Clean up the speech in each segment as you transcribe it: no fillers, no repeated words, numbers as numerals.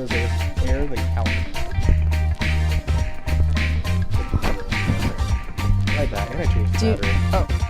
says air the calendar. I died. I changed the battery. Oh.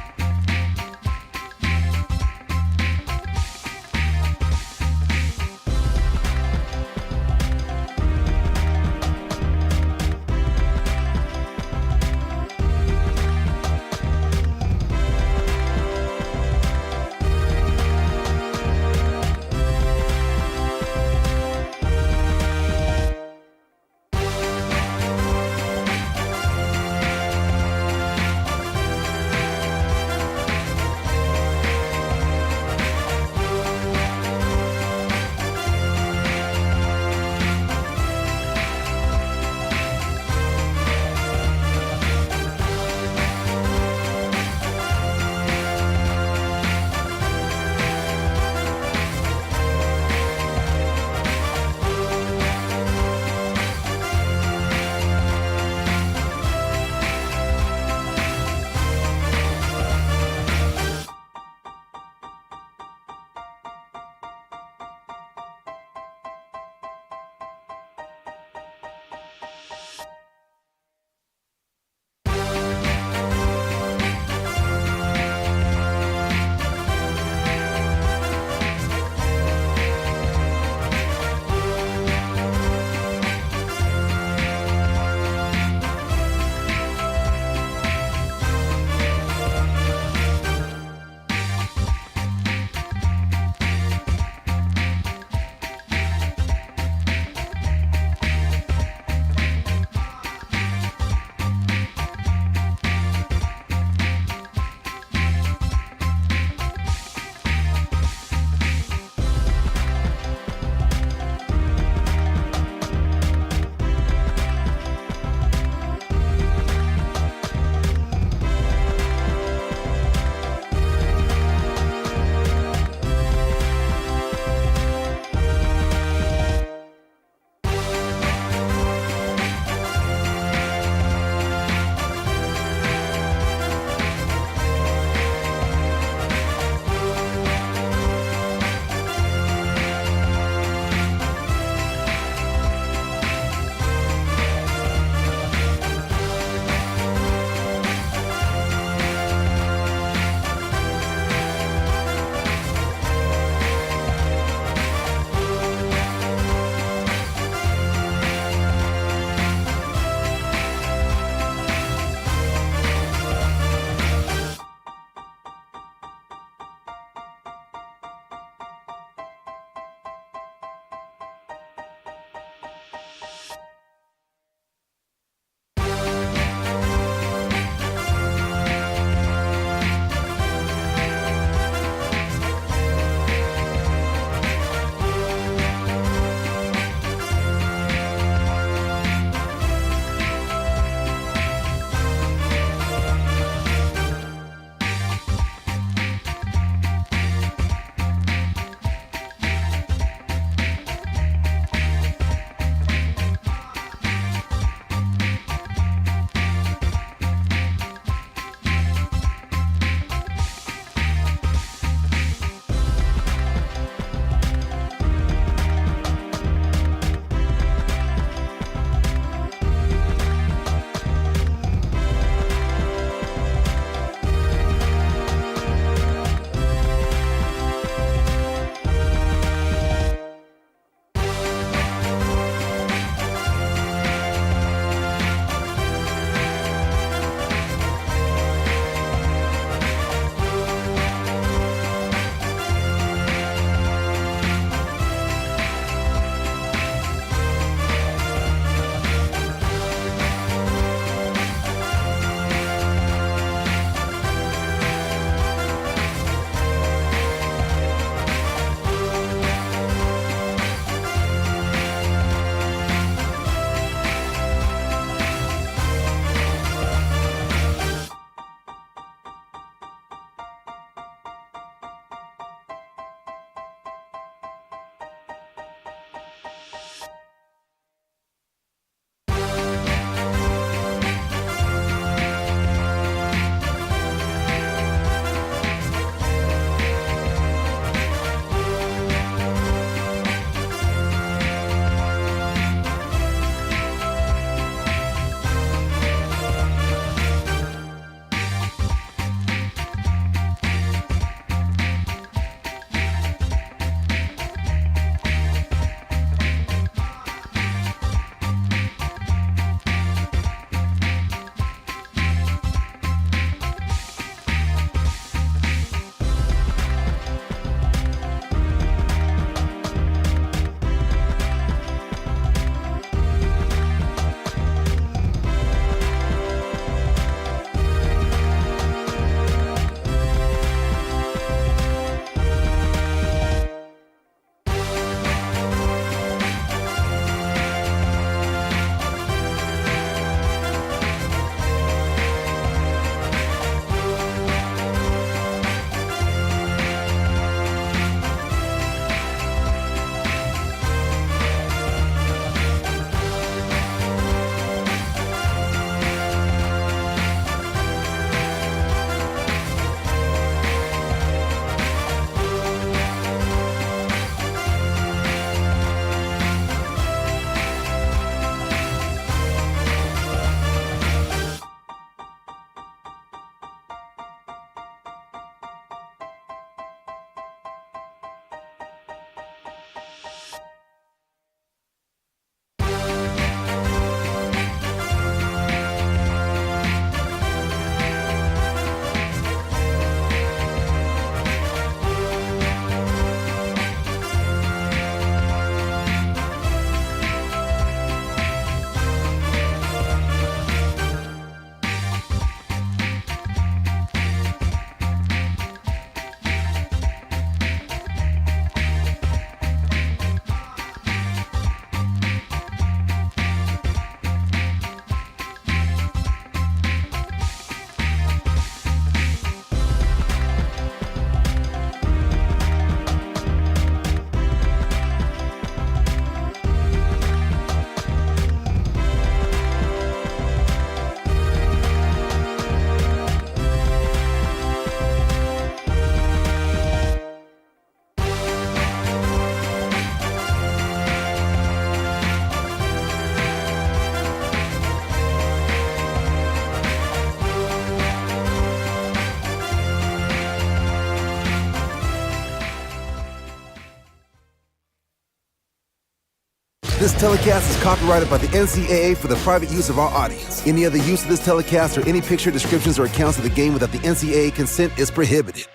This telecast is copyrighted by the NCAA for the private use of our audience. Any other use of this telecast or any picture, descriptions, or accounts of the game without the NCAA consent is prohibited.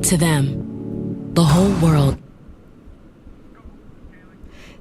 To them, the whole world.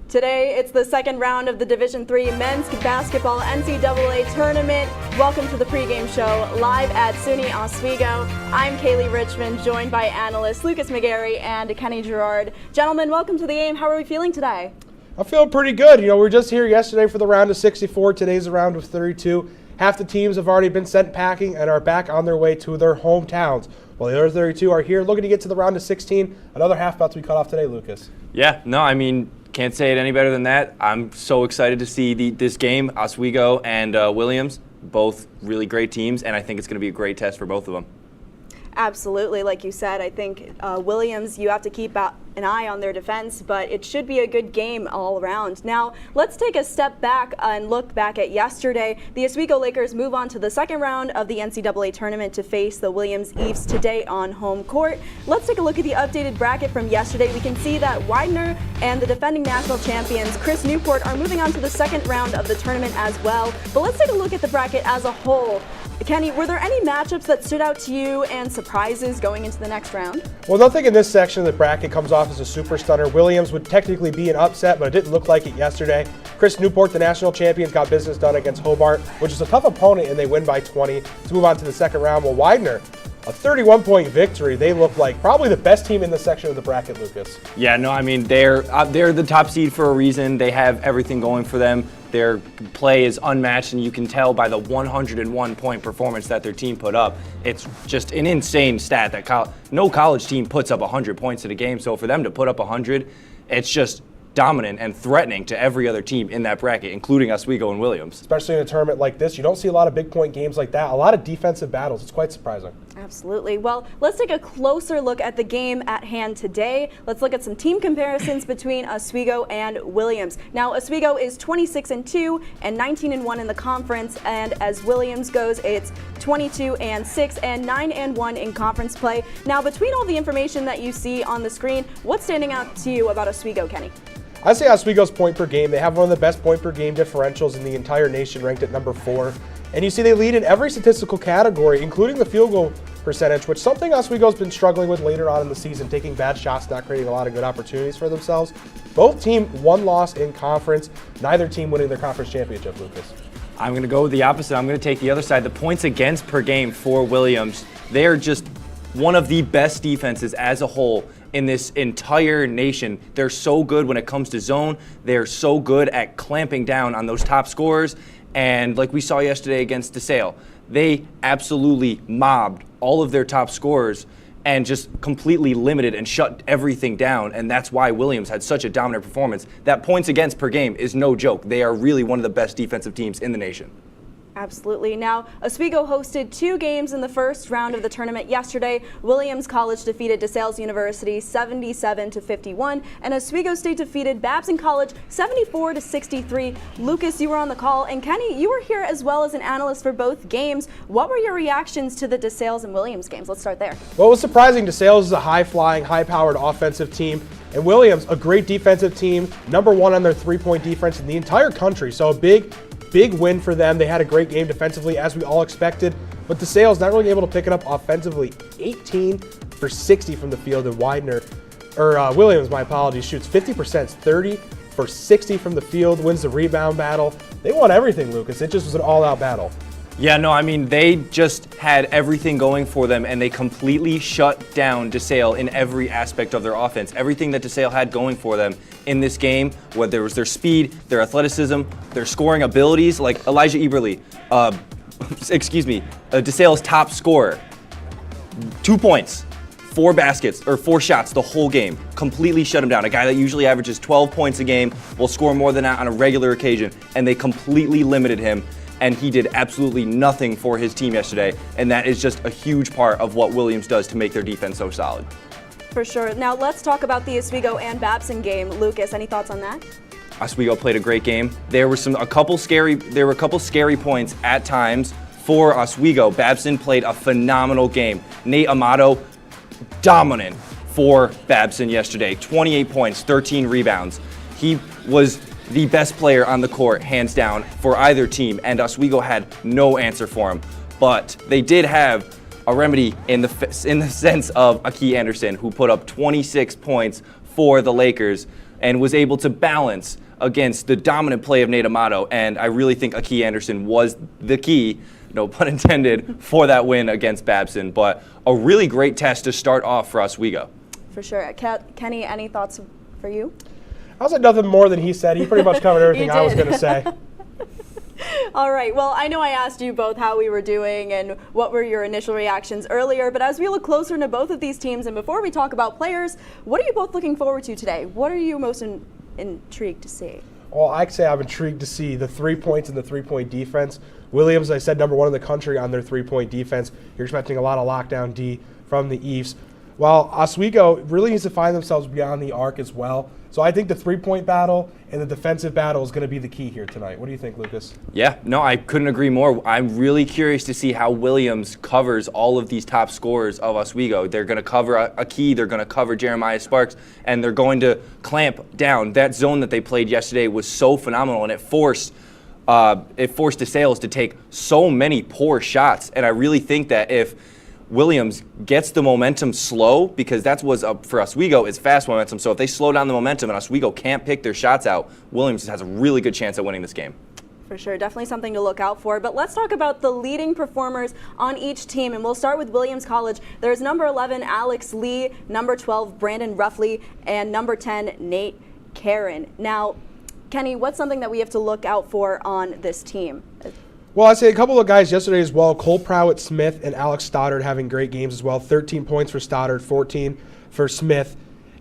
Today, it's the second round of the Division III Men's Basketball NCAA Tournament. Welcome to the pregame show, live at SUNY Oswego. I'm Kaylee Richmond, joined by analysts Lucas McGarry and Kenny Gerard. Gentlemen, welcome to the game. How are we feeling today? I'm feeling pretty good. We were just here yesterday for the round of 64. Today's the round of 32. Half the teams have already been sent packing and are back on their way to their hometowns, while the other 32 are here looking to get to the round of 16. Another half about to be cut off today, Lucas. Yeah, no, I mean, can't say it any better than that. I'm so excited to see this game, Oswego and Williams, both really great teams, and I think it's going to be a great test for both of them. Absolutely. Like you said, I think Williams, you have to keep an eye on their defense, but it should be a good game all around. Now, let's take a step back and look back at yesterday. The Oswego Lakers move on to the second round of the NCAA tournament to face the Williams Eves today on home court. Let's take a look at the updated bracket from yesterday. We can see that Widener and the defending national champions, Chris Newport, are moving on to the second round of the tournament as well. But let's take a look at the bracket as a whole. Kenny, were there any matchups that stood out to you and surprises going into the next round? Well, nothing in this section of the bracket comes off as a super stunner. Williams would technically be an upset, but it didn't look like it yesterday. Chris Newport, the national champions, got business done against Hobart, which is a tough opponent, and they win by 20 to move on to the second round. Well, Widener, a 31-point victory. They look like probably the best team in this section of the bracket, Lucas. Yeah, no, I mean, they're the top seed for a reason. They have everything going for them. Their play is unmatched, and you can tell by the 101-point performance that their team put up. It's just an insane stat that no college team puts up 100 points in a game. So for them to put up 100, it's just dominant and threatening to every other team in that bracket, including Oswego and Williams. Especially in a tournament like this, you don't see a lot of big point games like that. A lot of defensive battles. It's quite surprising. Absolutely. Well, let's take a closer look at the game at hand today. Let's look at some team comparisons between Oswego and Williams. Now, Oswego is 26-2 and 19-1 in the conference, and as Williams goes, it's 22-6 and 9-1 in conference play. Now, between all the information that you see on the screen, what's standing out to you about Oswego, Kenny? I say Oswego's point per game. They have one of the best point per game differentials in the entire nation, ranked at number 4. And you see they lead in every statistical category, including the field goal percentage, which is something Oswego's been struggling with later on in the season, taking bad shots, not creating a lot of good opportunities for themselves. Both team one loss in conference, neither team winning their conference championship, Lucas. I'm going to go with the opposite. I'm going to take the other side. The points against per game for Williams, they're just one of the best defenses as a whole in this entire nation. They're so good when it comes to zone. They're so good at clamping down on those top scorers. And like we saw yesterday against DeSales, they absolutely mobbed all of their top scorers and just completely limited and shut everything down. And that's why Williams had such a dominant performance. That points against per game is no joke. They are really one of the best defensive teams in the nation. Absolutely. Now, Oswego hosted 2 games in the first round of the tournament yesterday. Williams College defeated DeSales University 77-51, and Oswego State defeated Babson College 74-63. Lucas, you were on the call, and Kenny, you were here as well as an analyst for both games. What were your reactions to the DeSales and Williams games? Let's start there. Well, it was surprising. DeSales is a high-flying, high-powered offensive team, and Williams, a great defensive team, number 1 on their three-point defense in the entire country. So a big win for them. They had a great game defensively, as we all expected, but DeSales not really able to pick it up offensively. 18 for 60 from the field, and Williams, my apologies, shoots 50%, 30 for 60 from the field, wins the rebound battle. They won everything, Lucas. It just was an all-out battle. Yeah, no, I mean, they just had everything going for them, and they completely shut down DeSales in every aspect of their offense. Everything that DeSales had going for them in this game, whether it was their speed, their athleticism, their scoring abilities, like Elijah Eberle, DeSales' top scorer, 2 points, 4 baskets, or 4 shots the whole game, completely shut him down. A guy that usually averages 12 points a game will score more than that on a regular occasion, and they completely limited him. And he did absolutely nothing for his team yesterday, and that is just a huge part of what Williams does to make their defense so solid. For sure. Now let's talk about the Oswego and Babson game. Lucas, any thoughts on that? Oswego played a great game. There were a couple scary points at times for Oswego. Babson played a phenomenal game. Nate Amato, dominant for Babson yesterday. 28 points, 13 rebounds. He was the best player on the court, hands down, for either team, and Oswego had no answer for him. But they did have a remedy in the sense of Aki Anderson, who put up 26 points for the Lakers and was able to balance against the dominant play of Nate Amato. And I really think Aki Anderson was the key, no pun intended, for that win against Babson. But a really great test to start off for Oswego. For sure. Kenny, any thoughts for you? I said nothing more than he said. He pretty much covered everything I was going to say. All right. Well, I know I asked you both how we were doing and what were your initial reactions earlier, but as we look closer into both of these teams and before we talk about players, what are you both looking forward to today? What are you most intrigued to see? Well, I'd say I'm intrigued to see the 3 points and the 3-point defense. Williams, I said, #1 in the country on their 3-point defense. You're expecting a lot of lockdown D from the East. While Oswego really needs to find themselves beyond the arc as well. So I think the 3-point battle and the defensive battle is going to be the key here tonight. What do you think, Lucas? Yeah, no, I couldn't agree more. I'm really curious to see how Williams covers all of these top scorers of Oswego. They're going to cover Aki, they're going to cover Jeremiah Sparks, and they're going to clamp down. That zone that they played yesterday was so phenomenal, and it forced DeSales to take so many poor shots. And I really think that if Williams gets the momentum slow, because that's what's up for Oswego is fast momentum. So if they slow down the momentum and Oswego can't pick their shots out, Williams has a really good chance at winning this game. For sure, definitely something to look out for. But let's talk about the leading performers on each team, and we'll start with Williams College. There's number 11, Alex Lee, number 12, Brandon Ruffley, and number 10, Nate Karen. Now, Kenny, what's something that we have to look out for on this team? Well, I'd say a couple of guys yesterday as well. Cole Prowett-Smith and Alex Stoddard having great games as well. 13 points for Stoddard, 14 for Smith.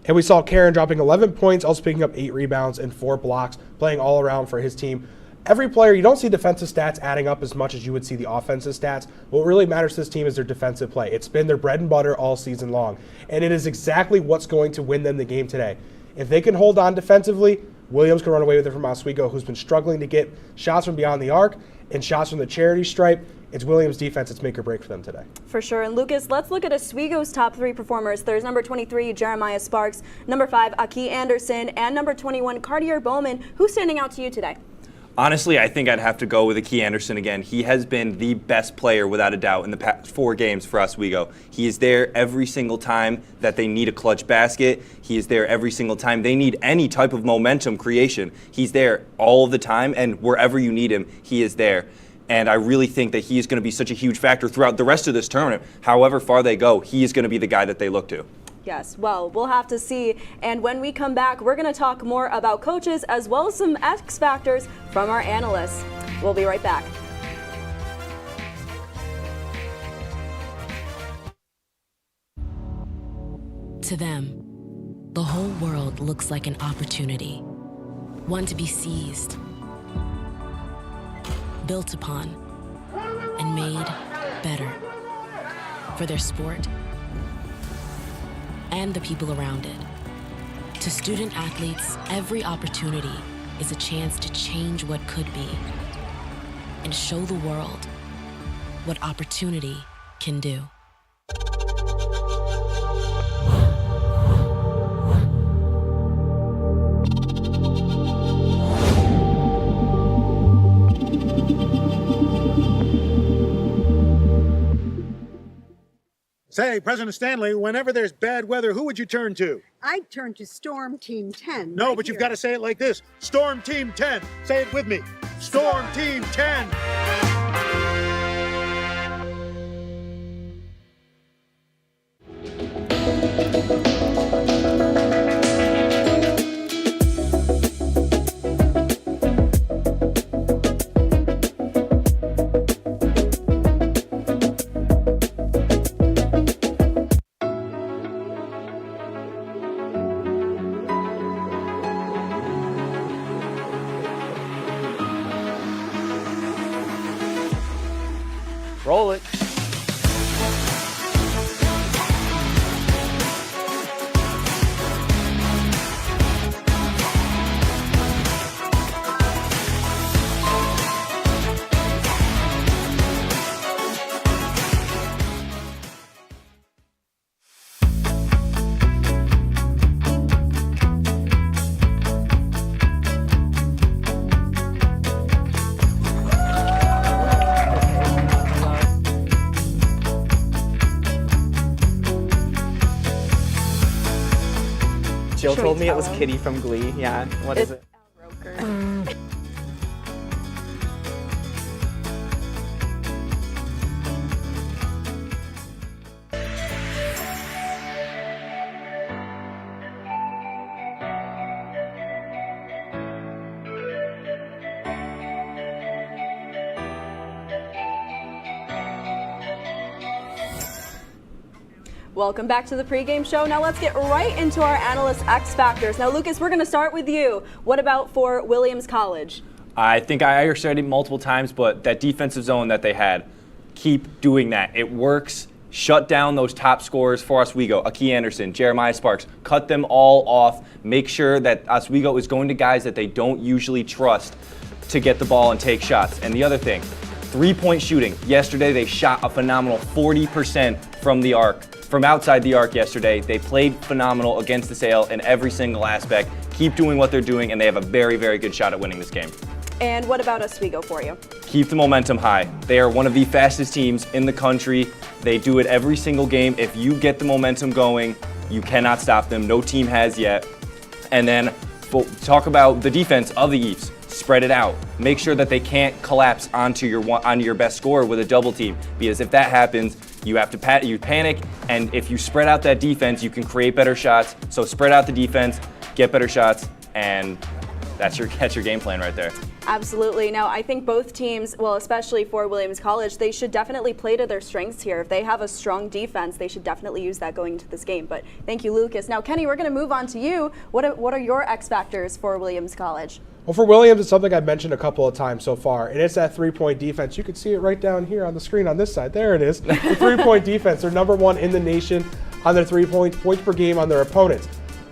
And we saw Karen dropping 11 points, also picking up 8 rebounds and 4 blocks, playing all around for his team. Every player, you don't see defensive stats adding up as much as you would see the offensive stats. What really matters to this team is their defensive play. It's been their bread and butter all season long. And it is exactly what's going to win them the game today. If they can hold on defensively, Williams can run away with it from Oswego, who's been struggling to get shots from beyond the arc and shots from the charity stripe. It's Williams' defense that's make or break for them today. For sure. And Lucas, let's look at Oswego's top 3 performers. There's number 23, Jeremiah Sparks, number 5, Aki Anderson, and number 21, Cartier Bowman. Who's standing out to you today? Honestly, I think I'd have to go with Aki Anderson again. He has been the best player, without a doubt, in the past 4 games for Oswego. He is there every single time that they need a clutch basket. He is there every single time they need any type of momentum creation. He's there all the time, and wherever you need him, he is there. And I really think that he is going to be such a huge factor throughout the rest of this tournament. However far they go, he is going to be the guy that they look to. Yes, well, we'll have to see. And when we come back, we're going to talk more about coaches as well as some X factors from our analysts. We'll be right back. To them, the whole world looks like an opportunity, one to be seized, built upon, and made better for their sport and the people around it. To student athletes, every opportunity is a chance to change what could be and show the world what opportunity can do. Say, President Stanley, whenever there's bad weather, who would you turn to? I'd turn to Storm Team 10. No, right but you've here. got to say it like this. Storm Team 10. Say it with me. Storm Team 10. Jill Should we told me it tell was him? Kitty from Glee. Yeah. What is it? Welcome back to the pregame show. Now let's get right into our analyst X Factors. Now, Lucas, we're going to start with you. What about for Williams College? I think I said it multiple times, but that defensive zone that they had, keep doing that. It works. Shut down those top scorers for Oswego. Aki Anderson, Jeremiah Sparks. Cut them all off. Make sure that Oswego is going to guys that they don't usually trust to get the ball and take shots. And the other thing, three-point shooting. Yesterday they shot a phenomenal 40% from the arc. From outside the arc yesterday, they played phenomenal against DeSales in every single aspect. Keep doing what they're doing, and they have a very, very good shot at winning this game. And what about Oswego for you? Keep the momentum high. They are one of the fastest teams in the country. They do it every single game. If you get the momentum going, you cannot stop them. No team has yet. And then talk about the defense of the Eves. Spread it out. Make sure that they can't collapse onto your best scorer with a double team, because if that happens, you have to you panic, and if you spread out that defense, you can create better shots. So spread out the defense, get better shots, and that's your game plan right there. Absolutely. Now, I think both teams, well, especially for Williams College, they should definitely play to their strengths here. If they have a strong defense, they should definitely use that going into this game. But thank you, Lucas. Now, Kenny, we're going to move on to you. What are your X factors for Williams College? Well, for Williams, it's something I've mentioned a couple of times so far, and it's that three-point defense. You can see it right down here on the screen on this side. There it is. The three-point defense. They're number one in the nation on their 3 points per game on their opponents.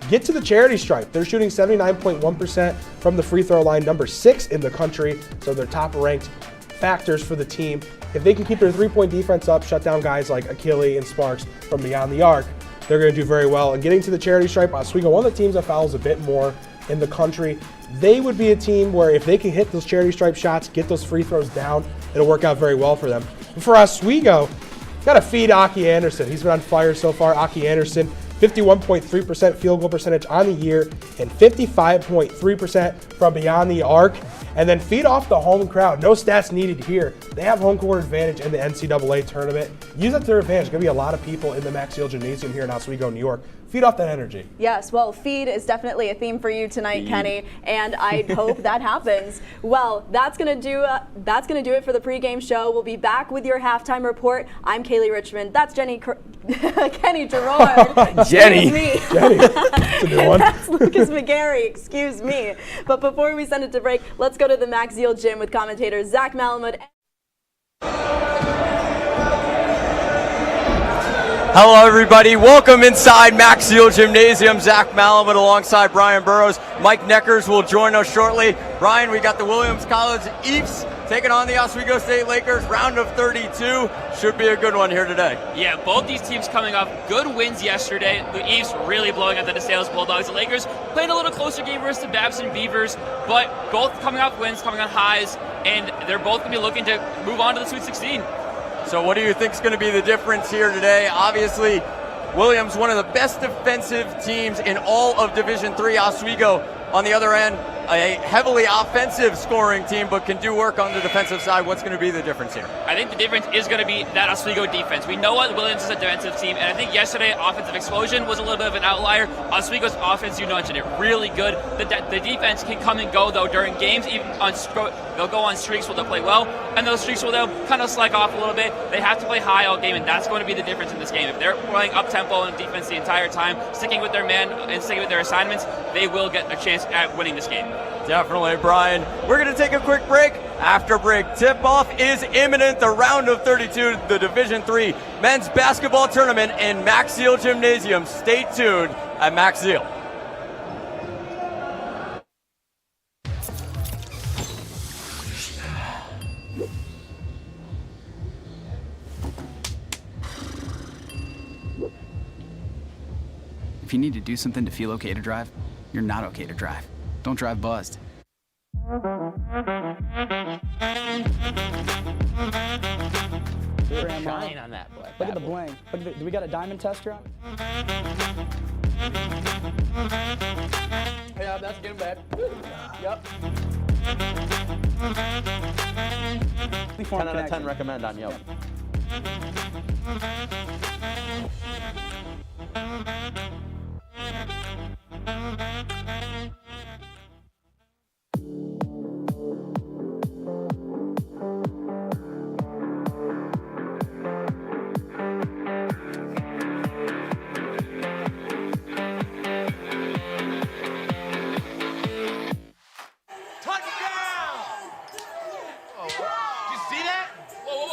Get to the charity stripe. They're shooting 79.1% from the free throw line, number 6 in the country, so they're top-ranked factors for the team. If they can keep their three-point defense up, shut down guys like Achille and Sparks from beyond the arc, they're going to do very well. And getting to the charity stripe, Oswego, one of the teams that fouls a bit more in the country, they would be a team where if they can hit those charity stripe shots, get those free throws down, it'll work out very well for them. But for Oswego, got to feed Aki Anderson. He's been on fire so far. Aki Anderson, 51.3% field goal percentage on the year and 55.3% from beyond the arc. And then feed off the home crowd. No stats needed here. They have home court advantage in the NCAA tournament. Use that to their advantage. There's going to be a lot of people in the Max Seal Gymnasium here in Oswego, New York. Feed off that energy. Yes, well, feed is definitely a theme for you tonight, Kenny, and I hope that happens. Well, that's gonna do it for the pregame show. We'll be back with your halftime report. I'm Kaylee Richmond. That's Kenny Gerard. Jenny. Excuse me. Jenny, that's a new one. That's Lucas McGarry. Excuse me. But before we send it to break, let's go to the Max Seal Gym with commentators Zach Malamud. Hello, everybody. Welcome inside Max Seal Gymnasium. Zach Malamud alongside Brian Burrows. Mike Neckers will join us shortly. Brian, we got the Williams College Eves taking on the Oswego State Lakers. Round of 32. Should be a good one here today. Yeah, both these teams coming off good wins yesterday. The Eves really blowing out the DeSales Bulldogs. The Lakers playing a little closer game versus the Babson Beavers, but both coming off wins, coming on highs, and they're both going to be looking to move on to the Sweet 16. So what do you think is going to be the difference here today? Obviously, Williams, one of the best defensive teams in all of Division III. Oswego, on the other end, a heavily offensive scoring team, but can do work on the defensive side. What's going to be the difference here? I think the difference is going to be that Oswego defense. We know what Williams is a defensive team, and I think yesterday offensive explosion was a little bit of an outlier. Oswego's offense, you mentioned it, really good. The defense can come and go, though, during games. Even they'll go on streaks where they'll play well, and those streaks where they'll kind of slack off a little bit. They have to play high all game, and that's going to be the difference in this game. If they're playing up-tempo on defense the entire time, sticking with their man and sticking with their assignments, they will get a chance at winning this game. Definitely, Brian. We're going to take a quick break. After break, tip-off is imminent. The round of 32, the Division III men's basketball tournament in Max Seal Gymnasium. Stay tuned at Max Seal. If you need to do something to feel okay to drive, you're not okay to drive. Don't drive buzzed. Shine on that boy. Look at the bling. Do we got a diamond tester on? Yeah, that's getting bad. Yep. 10 out of 10 recommend on Yelp.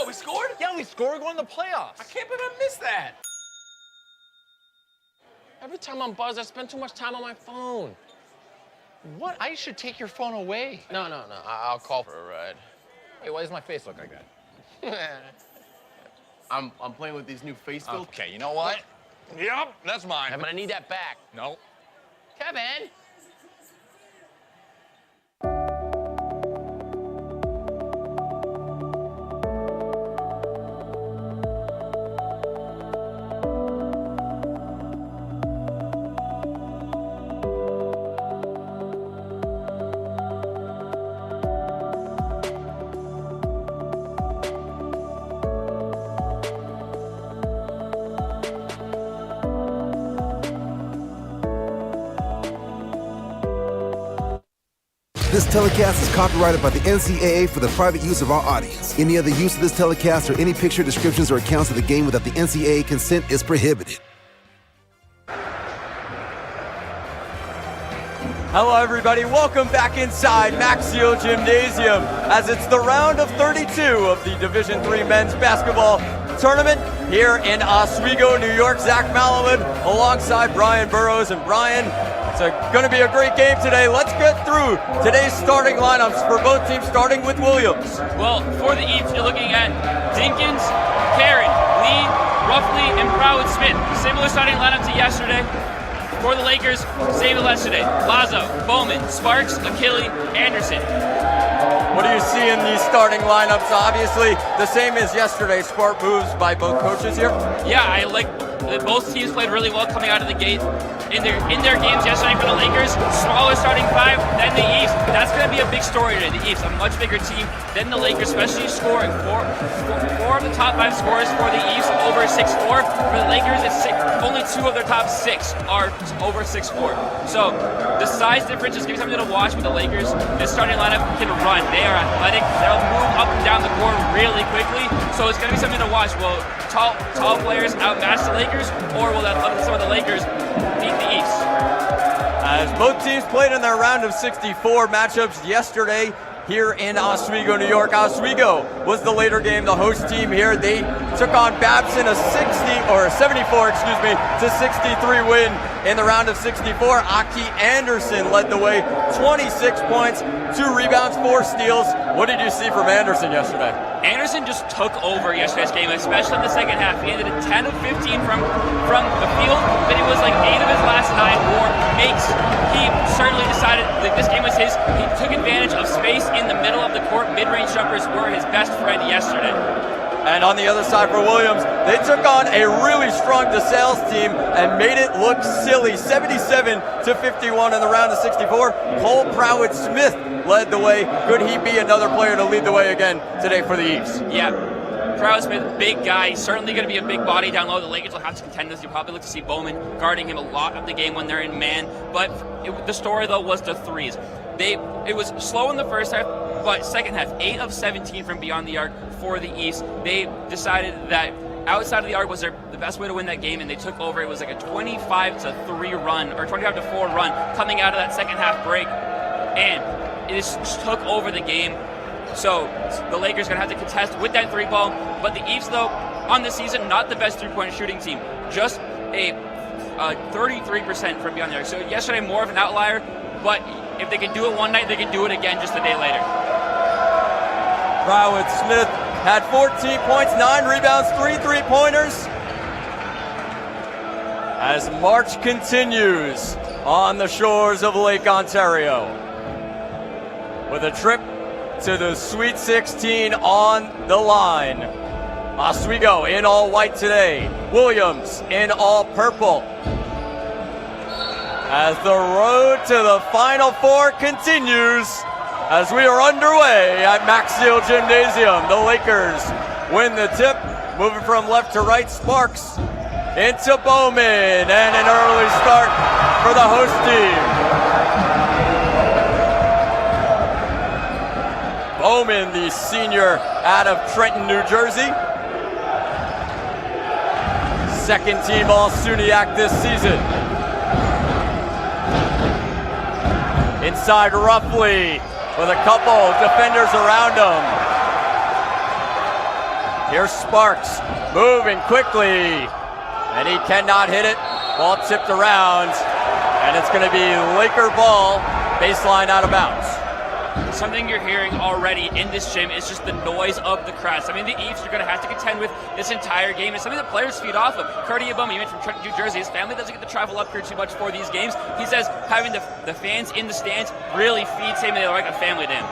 We scored? Yeah, we scored. We're going to the playoffs. I can't believe I missed that. Every time I'm buzzed, I spend too much time on my phone. What? I should take your phone away. No. I'll call for a ride. Hey, why does my face look like that? I'm playing with these new face filters. Okay, you know what? Yep, that's mine. I'm gonna need that back. No. Kevin! This telecast is copyrighted by the NCAA for the private use of our audience. Any other use of this telecast or any picture, descriptions, or accounts of the game without the NCAA consent is prohibited. Hello, everybody. Welcome back inside Maxio Gymnasium as it's the round of 32 of the Division III men's basketball tournament here in Oswego, New York. Zach Malamud alongside Brian Burrows. And Brian, it's going to be a great game today. Let's get through today's starting lineups for both teams, starting with Williams. Well, for the East, you're looking at Dinkins, Karen, Lee, Ruffley, and Broward-Smith. Similar starting lineup to yesterday. For the Lakers, same as yesterday. Lazo, Bowman, Sparks, Achille, Anderson. What do you see in these starting lineups? Obviously, the same as yesterday. Smart moves by both coaches here. Yeah, I like that both teams played really well coming out of the gate. In their games yesterday for the Lakers, smaller starting five than the East. That's going to be a big story today. The East, a much bigger team than the Lakers, especially scoring. Four of the top five scorers for the East over 6'4". For the Lakers, it's only two of their top six are over 6'4". So the size difference is going to be something to watch with the Lakers. This starting lineup can run. They are athletic. They'll move up and down the court really quickly. So it's going to be something to watch. Will tall players outmatch the Lakers, or will some of the Lakers beat the East? As both teams played in their round of 64 matchups yesterday here in Oswego, New York. Oswego was the later game, the host team here. They took on Babson, a 74 to 63 win in the round of 64. Aki Anderson led the way, 26 points, 2 rebounds, 4 steals. What did you see from Anderson yesterday? Anderson just took over yesterday's game, especially in the second half. He ended at 10 of 15 from the field, but it was like 8 of his last 9 more makes. He certainly decided that this game was his. He took advantage of space in the middle of the court. Mid-range jumpers were his best friend yesterday. And on the other side for Williams, they took on a really strong DeSales team and made it look silly. 77 to 51 in the round of 64. Cole Prowett-Smith led the way. Could he be another player to lead the way again today for the East? Yeah. Prowett-Smith, big guy, certainly going to be a big body down low. The Lakers will have to contend this. You'll probably look to see Bowman guarding him a lot of the game when they're in man. But the story, though, was the threes. It was slow in the first half, but second half, 8 of 17 from beyond the arc for the East. They decided that outside of the arc was the best way to win that game, and they took over. It was like a 25-3 run, or 25-4 run coming out of that second half break, and it just took over the game. So the Lakers are going to have to contest with that 3 ball. But the East, though, on the season, not the best 3-point shooting team. Just a 33% from beyond the arc. So yesterday, more of an outlier. But if they can do it one night, they can do it again just a day later. Prowett-Smith had 14 points, 9 rebounds, 3 3-pointers. As March continues on the shores of Lake Ontario with a trip to the Sweet 16 on the line. Oswego in all white today. Williams in all purple. as the road to the Final Four continues as we are underway at Maxill Gymnasium. The Lakers win the tip, moving from left to right. Sparks into Bowman, and an early start for the host team. Bowman, the senior out of Trenton, New Jersey. Second team All-SUNYAC this season. Inside roughly with a couple defenders around him. Here's Sparks moving quickly, and he cannot hit it. Ball tipped around, and it's going to be Laker ball, baseline out of bounds. Something you're hearing already in this gym is just the noise of the crowd. Something the Eves are going to have to contend with this entire game. It's something the players feed off of. Curdy Bowman, he went from Trenton, New Jersey. His family doesn't get to travel up here too much for these games. He says having the fans in the stands really feeds him, and they're like a family to him.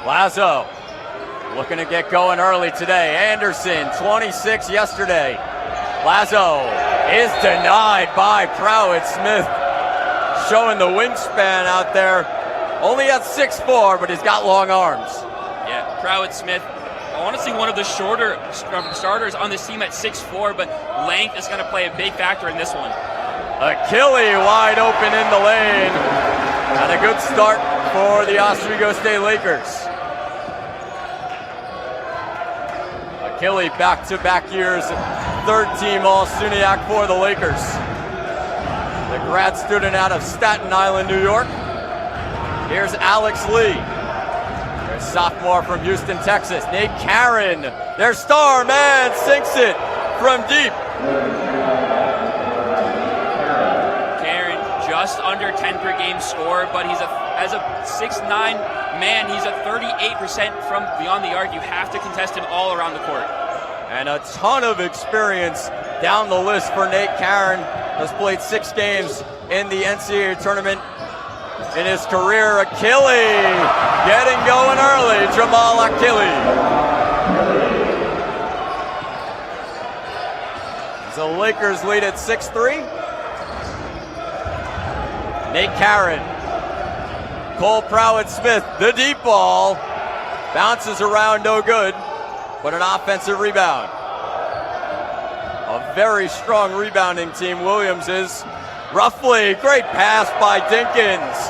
Lazo looking to get going early today. Anderson, 26 yesterday. Lazo is denied by Prowett-Smith, showing the wingspan out there. Only at 6'4", but he's got long arms. Yeah, Prowett-Smith, I want to see one of the shorter starters on this team at 6'4", but length is going to play a big factor in this one. Achille wide open in the lane. And a good start for the Oswego State Lakers. Achille back-to-back years, third team All-SUNYAC for the Lakers. The grad student out of Staten Island, New York. Here's Alex Lee, their sophomore from Houston, Texas. Nate Karen, their star man, sinks it from deep. Karen just under 10 per game score, but as a 6'9" man, he's a 38% from beyond the arc. You have to contest him all around the court. And a ton of experience down the list for Nate Karen. Has played 6 games in the NCAA tournament in his career. Achille getting going early. Jamal Achille. The Lakers lead at 6-3. Nate Karen. Cole Prowett-Smith, the deep ball. Bounces around, no good, but an offensive rebound. A very strong rebounding team, Williams is. Roughly, great pass by Dinkins.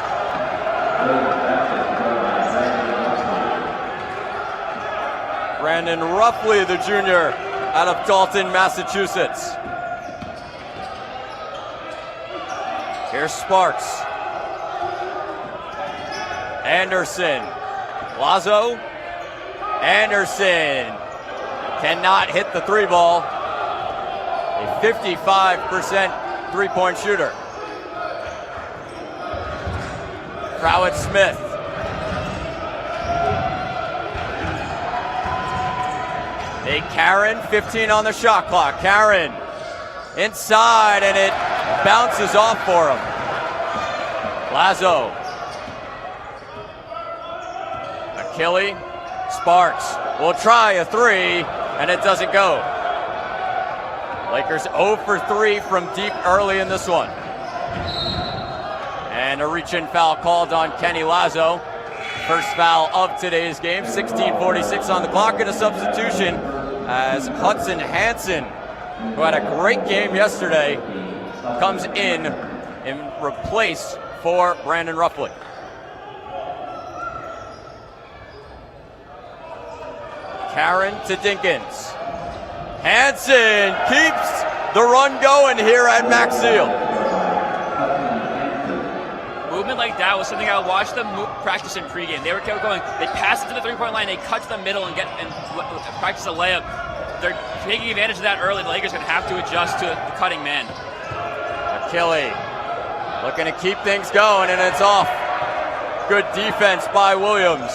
Brandon Roughly, the junior, out of Dalton, Massachusetts. Here's Sparks. Anderson. Lazo. Anderson cannot hit the 3 ball. A 55% three-point shooter. Prowett-Smith. Nate Karen, 15 on the shot clock. Karen inside, and it bounces off for him. Lazo. Achille. Sparks will try a 3, and it doesn't go. Lakers 0 for 3 from deep early in this one. And a reach-in foul called on Kenny Lazo. First foul of today's game. 16:46 on the clock, and a substitution as Hudson Hansen, who had a great game yesterday, comes in replace for Brandon Roughly. Karen to Dinkins. Hansen keeps the run going here at Maxill. Movement like that was something I watched them practice in pregame. They were going, they pass it to the 3-point line, they cut to the middle and practice a layup. They're taking advantage of that early. The Lakers are going to have to adjust to the cutting man. Achille looking to keep things going, and it's off. Good defense by Williams.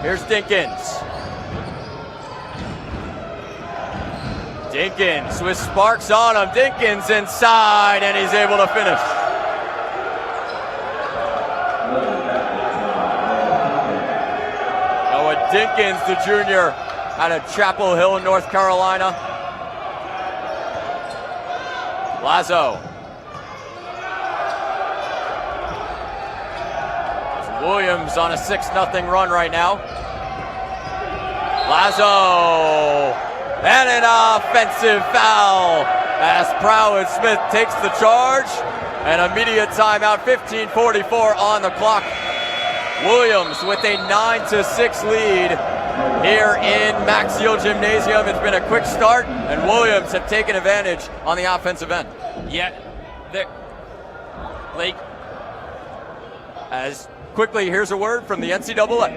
Here's Dinkins. Dinkins with Sparks on him. Dinkins inside, and he's able to finish. Noah Dinkins, the junior, out of Chapel Hill, North Carolina. Lazo Williams on a 6-0 run right now. Lazo, and an offensive foul as Prowett Smith takes the charge. An immediate timeout, 15:44 on the clock. Williams with a 9-6 lead here in Maxill Gymnasium. It's been a quick start, and Williams have taken advantage on the offensive end. Yeah, Lake. As quickly, here's a word from the NCAA.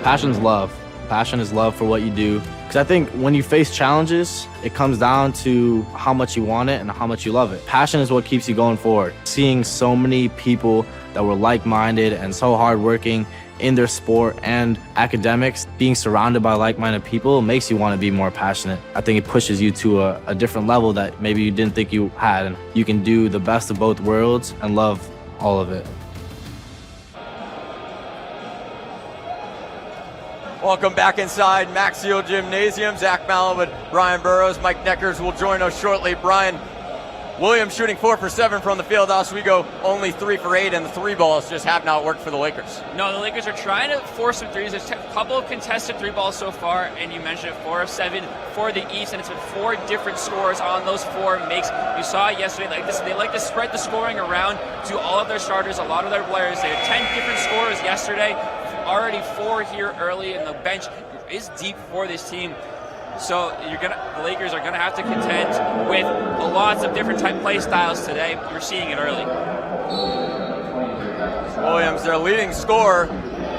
Passion's love. Passion is love for what you do. Because I think when you face challenges, it comes down to how much you want it and how much you love it. Passion is what keeps you going forward. Seeing so many people that were like-minded and so hardworking in their sport and academics, being surrounded by like-minded people makes you want to be more passionate. I think it pushes you to a different level that maybe you didn't think you had. And you can do the best of both worlds and love all of it. Welcome back inside Maxill Gymnasium. Zach Mallon with Brian Burrows. Mike Neckers will join us shortly. Brian, Williams shooting 4 for 7 from the field. Oswego only 3 for 8, and the 3 balls just have not worked for the Lakers. No, the Lakers are trying to force some threes. There's a couple of contested 3 balls so far, and you mentioned it, 4 of 7 for the East, and it's been 4 different scores on those 4 makes. You saw it yesterday. They like to spread the scoring around to all of their starters, a lot of their players. They had 10 different scorers yesterday. Already 4 here early, and the bench is deep for this team. So the Lakers are gonna have to contend with lots of different type play styles today. You're seeing it early. Williams, their leading scorer,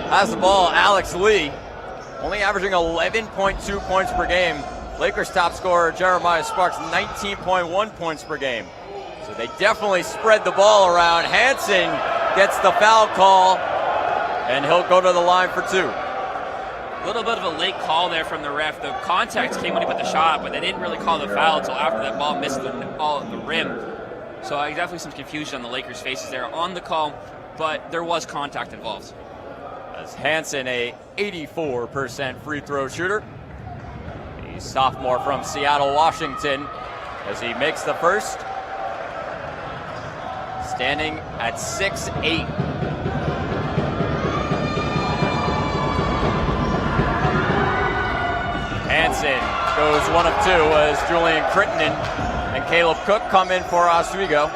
has the ball. Alex Lee, only averaging 11.2 points per game. Lakers top scorer Jeremiah Sparks, 19.1 points per game. So they definitely spread the ball around. Hansen gets the foul call, and he'll go to the line for 2. A little bit of a late call there from the ref. The contact came when he put the shot, but they didn't really call the foul until after that ball missed the ball at the rim. So definitely some confusion on the Lakers' faces there on the call, but there was contact involved. As Hansen, a 84% free throw shooter. He's sophomore from Seattle, Washington, as he makes the first. Standing at 6'8". Hansen goes 1 of 2 as Julian Crittenden and Caleb Cook come in for Oswego.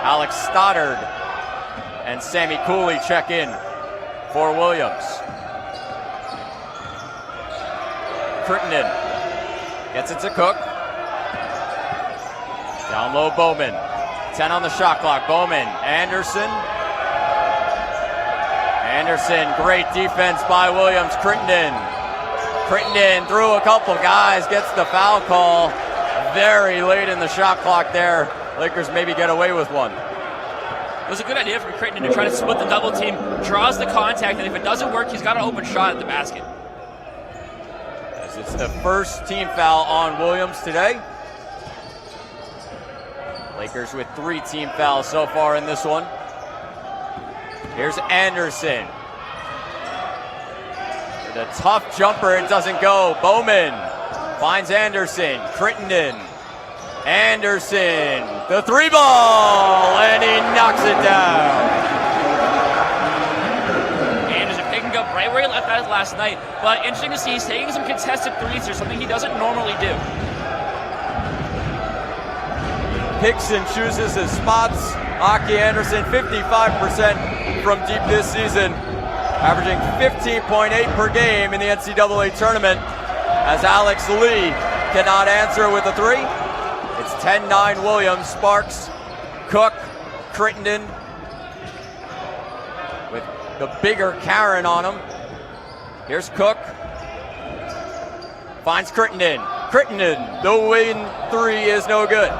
Alex Stoddard and Sammy Cooley check in for Williams. Crittenden gets it to Cook. Down low, Bowman. 10 on the shot clock. Bowman, Anderson. Anderson, great defense by Williams. Crittenden through a couple guys, gets the foul call very late in the shot clock there. Lakers maybe get away with one. It was a good idea from Crittenden to try to split the double team, draws the contact, and if it doesn't work, he's got an open shot at the basket. As it's the first team foul on Williams today. Lakers with 3 team fouls so far in this one. Here's Anderson. The tough jumper, it doesn't go. Bowman finds Anderson. Crittenden. Anderson, the 3 ball, and he knocks it down. Anderson picking up right where he left that last night, but interesting to see he's taking some contested threes here, something he doesn't normally do. Picks and chooses his spots. Aki Anderson, 55% from deep this season, averaging 15.8 per game in the NCAA tournament, as Alex Lee cannot answer with a 3. It's 10-9 Williams. Sparks, Cook, Crittenden with the bigger Karen on him. Here's Cook. Finds Crittenden. Crittenden, the win 3 is no good.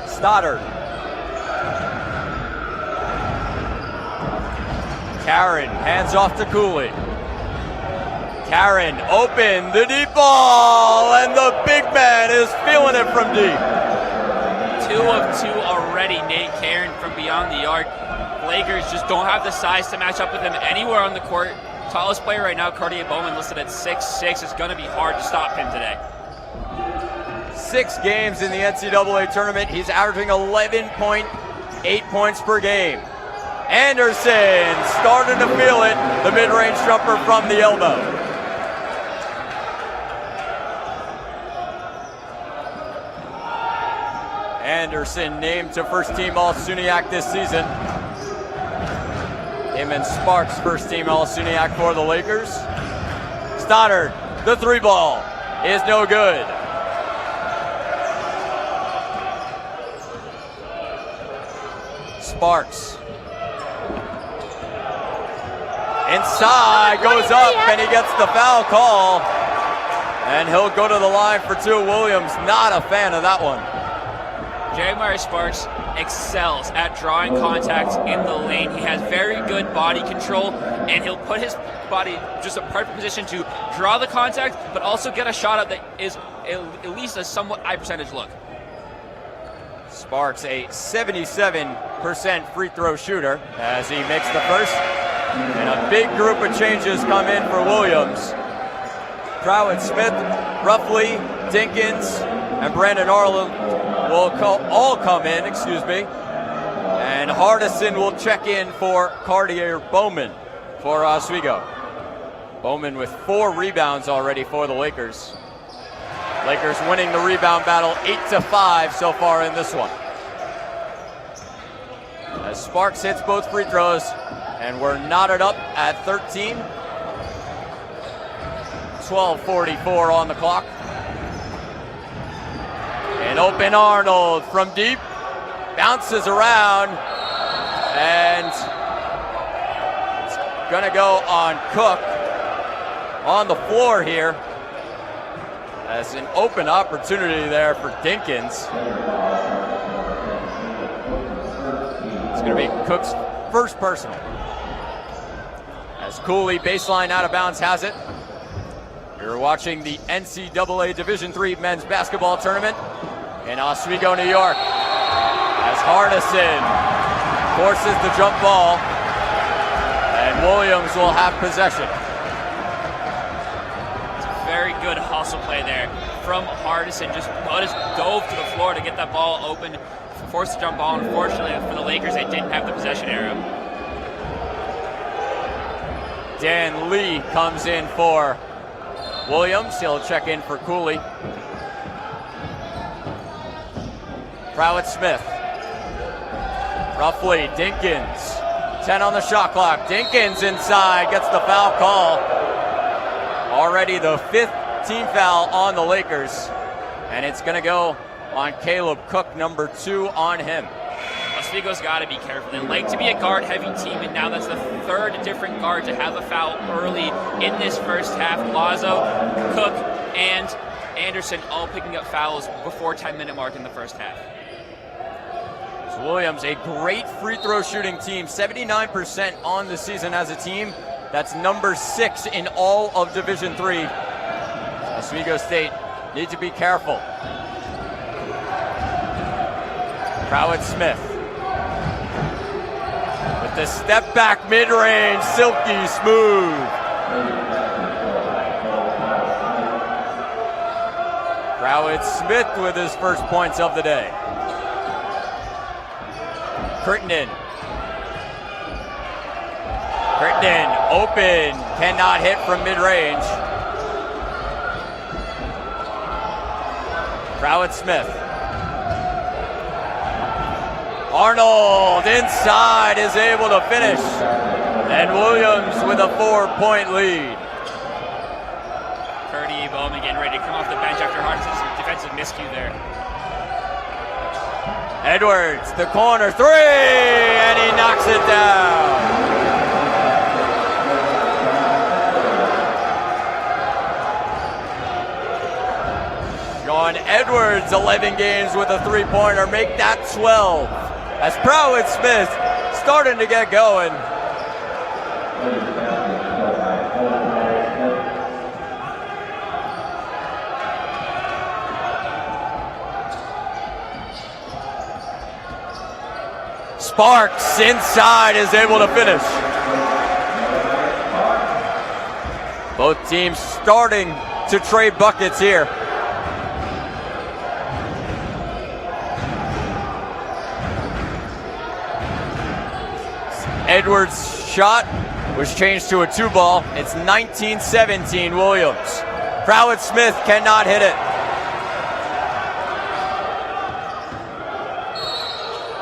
Stoddard. Karen hands off to Cooley. Karen open, the deep ball, and the big man is feeling it from deep. 2 of 2 already, Nate Karen from beyond the arc. Lakers just don't have the size to match up with him anywhere on the court. Tallest player right now, Cartier Bowman, listed at 6'6". It's going to be hard to stop him today. 6 games in the NCAA tournament. He's averaging 11.8 points per game. Anderson starting to feel it. The mid-range jumper from the elbow. Anderson named to first team All-SUNYAC this season. Him and Sparks first team All-SUNYAC for the Lakers. Stoddard, the 3 ball is no good. Sparks. Inside, goes up, and he gets the foul call. And he'll go to the line for 2. Williams, not a fan of that one. Jeremiah Sparks excels at drawing contact in the lane. He has very good body control, and he'll put his body just a perfect position to draw the contact, but also get a shot up that is at least a somewhat high percentage look. Sparks, a 77% free throw shooter as he makes the first. And a big group of changes come in for Williams. Crowett Smith, Ruffley, Dinkins, and Brandon Arlen will all come in, and Hardison will check in for Cartier Bowman for Oswego. Bowman with 4 rebounds already for the Lakers. Lakers winning the rebound battle 8-5 so far in this one. As Sparks hits both free throws, and we're knotted up at 13. 12:44 on the clock. And open Arnold from deep, bounces around, and it's gonna go on Cook on the floor here. As an open opportunity there for Dinkins. It's gonna be Cook's first personal. As Cooley, baseline out of bounds, has it. You're watching the NCAA Division III men's basketball tournament in Oswego, New York. As Hardison forces the jump ball, and Williams will have possession. It's a very good hustle play there from Hardison. Just dove to the floor to get that ball open, forced the jump ball. Unfortunately for the Lakers, they didn't have the possession arrow. Dan Lee comes in for Williams. He'll check in for Cooley. Crowett Smith. Roughly, Dinkins. 10 on the shot clock. Dinkins inside, gets the foul call. Already the 5th team foul on the Lakers. And it's going to go on Caleb Cook, number 2 on him. Oswego's got to be careful. They like to be a guard-heavy team, and now that's the 3rd different guard to have a foul early in this first half. Lazo, Cook, and Anderson all picking up fouls before 10-minute mark in the first half. So Williams, a great free throw shooting team, 79% on the season as a team. That's number 6 in all of Division III. Oswego State need to be careful. Crowett Smith. With the step back mid-range, silky smooth. Crowett Smith with his first points of the day. Crittenden. Crittenden open, cannot hit from mid-range. Crowett Smith. Arnold inside is able to finish. And Williams with a 4-point lead. Curdy Bowman getting ready to come off the bench after Hardison's defensive miscue there. Edwards, the corner 3, and he knocks it down. Sean Edwards, 11 games with a 3-pointer, make that 12. As Crowett Smith starting to get going. Sparks inside is able to finish. Both teams starting to trade buckets here. Edwards' shot was changed to a 2-ball. It's 19-17 Williams. Crowett-Smith cannot hit it.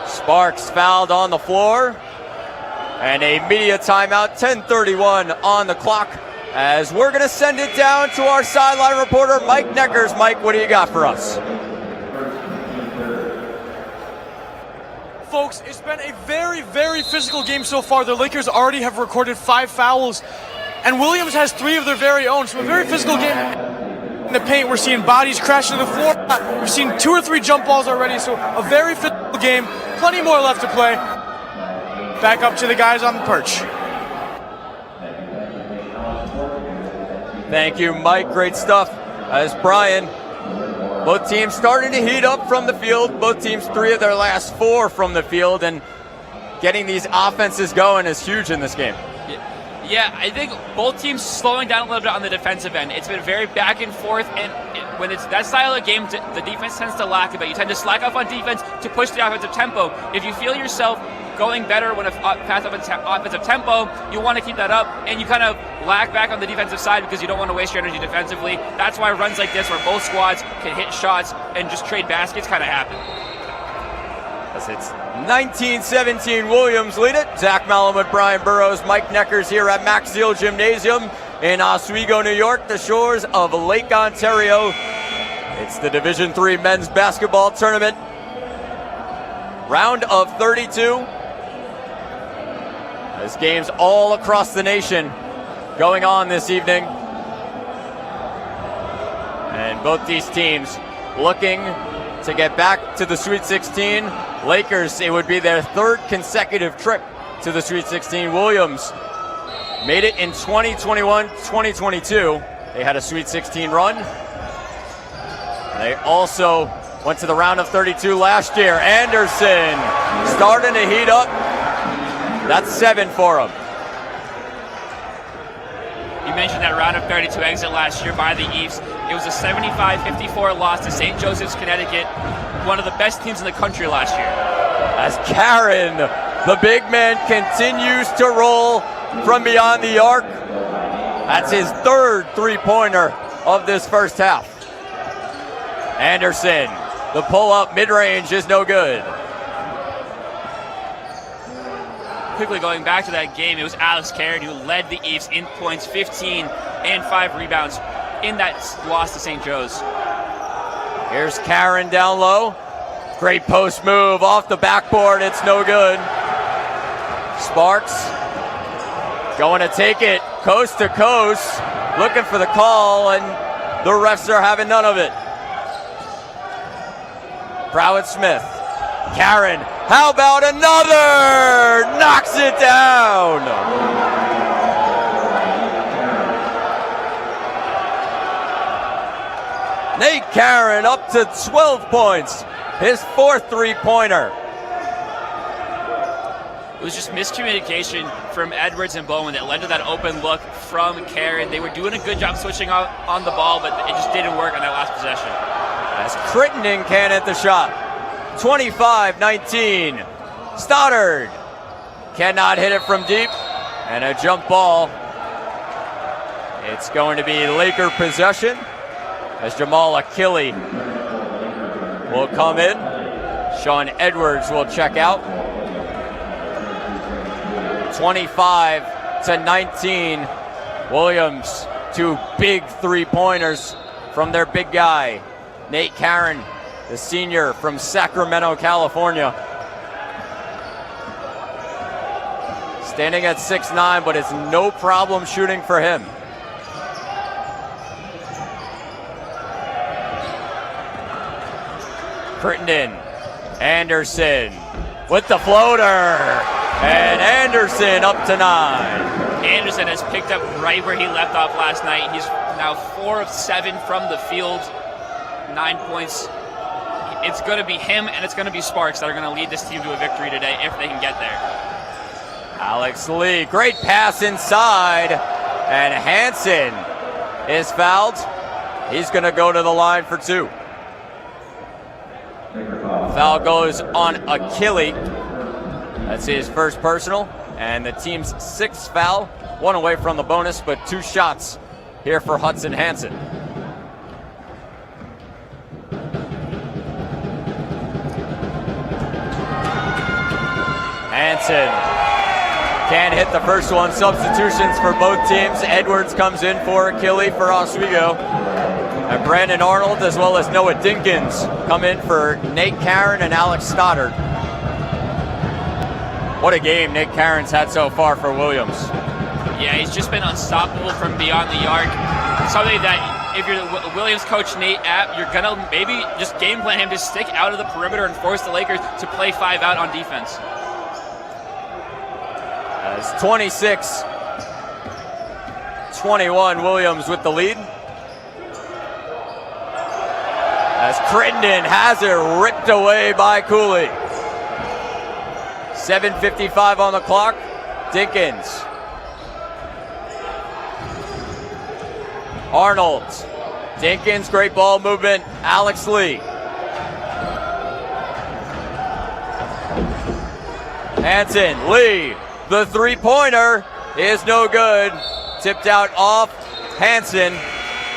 Sparks fouled on the floor. And a media timeout, 10:31 on the clock, as we're going to send it down to our sideline reporter, Mike Neckers. Mike, what do you got for us? Folks, it's been a very, very physical game so far. The Lakers already have recorded 5 fouls, and Williams has 3 of their very own. So a very physical game. In the paint, we're seeing bodies crash to the floor. We've seen 2 or 3 jump balls already, so a very physical game. Plenty more left to play. Back up to the guys on the perch. Thank you, Mike. Great stuff. As Brian, both teams starting to heat up from the field. Both teams 3 of their last 4 from the field, and getting these offenses going is huge in this game. Yeah, I think both teams slowing down a little bit on the defensive end. It's been very back and forth, and when it's that style of game, the defense tends to lack a bit. You tend to slack off on defense to push the offensive tempo. If you feel yourself going better when a path up offensive tempo, you want to keep that up, and you kind of lag back on the defensive side because you don't want to waste your energy defensively. That's why runs like this, where both squads can hit shots and just trade baskets, kind of happen. As it's 19-17 Williams lead it. Zach Malum with Brian Burrows, Mike Neckers here at Max Seal Gymnasium in Oswego, New York, the shores of Lake Ontario. It's the Division III men's basketball tournament. Round of 32. There's games all across the nation going on this evening. And both these teams looking to get back to the Sweet 16. Lakers, it would be their 3rd consecutive trip to the Sweet 16. Williams made it in 2021-2022. They had a Sweet 16 run. They also went to the round of 32 last year. Anderson starting to heat up. That's 7 for him. You mentioned that round of 32 exit last year by the Eves. It was a 75-54 loss to St. Joseph's, Connecticut, one of the best teams in the country last year. As Karen, the big man, continues to roll from beyond the arc. That's his 3rd three-pointer of this first half. Anderson, the pull-up mid-range is no good. Quickly going back to that game, it was Alex Karen who led the Eves in points, 15 and 5 rebounds in that loss to St. Joe's. Here's Karen down low. Great post move off the backboard. It's no good. Sparks going to take it coast to coast, looking for the call, and the refs are having none of it. Crowett-Smith. Karen, how about another? Knocks it down. Nate Karen up to 12 points. His 4th three-pointer. It was just miscommunication from Edwards and Bowman that led to that open look from Karen. They were doing a good job switching on the ball, but it just didn't work on that last possession. As Crittenden can hit the shot. 25-19. Stoddard cannot hit it from deep. And a jump ball. It's going to be Laker possession as Jamal Achille will come in. Sean Edwards will check out. 25-19. Williams, 2 big three-pointers from their big guy, Nate Karen, the senior from Sacramento, California. Standing at 6'9", but it's no problem shooting for him. Crittenden, Anderson with the floater, and Anderson up to 9. Anderson has picked up right where he left off last night. He's now 4 of 7 from the field, 9 points. It's going to be him and it's going to be Sparks that are going to lead this team to a victory today if they can get there. Alex Lee, great pass inside, and Hansen is fouled. He's going to go to the line for 2. Foul goes on Achille. That's his first personal. And the team's 6th foul, 1 away from the bonus, but 2 shots here for Hudson Hansen. Hansen can't hit the first one. Substitutions for both teams. Edwards comes in for Achille for Oswego. And Brandon Arnold as well as Noah Dinkins come in for Nate Karen and Alex Stoddard. What a game Nate Karen's had so far for Williams. Yeah, he's just been unstoppable from beyond the arc. Something that if you're the Williams coach Nate App, you're gonna maybe just game plan him to stick out of the perimeter and force the Lakers to play 5 out on defense. As 26-21, Williams with the lead. As Crittenden has it ripped away by Cooley. 7:55 on the clock. Dinkins. Arnold. Dinkins, great ball movement. Alex Lee. Hansen, Lee. The 3-pointer is no good. Tipped out off Hansen.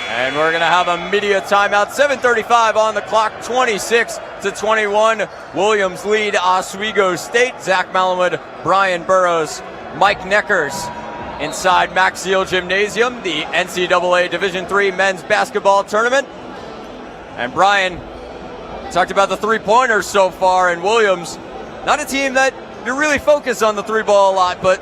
And we're going to have a media timeout. 7:35 on the clock, 26-21. Williams lead Oswego State. Zach Malamud, Brian Burrows, Mike Neckers inside Maxill Gymnasium, the NCAA Division III men's basketball tournament. And Brian talked about the 3-pointers so far, and Williams, not a team that you really focus on the 3-ball a lot, but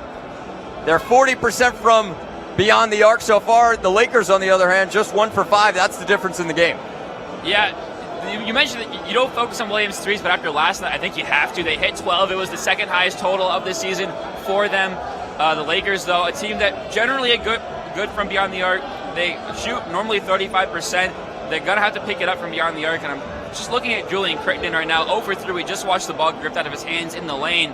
they're 40% from beyond the arc so far. The Lakers, on the other hand, just 1 for 5. That's the difference in the game. Yeah, you mentioned that you don't focus on Williams' threes, but after last night, I think you have to. They hit 12. It was the 2nd highest total of the season for them. The Lakers, though, a team that generally good from beyond the arc. They shoot normally 35%. They're going to have to pick it up from beyond the arc, and I'm just looking at Julian Crittenden right now, 0 for 3. We just watched the ball gripped out of his hands in the lane.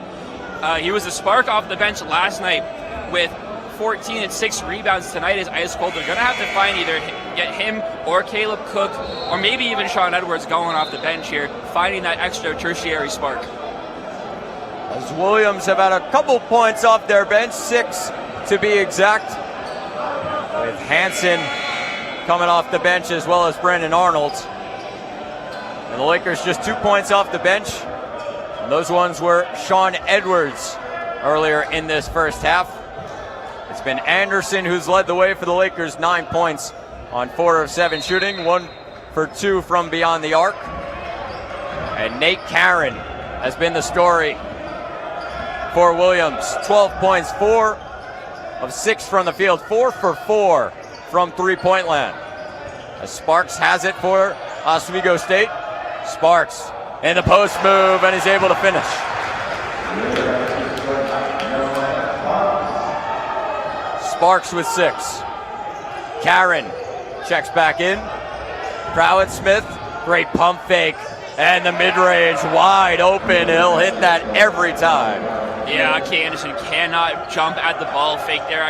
He was a spark off the bench last night with 14 and 6 rebounds. Tonight is ice cold. They're going to have to find either get him or Caleb Cook or maybe even Sean Edwards going off the bench here, finding that extra tertiary spark. As Williams have had a couple points off their bench, 6 to be exact, with Hansen coming off the bench as well as Brandon Arnold. And the Lakers just 2 points off the bench. And those ones were Sean Edwards earlier in this first half. It's been Anderson who's led the way for the Lakers, 9 points on 4 of 7 shooting, 1 for 2 from beyond the arc. And Nate Karen has been the story for Williams. 12 points, 4 of 6 from the field, 4 for 4 from 3-point land. As Sparks has it for Oswego State. Sparks in the post move, and he's able to finish. Sparks with 6. Karen checks back in. Crowett Smith, great pump fake, and the mid-range wide open. He'll hit that every time. Yeah, Kay Anderson cannot jump at the ball fake there.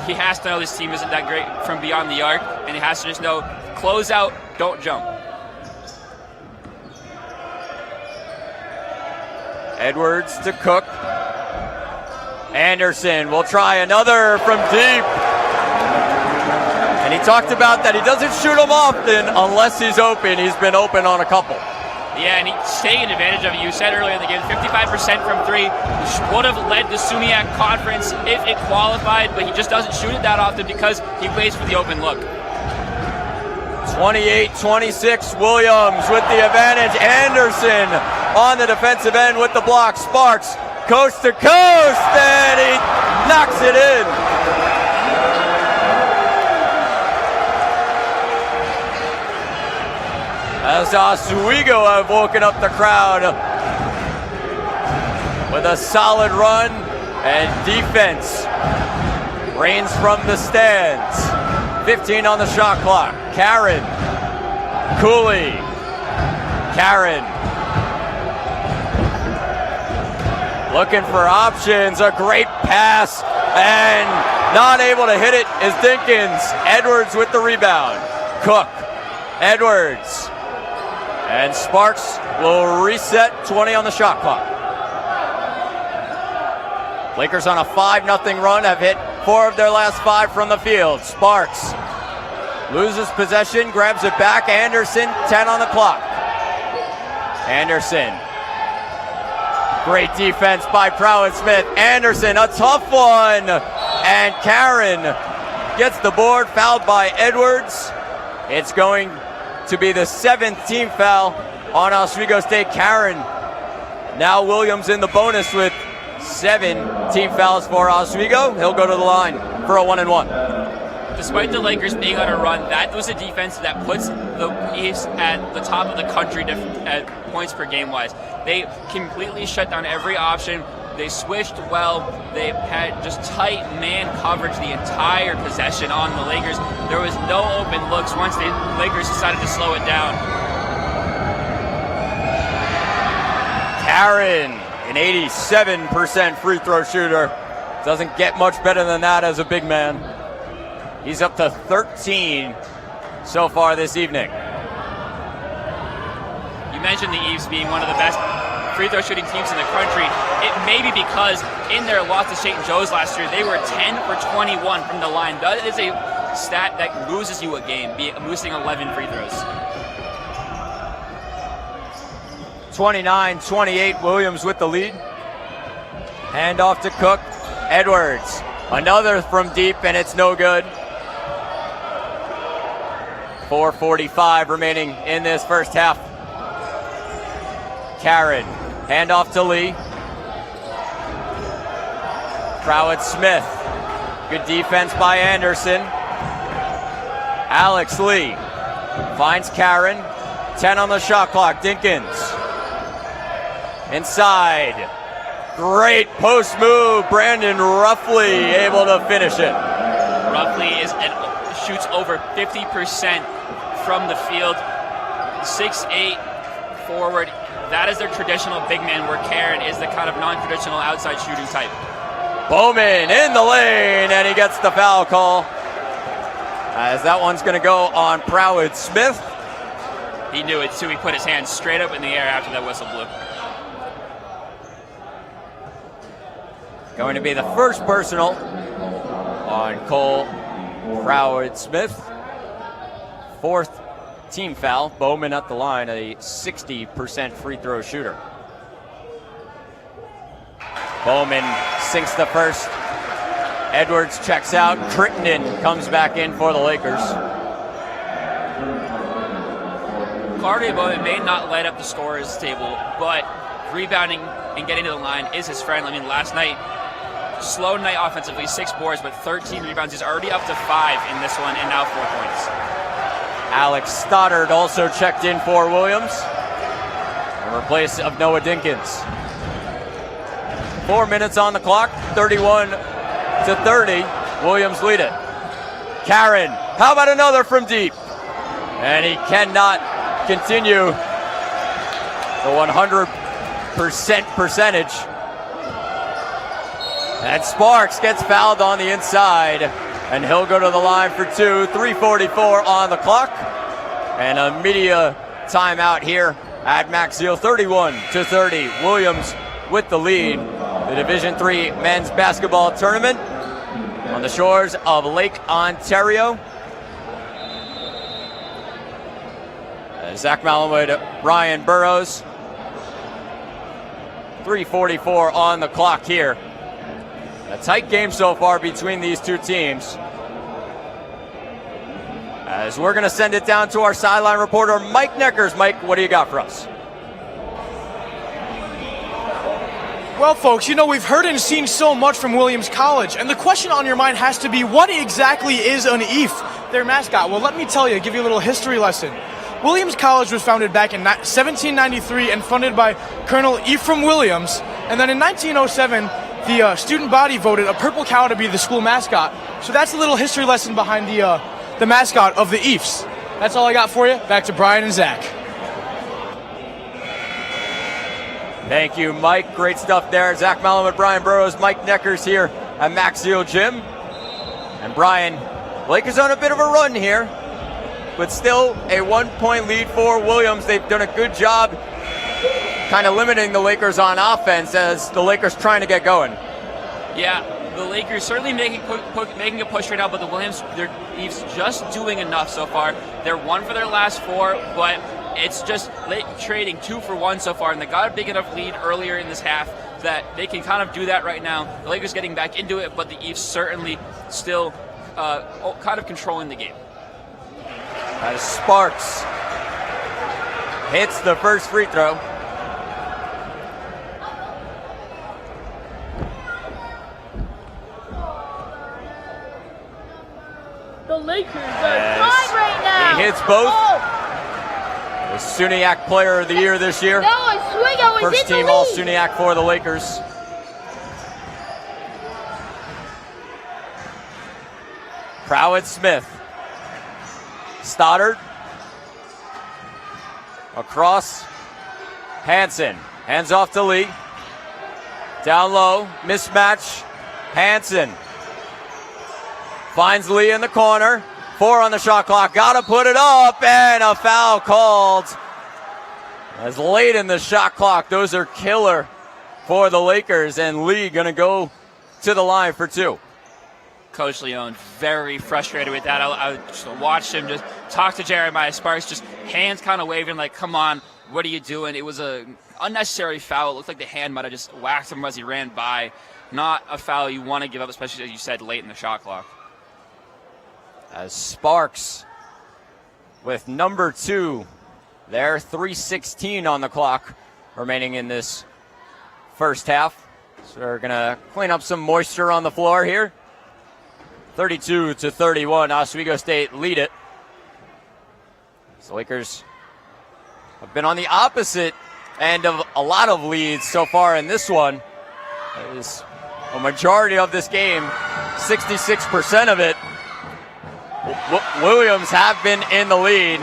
He has to know this team isn't that great from beyond the arc, and he has to just know, close out, don't jump. Edwards to Cook. Anderson will try another from deep. And he talked about that he doesn't shoot them often unless he's open. He's been open on a couple. Yeah, and he's taking advantage of it. You said earlier in the game, 55% from 3. Would have led the SUNYAC conference if it qualified, but he just doesn't shoot it that often because he plays for the open look. 28-26, Williams with the advantage. Anderson on the defensive end with the block. Sparks, coast to coast, and he knocks it in. As Oswego have woken up the crowd with a solid run, and defense reigns from the stands. 15 on the shot clock. Karen, Cooley, Karen looking for options. A great pass, and not able to hit it is Dinkins. Edwards with the rebound. Cook, Edwards, and Sparks will reset. 20 on the shot clock. Lakers on a 5-0 run, have hit 4 of their last 5 from the field. Sparks loses possession, grabs it back. Anderson, 10 on the clock. Anderson. Great defense by Prowett-Smith. Anderson, a tough one. And Karen gets the board, fouled by Edwards. It's going to be the 7th team foul on Oswego State. Karen, now Williams in the bonus with 7 team fouls for Oswego. He'll go to the line for a 1-and-1. Despite the Lakers being on a run, that was a defense that puts the East at the top of the country at points per game wise. They completely shut down every option. They switched well. They had just tight man coverage the entire possession on the Lakers. There was no open looks once the Lakers decided to slow it down. Karen, an 87% free throw shooter. Doesn't get much better than that as a big man. He's up to 13 so far this evening. You mentioned the Eves being one of the best free throw shooting teams in the country. It may be because in their loss to St. Joe's last year, they were 10 for 21 from the line. That is a stat that loses you a game, losing 11 free throws. 29-28, Williams with the lead. Hand off to Cook. Edwards, another from deep, and it's no good. 4:45 remaining in this first half. Karen, hand off to Lee. Prowett-Smith, good defense by Anderson. Alex Lee finds Karen, 10 on the shot clock. Dinkins inside, great post move. Brandon Ruffley able to finish it. Ruffley shoots over 50% from the field. 6'8" forward. That is their traditional big man, where Karen is the kind of non-traditional outside shooting type. Bowman in the lane, and he gets the foul call, as that one's going to go on Prowett-Smith. He knew it too. He put his hands straight up in the air after that whistle blew. Going to be the first personal on Cole Prowett-Smith. 4th team foul. Bowman at the line, a 60% free throw shooter. Bowman sinks the first. Edwards checks out. Crittenden comes back in for the Lakers. Carter Bowman may not light up the scorers table, but rebounding and getting to the line is his friend. I mean, last night, slow night offensively, 6 boards, but 13 rebounds. He's already up to 5 in this one, and now 4 points. Alex Stoddard also checked in for Williams in replace of Noah Dinkins. 4 minutes on the clock, 31-30. Williams lead it. Karen, how about another from deep? And he cannot continue the 100% percentage. And Sparks gets fouled on the inside, and he'll go to the line for 2. 3:44 on the clock, and a media timeout here at Max Seal. 31-30. Williams with the lead. The Division III men's basketball tournament on the shores of Lake Ontario. Zach Malamud, Brian Burrows. 3:44 on the clock here. A tight game so far between these two teams. As we're going to send it down to our sideline reporter, Mike Neckers. Mike, what do you got for us? Well, folks, you know, we've heard and seen so much from Williams College, and the question on your mind has to be, what exactly is an EAF, their mascot? Well, let me tell you, give you a little history lesson. Williams College was founded back in 1793 and funded by Colonel Ephraim Williams, and then in 1907, the student body voted a purple cow to be the school mascot. So that's a little history lesson behind the mascot of the EAFs. That's all I got for you. Back to Brian and Zach. Thank you, Mike. Great stuff there. Zach Malamud, Brian Burrows, Mike Neckers here at Max Seal Gym. And Brian, Lakers on a bit of a run here, but still a 1-point lead for Williams. They've done a good job kind of limiting the Lakers on offense as the Lakers trying to get going. Yeah, the Lakers certainly making a push right now, but the Eve's just doing enough so far. They're 1 for their last 4, but it's just trading 2 for 1 so far, and they got a big enough lead earlier in this half that they can kind of do that right now. The Lakers getting back into it, but the Eve's certainly still kind of controlling the game. As Sparks hits the first free throw. The Lakers are tied right now. He hits both. The SUNYAC Player of the Year this year. No, Oswego is First in the team lead. All SUNYAC for the Lakers. Prowett Smith. Stoddard. Across. Hansen. Hands off to Lee. Down low. Mismatch. Hansen. Finds Lee in the corner. 4 on the shot clock. Gotta put it up. And a foul called. As late in the shot clock. Those are killer for the Lakers. And Lee gonna go to the line for 2. Coach Leone very frustrated with that. I just watched him just talk to Jeremiah Sparks, just hands kind of waving like, come on, what are you doing? It was an unnecessary foul. It looked like the hand might have just whacked him as he ran by. Not a foul you want to give up, especially as you said, late in the shot clock. As Sparks with number 2 there, 3:16 on the clock remaining in this first half. So we're going to clean up some moisture on the floor here. 32-31, Oswego State lead it. So Lakers have been on the opposite end of a lot of leads so far in this one. It is a majority of this game, 66% of it. Williams have been in the lead.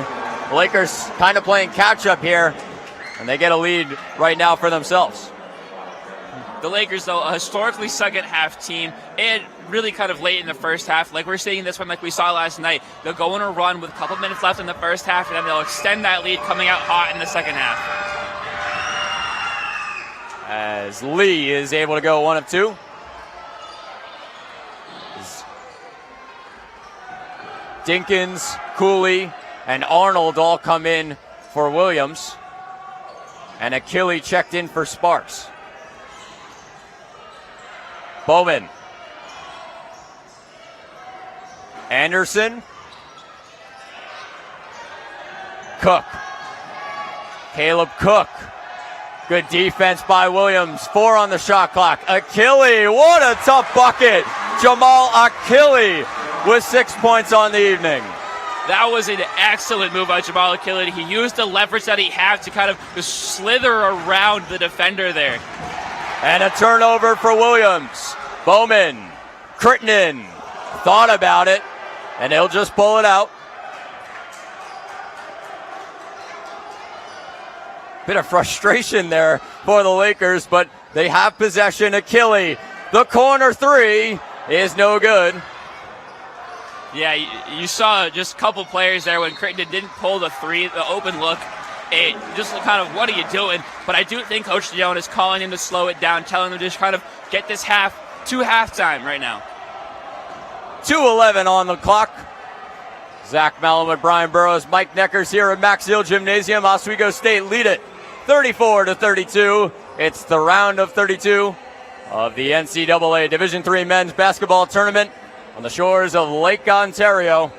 The Lakers kind of playing catch up here, and they get a lead right now for themselves. The Lakers, though, a historically second half team, and really kind of late in the first half. Like we're seeing this one like we saw last night. They'll go on a run with a couple minutes left in the first half, and then they'll extend that lead coming out hot in the second half. As Lee is able to go 1 of 2. Dinkins, Cooley, and Arnold all come in for Williams. And Achille checked in for Sparks. Bowman. Anderson. Cook. Caleb Cook. Good defense by Williams. 4 on the shot clock. Achille, what a tough bucket. Jamal Achille with 6 points on the evening. That was an excellent move by Jamal Achille. He used the leverage that he had to kind of just slither around the defender there. And a turnover for Williams. Bowman, Crittenden thought about it, and he'll just pull it out. Bit of frustration there for the Lakers, but they have possession. Achille, the corner 3 is no good. Yeah, you saw just a couple players there when Crittenden didn't pull the 3, the open look. It just kind of, what are you doing? But I do think Coach Leone is calling him to slow it down, telling him to just kind of get this half to halftime right now. 2:11 on the clock. Zach Malin with Brian Burrows, Mike Neckers here at Max Hill Gymnasium. Oswego State lead it 34-32. It's the round of 32 of the NCAA Division III men's basketball tournament on the shores of Lake Ontario.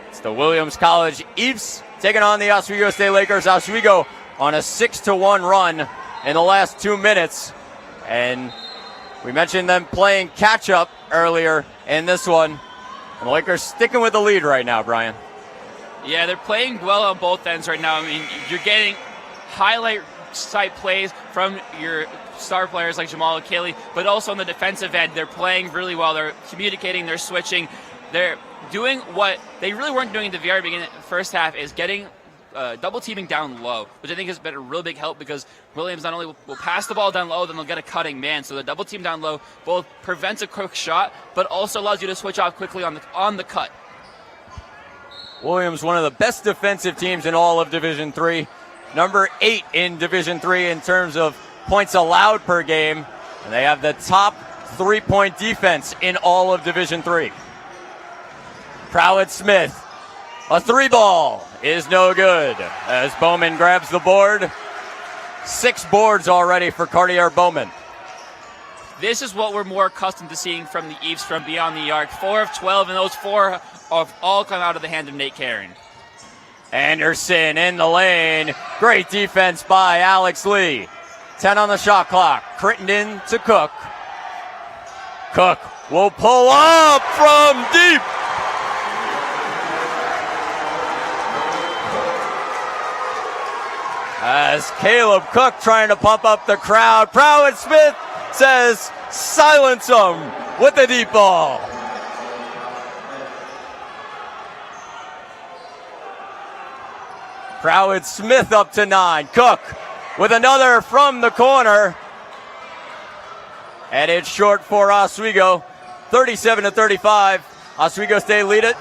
It's the Williams College Eves taking on the Oswego State Lakers. Oswego on a 6-1 run in the last 2 minutes. And we mentioned them playing catch-up earlier in this one. And the Lakers sticking with the lead right now, Brian. Yeah, they're playing well on both ends right now. I mean, you're getting highlight type plays from your star players like Jamal Achille, but also on the defensive end, they're playing really well. They're communicating, they're switching. They're doing what they really weren't doing at the very beginning of the first half, is getting double teaming down low, which I think has been a real big help because Williams not only will pass the ball down low, then they'll get a cutting man. So the double team down low both prevents a quick shot, but also allows you to switch off quickly on the cut. Williams, one of the best defensive teams in all of Division III. Number 8 in Division III in terms of points allowed per game. And they have the top 3-point defense in all of Division III. Prowett-Smith, a 3-ball is no good as Bowman grabs the board. 6 boards already for Cartier-Bowman. This is what we're more accustomed to seeing from the Eves from beyond the arc. 4 of 12, and those 4 have all come out of the hand of Nate Karen. Anderson in the lane. Great defense by Alex Lee. 10 on the shot clock. Crittenden to Cook. Cook will pull up from deep. As Caleb Cook trying to pump up the crowd. Prowett-Smith says, silence him with the deep ball. Prowett-Smith up to 9. Cook with another from the corner. And it's short for Oswego. 37-35. Oswego State lead it.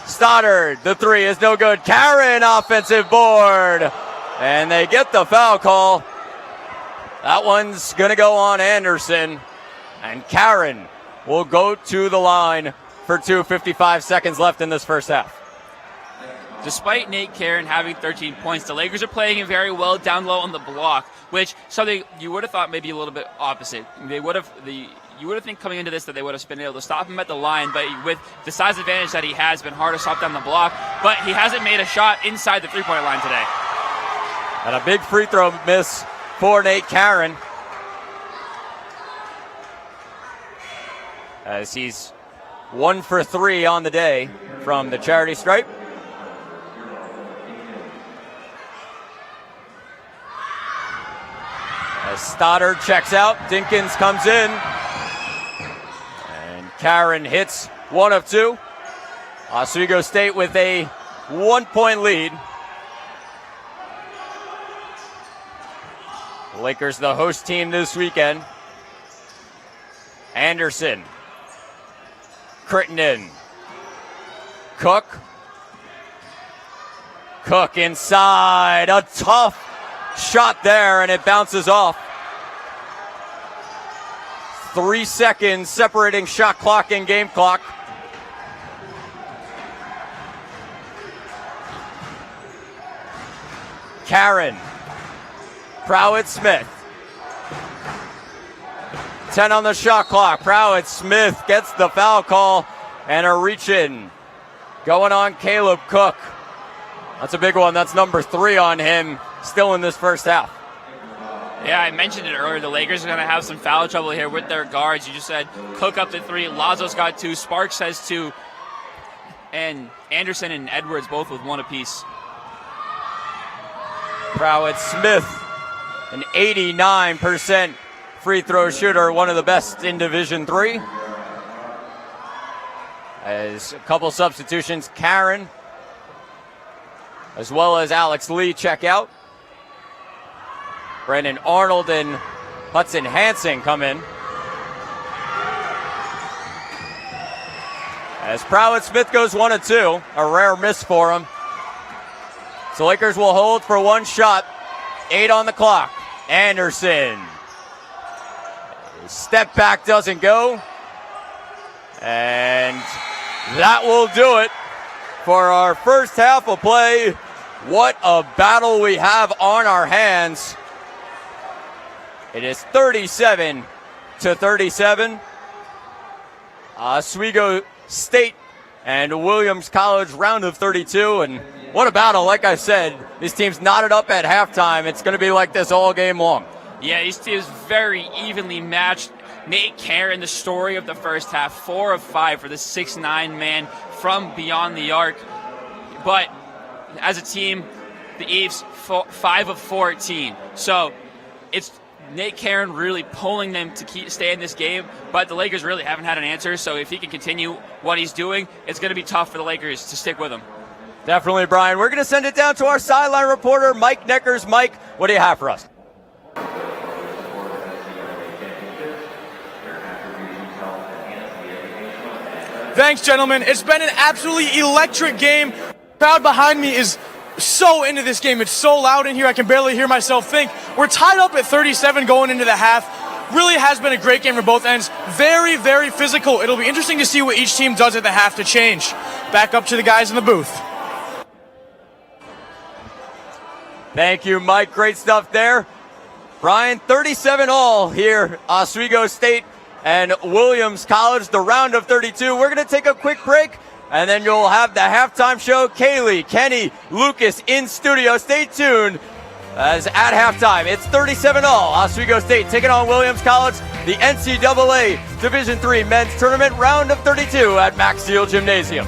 Stoddard, the 3 is no good. Karen, offensive board. And they get the foul call. That one's going to go on Anderson. And Karen will go to the line for 2:55 seconds left in this first half. Despite Nate Karen having 13 points, the Lakers are playing it very well down low on the block, which something you would have thought maybe a little bit opposite. You would have think coming into this that they would have been able to stop him at the line, but with the size advantage that he has, been hard to stop down the block. But he hasn't made a shot inside the three-point line today. And a big free throw miss for Nate Karen, as he's 1 for 3 on the day from the charity stripe. As Stoddard checks out, Dinkins comes in, and Karen hits 1 of 2. Oswego State with a 1-point lead. The Lakers the host team this weekend. Anderson, Crittenden, Cook inside, a tough shot there, and it bounces off. 3 seconds separating shot clock and game clock. Karen, Prowett-Smith. 10 on the shot clock. Prowett-Smith gets the foul call and a reach in. Going on Caleb Cook. That's a big one. That's number 3 on him still in this first half. Yeah, I mentioned it earlier. The Lakers are going to have some foul trouble here with their guards. You just said Cook up to 3. Lazo's got 2. Sparks has 2. And Anderson and Edwards both with 1 apiece. Prowett-Smith, an 89% free throw shooter, one of the best in Division III. As a couple substitutions, Karen, as well as Alex Lee check out. Brandon Arnold and Hudson Hansen come in. As Prowett-Smith goes 1 of 2, a rare miss for him. So Lakers will hold for 1 shot. 8 on the clock. Anderson. Step back doesn't go. And that will do it for our first half of play. What a battle we have on our hands. It is 37-37. Oswego State and Williams College round of 32. And what a battle. Like I said, these teams knotted up at halftime. It's going to be like this all game long. Yeah, these teams very evenly matched. Nate Karen, the story of the first half, 4 of 5 for the 6'9" man from beyond the arc. But as a team, the Eves 5 of 14. So it's Nate Karen really pulling them to stay in this game, but the Lakers really haven't had an answer. So if he can continue what he's doing, it's going to be tough for the Lakers to stick with him. Definitely, Brian. We're going to send it down to our sideline reporter, Mike Neckers. Mike, what do you have for us? Thanks, gentlemen. It's been an absolutely electric game. The crowd behind me is so into this game. It's so loud in here, I can barely hear myself think. We're tied up at 37 going into the half. Really has been a great game for both ends. Very, very physical. It'll be interesting to see what each team does at the half to change. Back up to the guys in the booth. Thank you, Mike. Great stuff there. Brian, 37-all here, Oswego State and Williams College, the round of 32. We're going to take a quick break, and then you'll have the halftime show. Kaylee, Kenny, Lucas in studio. Stay tuned as at halftime. It's 37-all. Oswego State taking on Williams College, the NCAA Division III men's tournament round of 32 at Max Steel Gymnasium.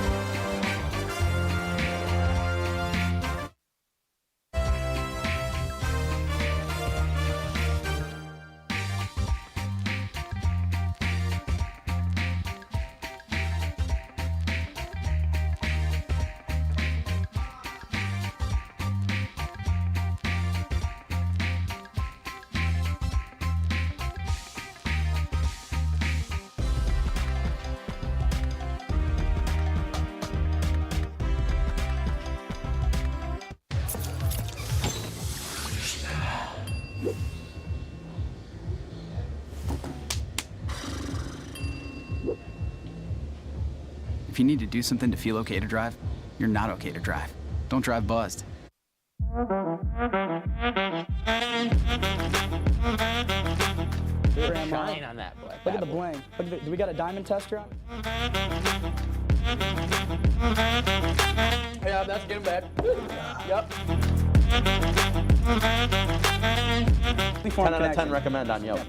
If you need to do something to feel okay to drive, you're not okay to drive. Don't drive buzzed. Shine on that boy. Look at the bling. Look at do we got a diamond tester on? Yeah, that's getting bad. Yep. 10 out of 10 recommend on Yelp.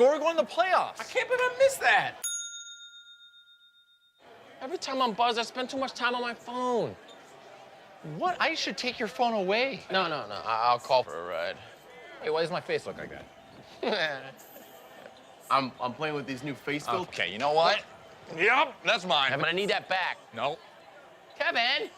We're going to the playoffs. I can't believe I missed that. Every time I'm buzzed, I spend too much time on my phone. What? I should take your phone away. No. I'll call for a ride. Hey, why does my face look like that? I'm playing with these new face filters. Okay, you know what? Yep, that's mine. I'm gonna need that back. No. Kevin.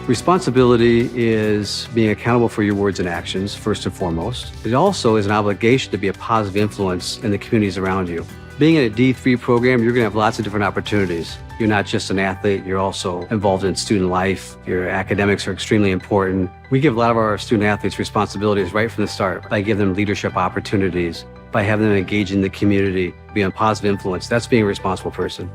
Responsibility is being accountable for your words and actions, first and foremost. It also is an obligation to be a positive influence in the communities around you. Being in a D3 program, you're going to have lots of different opportunities. You're not just an athlete, you're also involved in student life. Your academics are extremely important. We give a lot of our student athletes responsibilities right from the start by giving them leadership opportunities, by having them engage in the community, be a positive influence. That's being a responsible person.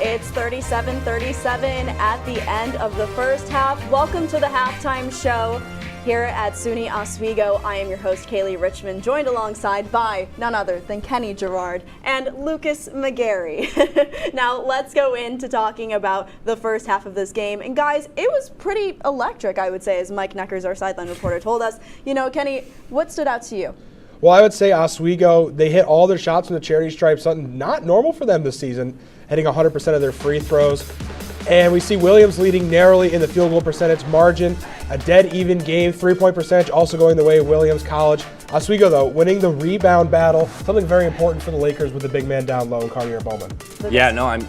It's 37-37 at the end of the first half. Welcome to the halftime show here at SUNY Oswego. I am your host, Kaylee Richmond, joined alongside by none other than Kenny Gerard and Lucas McGarry. Now, let's go into talking about the first half of this game. And guys, it was pretty electric, I would say, as Mike Neckers, our sideline reporter, told us. You know, Kenny, what stood out to you? Well, I would say Oswego, they hit all their shots from the charity stripe, something not normal for them this season, hitting 100% of their free throws. And we see Williams leading narrowly in the field goal percentage margin. A dead even game, 3-point percentage also going the way of Williams College. Oswego, though, winning the rebound battle, something very important for the Lakers with the big man down low, Cartier Bowman. Yeah, no, I'm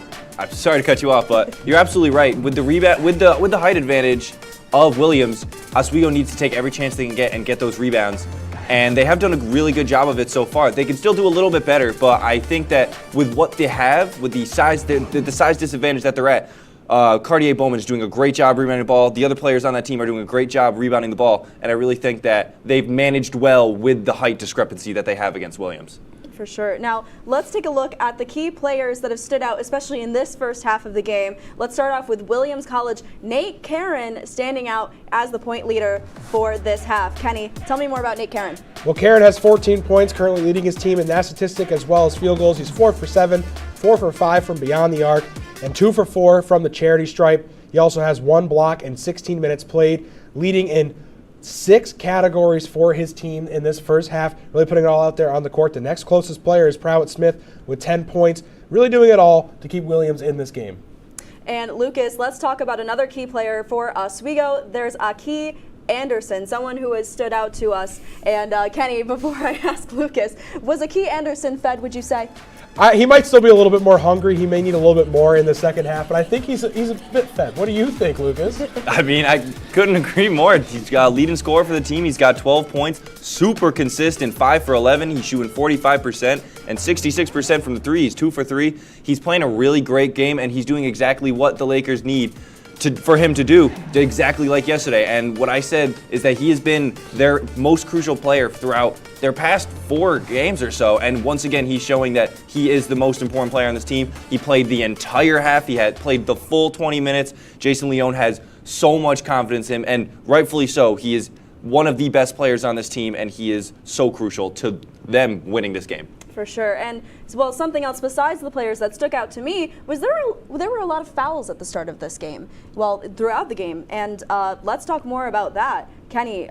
sorry to cut you off, but you're absolutely right. With the rebound, with the height advantage of Williams, Oswego needs to take every chance they can get and get those rebounds. And they have done a really good job of it so far. They can still do a little bit better, but I think that with what they have, with the size disadvantage that they're at, Cartier Bowman is doing a great job rebounding the ball. The other players on that team are doing a great job rebounding the ball, and I really think that they've managed well with the height discrepancy that they have against Williams. For sure. Now, let's take a look at the key players that have stood out, especially in this first half of the game. Let's start off with Williams College. Nate Karen standing out as the point leader for this half. Kenny, tell me more about Nate Karen. Well, Karen has 14 points, currently leading his team in that statistic as well as field goals. He's 4 for 7, 4 for 5 from beyond the arc, and 2 for 4 from the charity stripe. He also has 1 block and 16 minutes played, leading in 6 categories for his team in this first half, really putting it all out there on the court. The next closest player is Pregame Smith with 10 points, really doing it all to keep Williams in this game. And Lucas, let's talk about another key player for Oswego. There's Aki Anderson, someone who has stood out to us. And Kenny, before I ask Lucas, was Aki Anderson fed, would you say? He might still be a little bit more hungry. He may need a little bit more in the second half, but I think he's a bit fed. What do you think, Lucas? I mean, I couldn't agree more. He's got a leading scorer for the team. He's got 12 points, super consistent, 5 for 11. He's shooting 45% and 66% from the three. He's 2 for 3. He's playing a really great game, and he's doing exactly what the Lakers need for him to do, exactly like yesterday. And what I said is that he has been their most crucial player throughout their past 4 games or so. And once again, he's showing that he is the most important player on this team. He played the entire half. He had played the full 20 minutes. Jason Leone has so much confidence in him, and rightfully so. He is one of the best players on this team, and he is so crucial to them winning this game. For sure. And well, something else besides the players that stuck out to me was there were a lot of fouls at the start of this game, well, throughout the game. And let's talk more about that. Kenny,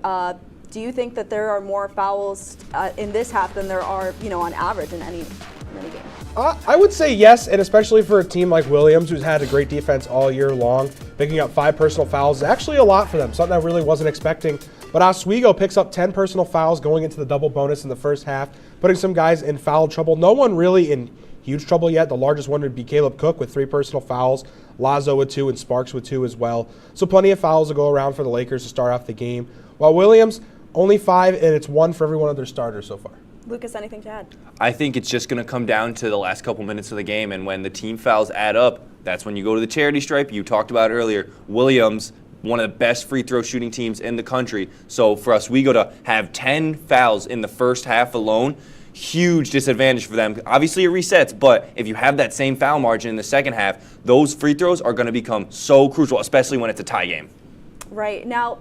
do you think that there are more fouls in this half than there are, on average in any game? I would say yes, and especially for a team like Williams, who's had a great defense all year long. Picking up 5 personal fouls is actually a lot for them, something I really wasn't expecting. But Oswego picks up 10 personal fouls going into the double bonus in the first half, putting some guys in foul trouble. No one really in huge trouble yet. The largest one would be Caleb Cook with 3 personal fouls, Lazo with 2, and Sparks with 2 as well. So plenty of fouls to go around for the Lakers to start off the game. While Williams, only 5, and it's 1 for every one of their starters so far. Lucas, anything to add? I think it's just going to come down to the last couple minutes of the game, and when the team fouls add up, that's when you go to the charity stripe. You talked about earlier, Williams, one of the best free throw shooting teams in the country. So for us, we go to have 10 fouls in the first half alone. Huge disadvantage for them. Obviously it resets, but if you have that same foul margin in the second half, those free throws are going to become so crucial, especially when it's a tie game. Right. Now,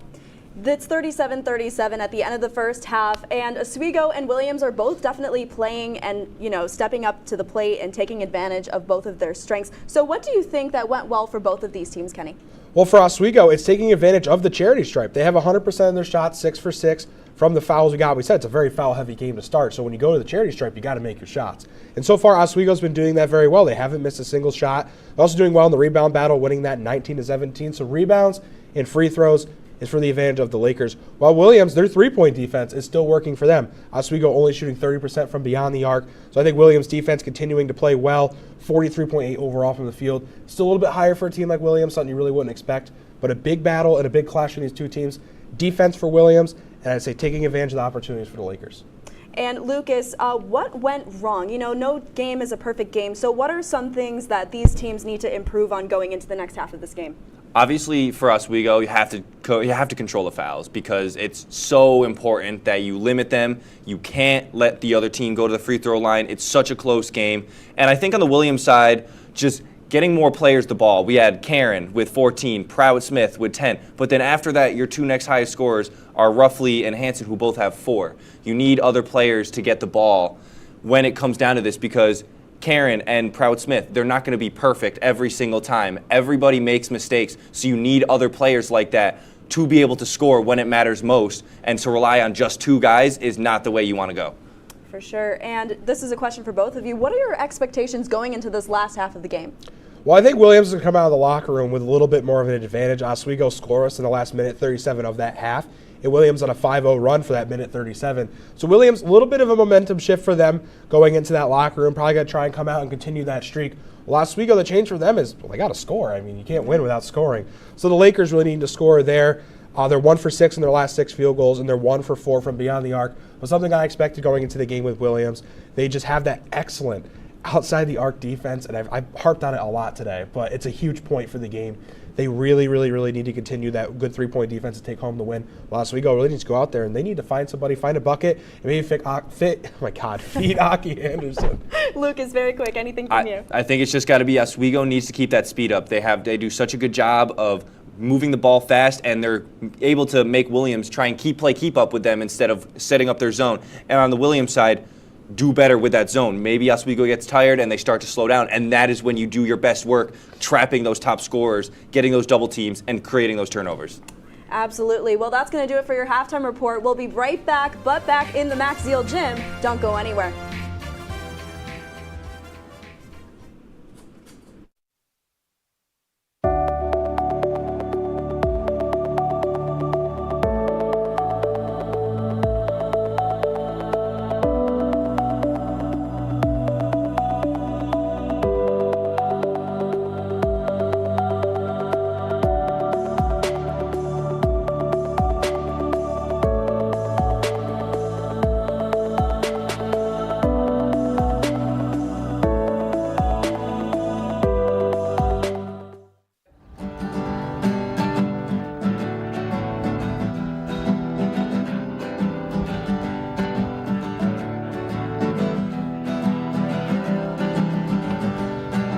it's 37-37 at the end of the first half, and Oswego and Williams are both definitely playing and, stepping up to the plate and taking advantage of both of their strengths. So what do you think that went well for both of these teams, Kenny? Well, for Oswego, it's taking advantage of the charity stripe. They have 100% of their shots, 6 for 6 from the fouls we got. We said it's a very foul-heavy game to start, so when you go to the charity stripe, you got to make your shots. And so far, Oswego's been doing that very well. They haven't missed a single shot. They're also doing well in the rebound battle, winning that 19-17. So rebounds and free throws is for the advantage of the Lakers. While Williams, their 3-point defense is still working for them. Oswego only shooting 30% from beyond the arc. So I think Williams' defense continuing to play well, 43.8 overall from the field. Still a little bit higher for a team like Williams, something you really wouldn't expect. But a big battle and a big clash in these two teams. Defense for Williams, and I'd say taking advantage of the opportunities for the Lakers. And Lucas, what went wrong? No game is a perfect game. So what are some things that these teams need to improve on going into the next half of this game? Obviously, for Oswego, you have to control the fouls because it's so important that you limit them. You can't let the other team go to the free throw line. It's such a close game. And I think on the Williams side, just getting more players the ball. We had Karen with 14, Pregame Smith with 10. But then after that, your 2 next highest scorers are Ruffley and Hansen, who both have 4. You need other players to get the ball when it comes down to this because Karen and Pregame Smith, they're not going to be perfect every single time. Everybody makes mistakes, so you need other players like that to be able to score when it matters most, and to rely on just 2 guys is not the way you want to go. For sure, and this is a question for both of you. What are your expectations going into this last half of the game? Well, I think Williams is going to come out of the locker room with a little bit more of an advantage. Oswego scoreless in the last minute 37 of that half. And Williams on a 5-0 run for that minute 37. So Williams, a little bit of a momentum shift for them going into that locker room. Probably going to try and come out and continue that streak. Well, Oswego, the change for them is, well, they got to score. I mean, you can't win without scoring. So the Lakers really need to score there. They're 1 for 6 in their last 6 field goals, and they're 1 for 4 from beyond the arc. But something I expected going into the game with Williams. They just have that excellent outside the arc defense, and I've harped on it a lot today, but it's a huge point for the game. They really, really, really need to continue that good three-point defense to take home the win. Oswego really needs to go out there, and they need to find somebody, find a bucket, and maybe feed Aki Anderson. Lucas, very quick, anything from you? I think it's just got to be Oswego needs to keep that speed up. They do such a good job of moving the ball fast, and they're able to make Williams try and keep up with them instead of setting up their zone. And on the Williams side, do better with that zone. Maybe Oswego gets tired and they start to slow down, and that is when you do your best work, trapping those top scorers, getting those double teams, and creating those turnovers. Absolutely. Well, that's going to do it for your halftime report. We'll be right back, but back in the Max Zeal gym. Don't go anywhere.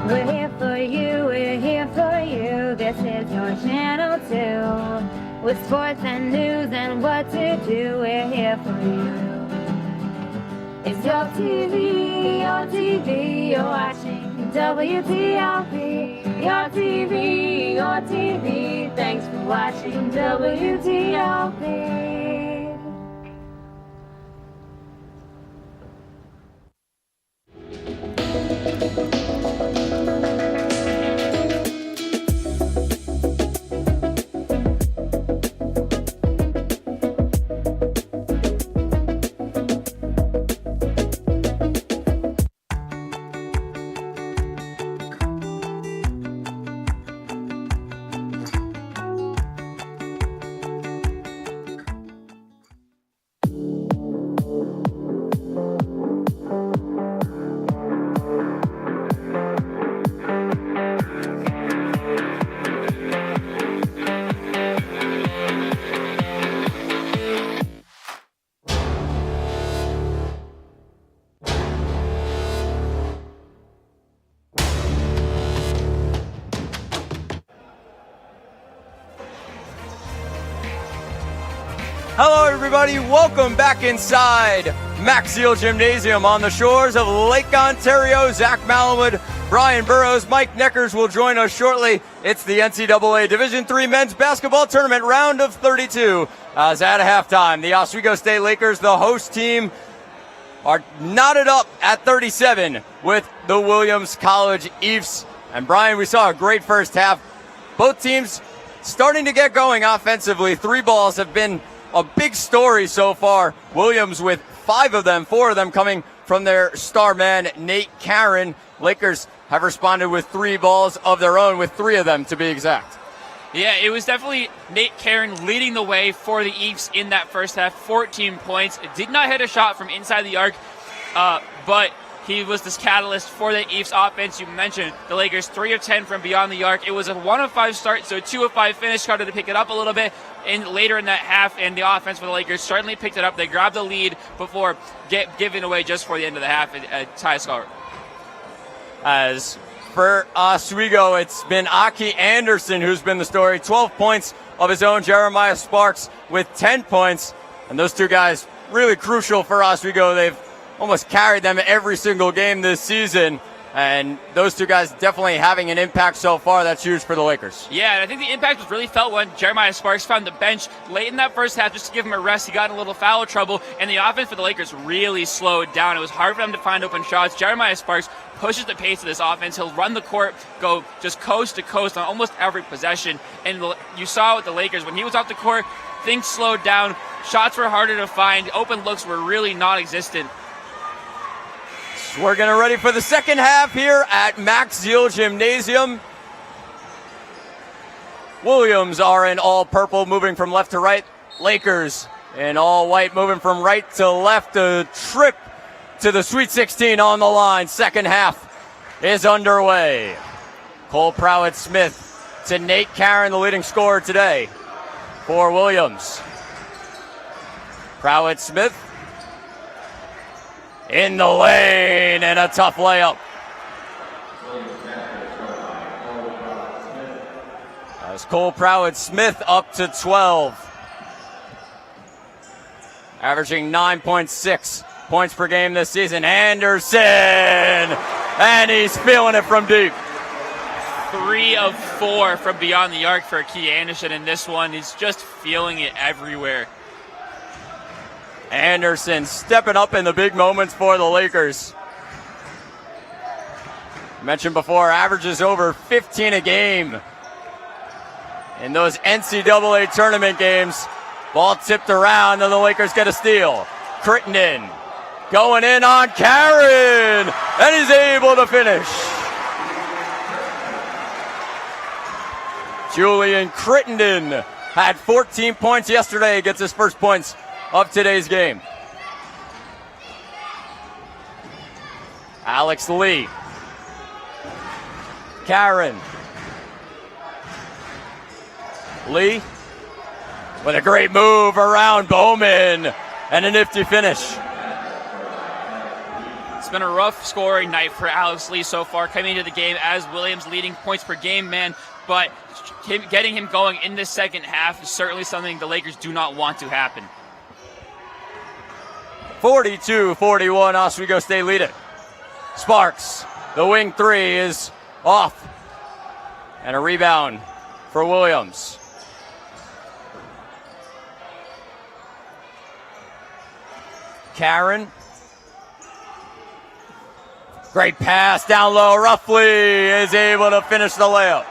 We're here for you, we're here for you. This is your channel 2. With sports and news and what to do, we're here for you. It's your TV, you're watching WTLP. Your TV, thanks for watching WTLP. Hello, everybody. Welcome back inside Max Zeal Gymnasium on the shores of Lake Ontario. Zach Malamud, Brian Burrows, Mike Neckers will join us shortly. It's the NCAA Division III Men's Basketball Tournament round of 32. As at halftime, the Oswego State Lakers, the host team, are knotted up at 37 with the Williams College Eafs. And Brian, we saw a great first half. Both teams starting to get going offensively. Three balls have been a big story so far. Williams with 4 of them coming from their star man, Nate Caron. Lakers have responded with 3 balls of their own, with 3 of them to be exact. Yeah, it was definitely Nate Caron leading the way for the Eafs in that first half. 14 points. It did not hit a shot from inside the arc, but he was this catalyst for the Eafs offense. You mentioned the Lakers 3 of 10 from beyond the arc. It was a 1 of 5 start, so 2 of 5 finish. Started to pick it up a little bit later in that half, and the offense for the Lakers certainly picked it up. They grabbed the lead before giving away just for the end of the half at tie score. As for Oswego, it's been Aki Anderson who's been the story. 12 points of his own. Jeremiah Sparks with 10 points. And those two guys really crucial for Oswego. They've almost carried them every single game this season. And those two guys definitely having an impact so far. That's huge for the Lakers. Yeah, and I think the impact was really felt when Jeremiah Sparks found the bench late in that first half just to give him a rest. He got in a little foul trouble, and the offense for the Lakers really slowed down. It was hard for them to find open shots. Jeremiah Sparks pushes the pace of this offense. He'll run the court, go just coast to coast on almost every possession. And you saw with the Lakers, when he was off the court, things slowed down. Shots were harder to find. Open looks were really non-existent. We're getting ready for the second half here at Max Zeal Gymnasium. Williams are in all purple, moving from left to right. Lakers in all white, moving from right to left. A trip to the Sweet 16 on the line. Second half is underway. Cole Prowett-Smith to Nate Karen, the leading scorer today for Williams. Prowett-Smith in the lane and a tough layup. As Cole Prowett-Smith up to 12. Averaging 9.6 points per game this season. Anderson! And he's feeling it from deep. 3 of 4 from beyond the arc for Key Anderson in this one. He's just feeling it everywhere. Anderson stepping up in the big moments for the Lakers. Mentioned before, averages over 15 a game in those NCAA tournament games. Ball tipped around and the Lakers get a steal. Crittenden going in on Karen, and he's able to finish. Julian Crittenden had 14 points yesterday, gets his first points of today's game. Alex Lee. Karen. Lee with a great move around Bowman and a nifty finish. It's been a rough scoring night for Alex Lee so far, coming into the game as Williams' leading points per game man, but getting him going in the second half is certainly something the Lakers do not want to happen. 42-41, Oswego State lead it. Sparks, the wing three is off. And a rebound for Williams. Karen. Great pass down low. Roughly is able to finish the layup.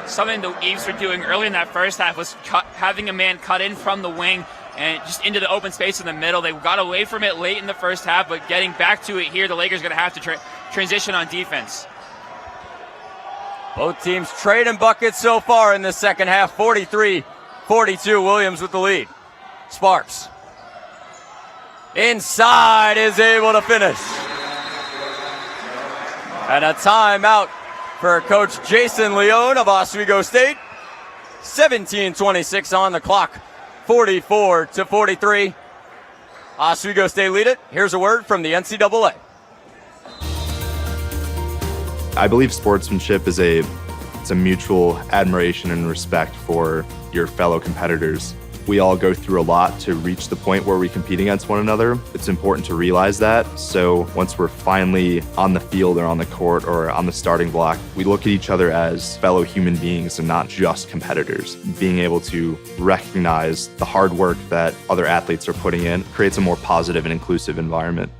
Something the Eves were doing early in that first half was having a man cut in from the wing and just into the open space in the middle. They got away from it late in the first half, but getting back to it here, the Lakers are going to have to transition on defense. Both teams trading buckets so far in the second half. 43-42, Williams with the lead. Sparks. Inside is able to finish. And a timeout for Coach Jason Leone of Oswego State. 17:26 on the clock. 44-43. Oswego State lead it. Here's a word from the NCAA. I believe sportsmanship is a mutual admiration and respect for your fellow competitors. We all go through a lot to reach the point where we compete against one another. It's important to realize that. So once we're finally on the field or on the court or on the starting block, we look at each other as fellow human beings and not just competitors. Being able to recognize the hard work that other athletes are putting in creates a more positive and inclusive environment.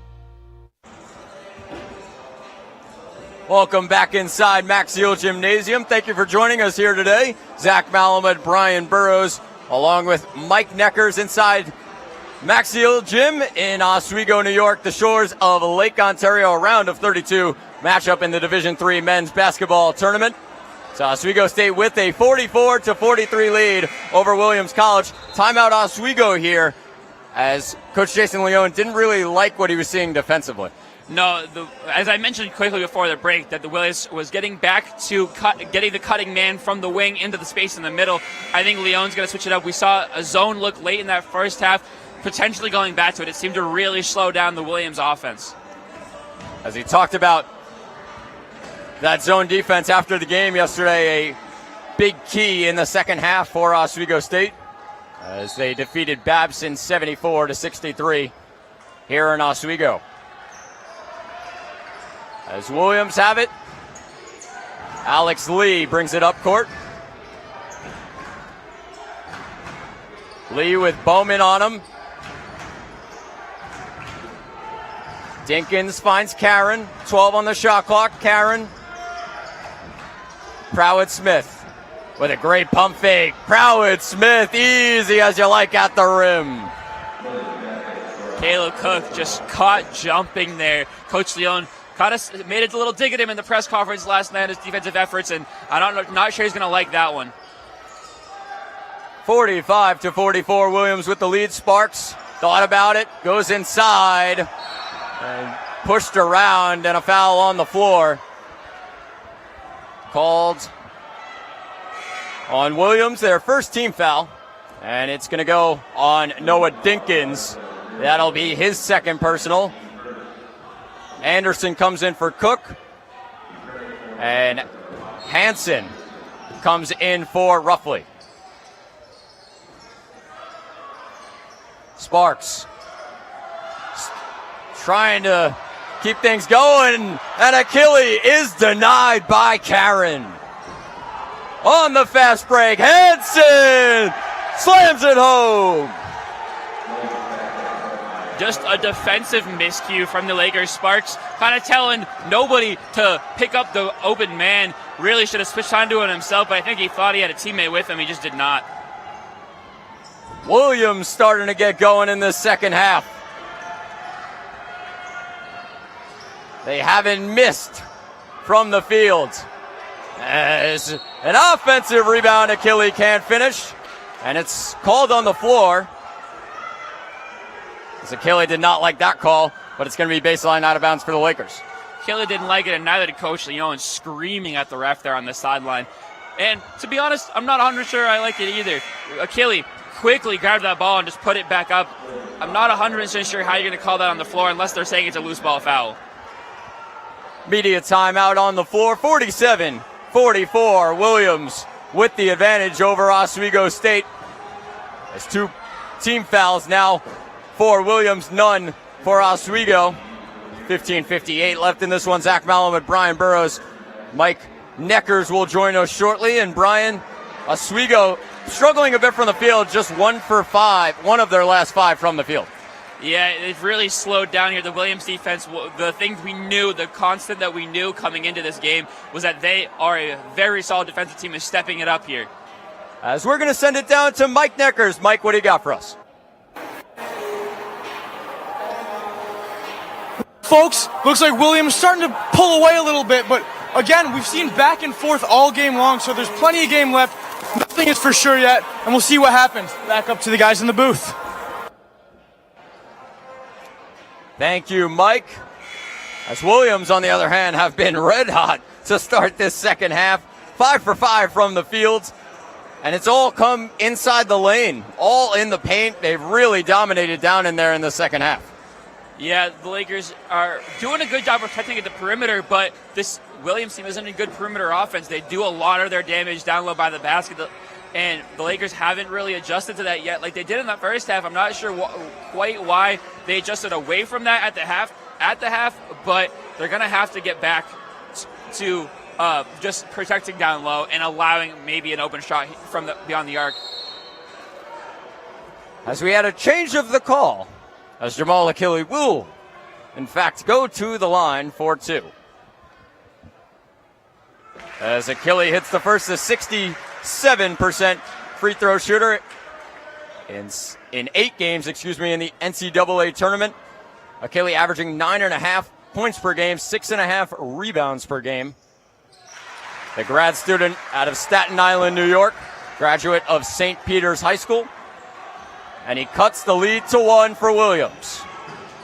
Welcome back inside Maxiel Gymnasium. Thank you for joining us here today. Zach Malamed, Brian Burrows, along with Mike Neckers inside Maxiel Gym in Oswego, New York, the shores of Lake Ontario, a round of 32 matchup in the Division III men's basketball tournament. So Oswego State with a 44-43 lead over Williams College. Timeout Oswego here, as Coach Jason Leone didn't really like what he was seeing defensively. No, as I mentioned quickly before the break, that the Williams was getting back to getting the cutting man from the wing into the space in the middle. I think Leone's going to switch it up. We saw a zone look late in that first half, potentially going back to it. It seemed to really slow down the Williams offense. As he talked about that zone defense after the game yesterday, a big key in the second half for Oswego State as they defeated Babson 74-63 here in Oswego. As Williams have it, Alex Lee brings it up court. Lee with Bowman on him. Dinkins finds Karen. 12 on the shot clock. Karen. Prowett-Smith with a great pump fake. Prowett-Smith, easy as you like at the rim. Caleb Cook just caught jumping there. Coach Leone kind of made a little dig at him in the press conference last night, his defensive efforts, and not sure he's going to like that one. 45-44, Williams with the lead. Sparks thought about it, goes inside, And pushed around, and a foul on the floor. Called on Williams, their first team foul. And it's going to go on Noah Dinkins. That'll be his second personal. Anderson comes in for Cook. And Hansen comes in for Ruffley. Sparks trying to keep things going, and Achille is denied by Karen. On the fast break, Hansen slams it home. Just a defensive miscue from the Lakers. Sparks kind of telling nobody to pick up the open man. Really should have switched onto it himself, but I think he thought he had a teammate with him. He just did not. Williams starting to get going in the second half. They haven't missed from the field. As an offensive rebound, Achille can't finish, and it's called on the floor. As Achille did not like that call, but it's going to be baseline out of bounds for the Lakers. Achille didn't like it, and neither did Coach Leone, screaming at the ref there on the sideline. And to be honest, I'm not 100% sure I like it either. Achille quickly grabbed that ball and just put it back up. I'm not 100% sure how you're going to call that on the floor unless they're saying it's a loose ball foul. Media timeout on the floor, 47-44. Williams with the advantage over Oswego State. There's 2 team fouls now for Williams, none for Oswego. 15:58 left in this one. Zach Malum and Brian Burrows. Mike Neckers will join us shortly. And Brian, Oswego struggling a bit from the field, just 1 for 5, one of their last 5 from the field. Yeah, they've really slowed down here. The Williams defense, the things we knew, the constant that we knew coming into this game was that they are a very solid defensive team and stepping it up here. As we're going to send it down to Mike Neckers. Mike, what do you got for us? Folks, looks like Williams starting to pull away a little bit, but again, we've seen back and forth all game long, so there's plenty of game left. Nothing is for sure yet, and we'll see what happens. Back up to the guys in the booth. Thank you, Mike. As Williams, on the other hand, have been red hot to start this second half. 5 for 5 from the field, and it's all come inside the lane, all in the paint. They've really dominated down in there in the second half. Yeah, the Lakers are doing a good job protecting at the perimeter, but this Williams team isn't a good perimeter offense. They do a lot of their damage down low by the basket, and the Lakers haven't really adjusted to that yet like they did in that first half. I'm not sure quite why they adjusted away from that at the half, but they're going to have to get back to just protecting down low and allowing maybe an open shot from beyond the arc. As we had a change of the call, as Jamal Achille will, in fact, go to the line for 2. As Achille hits the first, a 67% free throw shooter in 8 games, in the NCAA tournament. Achille averaging 9.5 points per game, 6.5 rebounds per game. The grad student out of Staten Island, New York, graduate of St. Peter's High School. And he cuts the lead to 1 for Williams.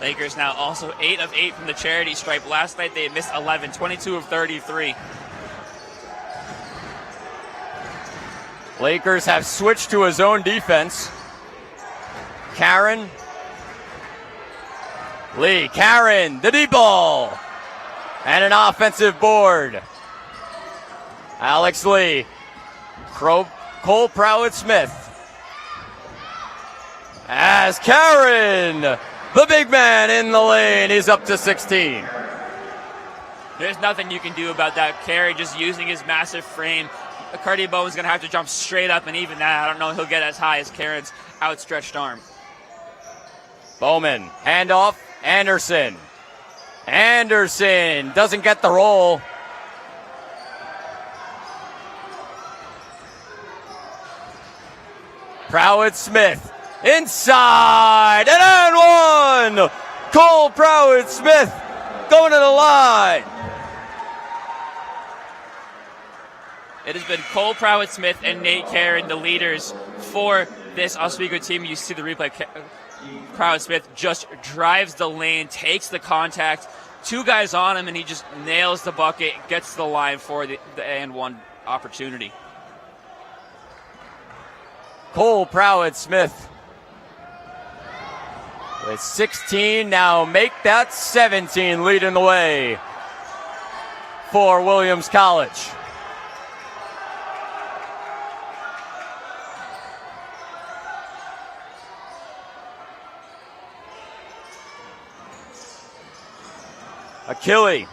Lakers now also 8 of 8 from the charity stripe. Last night they had missed 11, 22 of 33. Lakers have switched to a zone defense. Karen. Lee, Karen, the deep ball. And an offensive board. Alex Lee. Cole Prowett-Smith. As Karen, the big man in the lane, he's up to 16. There's nothing you can do about that. Carey just using his massive frame. Cardi Bowen's going to have to jump straight up, and even that, I don't know if he'll get as high as Karen's outstretched arm. Bowman, handoff, Anderson. Anderson doesn't get the roll. Prowett-Smith. Inside, and 1! Cole Prowett-Smith going to the line. It has been Cole Prowett-Smith and Nate Karen, the leaders for this Oswego team. You see the replay. Prowett-Smith just drives the lane, takes the contact, 2 guys on him, and he just nails the bucket, gets to the line for the and one opportunity. Cole Prowett-Smith with 16, now make that 17, leading the way for Williams College. Achille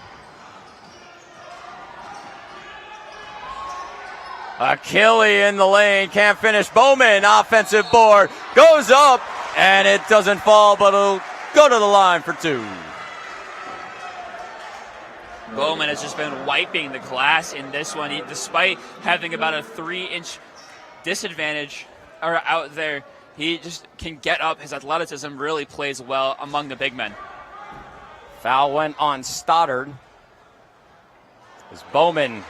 in the lane, can't finish. Bowman, offensive board, goes up, and it doesn't fall, but it'll go to the line for 2. Bowman has just been wiping the glass in this one. Despite having about a 3-inch disadvantage out there, he just can get up. His athleticism really plays well among the big men. Foul went on Stoddard as Bowman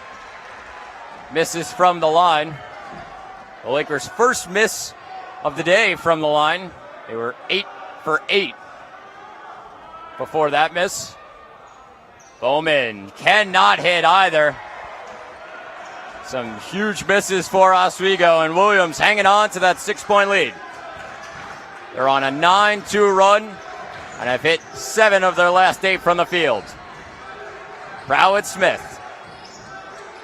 misses from the line. The Lakers' first miss of the day from the line. They were 8 for 8 before that miss. Bowman cannot hit either. Some huge misses for Oswego, and Williams hanging on to that 6-point lead. They're on a 9-2 run and have hit 7 of their last 8 from the field. Prowett-Smith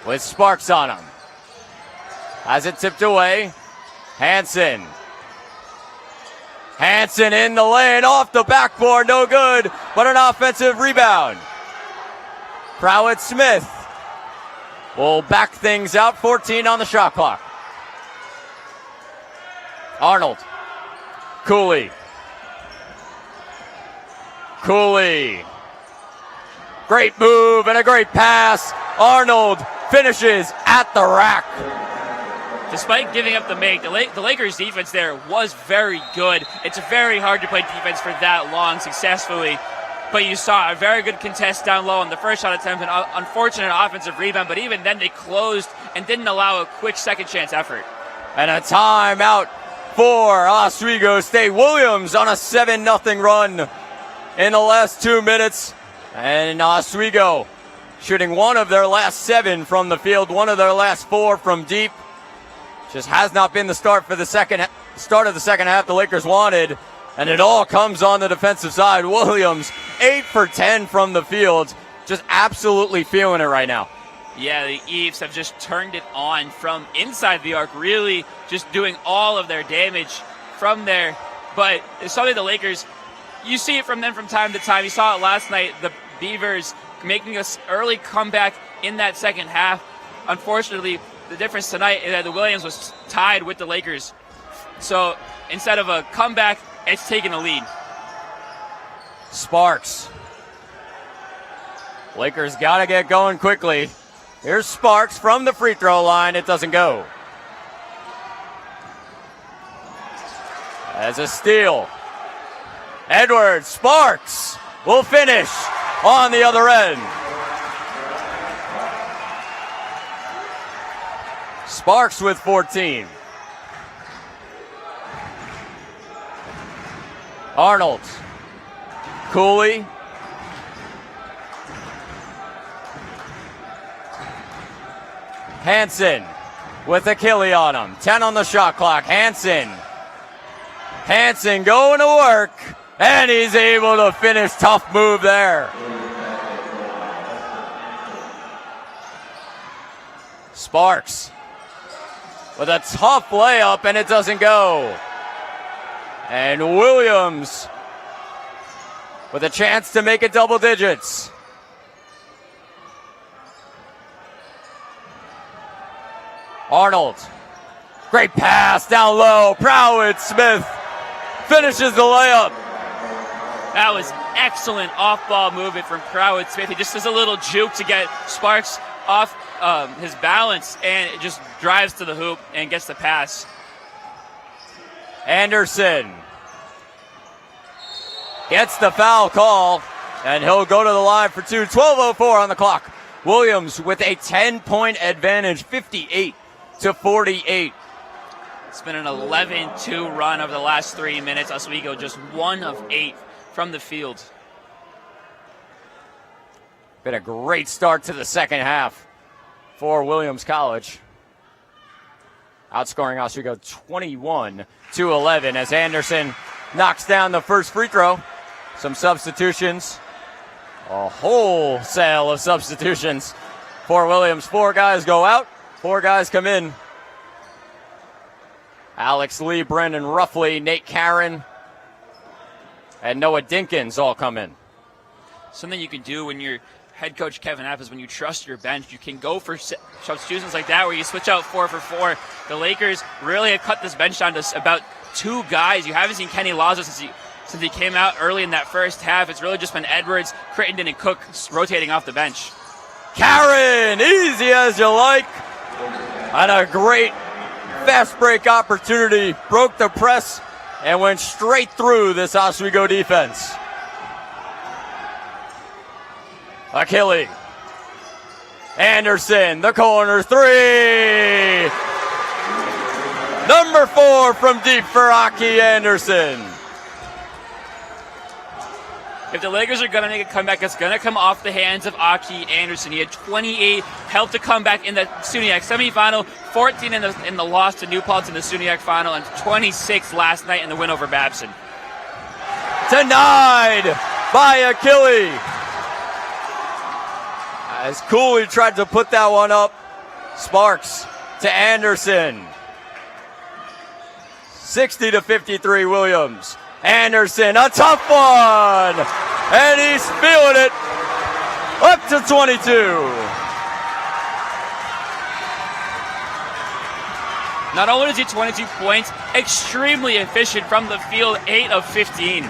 with Sparks on him. Has it tipped away. Hansen in the lane, off the backboard, no good, but an offensive rebound. Prowett-Smith will back things out, 14 on the shot clock. Arnold. Cooley. Great move and a great pass. Arnold finishes at the rack. Despite giving up the make, the Lakers' defense there was very good. It's very hard to play defense for that long successfully. But you saw a very good contest down low on the first shot attempt, an unfortunate offensive rebound, but even then they closed and didn't allow a quick second chance effort. And a timeout for Oswego State. Williams on a 7-0 run in the last 2 minutes. And Oswego shooting 1 of their last 7 from the field, 1 of their last 4 from deep. Just has not been the start of the second half the Lakers wanted. And it all comes on the defensive side. Williams, 8 for 10 from the field. Just absolutely feeling it right now. Yeah, the Eves have just turned it on from inside the arc, really just doing all of their damage from there. But it's something the Lakers, you see it from them from time to time. You saw it last night, the Beavers making an early comeback in that second half. Unfortunately, the difference tonight is that the Williams was tied with the Lakers. So instead of a comeback, it's taking a lead. Sparks. Lakers got to get going quickly. Here's Sparks from the free throw line. It doesn't go. As a steal. Edwards, Sparks will finish on the other end. Sparks with 14. Arnold. Cooley. Hansen with Achille on him. 10 on the shot clock. Hansen going to work, and he's able to finish. Tough move there. Sparks with a tough layup, and it doesn't go. And Williams with a chance to make it double digits. Arnold, great pass down low. Prowett-Smith finishes the layup. That was excellent off-ball movement from Prowett-Smith. He just does a little juke to get Sparks off his balance, and it just drives to the hoop and gets the pass. Anderson gets the foul call, and he'll go to the line for 2. 12:04 on the clock. Williams with a 10-point advantage, 58-48. It's been an 11-2 run over the last 3 minutes. Oswego just 1 of 8 from the field. Been a great start to the second half for Williams College. Outscoring Oswego 21-11 as Anderson knocks down the first free throw. Some substitutions. A wholesale of substitutions for Williams. 4 guys go out, 4 guys come in. Alex Lee, Brendan Ruffley, Nate Karen, and Noah Dinkins all come in. Something you can do when you're head coach Kevin App is when you trust your bench, you can go for substitutions like that where you switch out 4 for 4. The Lakers really have cut this bench down to about 2 guys. You haven't seen Kenny Lazo since he came out early in that first half. It's really just been Edwards, Crittenden, and Cook rotating off the bench. Karen, easy as you like. And a great fast break opportunity. Broke the press and went straight through this Oswego defense. Achille. Anderson, the corner 3. Number 4 from deep for Aki Anderson. If the Lakers are going to make a comeback, it's going to come off the hands of Aki Anderson. He had 28, helped to come back in the SUNYAC semifinal, 14 in the loss to New Paltz in the SUNYAC final, and 26 last night in the win over Babson. Denied by Achille. As Cooley tried to put that one up. Sparks to Anderson. 60-53 Williams. Anderson, a tough one! And he's feeling it. Up to 22. Not only is he 22 points, extremely efficient from the field, 8 of 15.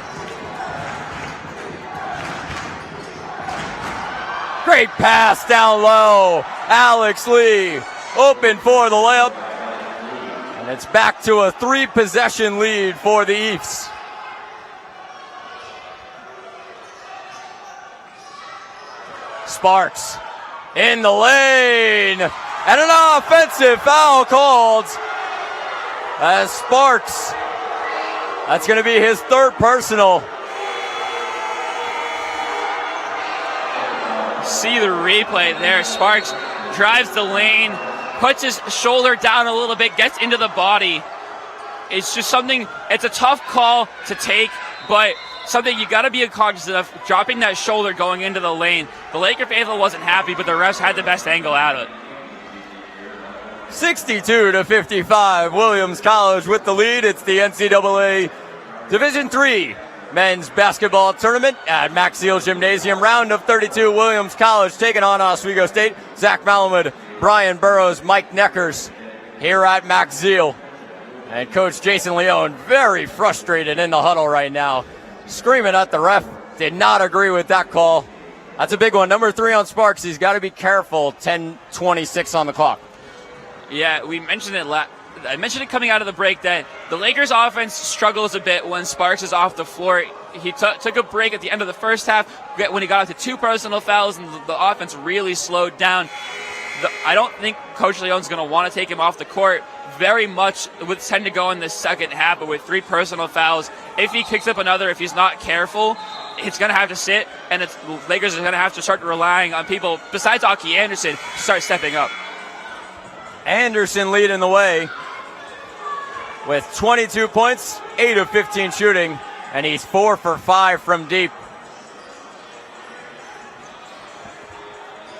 Great pass down low. Alex Lee open for the layup. And it's back to a 3-possession lead for the Eafs. Sparks in the lane. And an offensive foul called as Sparks. That's going to be his 3rd personal. See the replay there. Sparks drives the lane, puts his shoulder down a little bit, gets into the body. It's just something, it's a tough call to take, but something you got to be cognizant of, dropping that shoulder going into the lane. The Laker faithful wasn't happy, but the refs had the best angle at it. 62-55, Williams College with the lead. It's the NCAA Division III men's basketball tournament at Max Seal Gymnasium. Round of 32, Williams College taking on Oswego State. Zach Malamud, Brian Burrows, Mike Neckers here at Max Seal. And Coach Jason Leone very frustrated in the huddle right now, screaming at the ref. Did not agree with that call. That's a big one. Number 3 on Sparks. He's got to be careful. 10:26 on the clock. Yeah, we mentioned it I mentioned it coming out of the break that the Lakers offense struggles a bit when Sparks is off the floor. He took a break at the end of the first half when he got up to 2 personal fouls, and the offense really slowed down. I don't think Coach Leone's going to want to take him off the court. Very much would tend to go in the second half, but with 3 personal fouls, if he kicks up another, if he's not careful, it's going to have to sit, and the Lakers are going to have to start relying on people besides Aki Anderson to start stepping up. Anderson leading the way with 22 points, 8 of 15 shooting, and he's 4 for 5 from deep.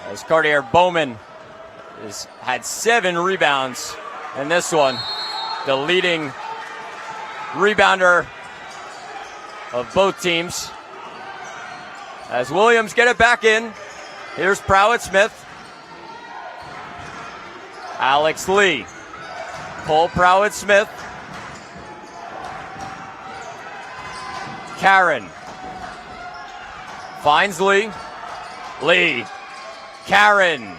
As Cartier Bowman has had 7 rebounds in this one, the leading rebounder of both teams. As Williams get it back in, here's Prowett Smith. Alex Lee, Cole Prowett Smith. Karen finds Lee. Lee. Karen.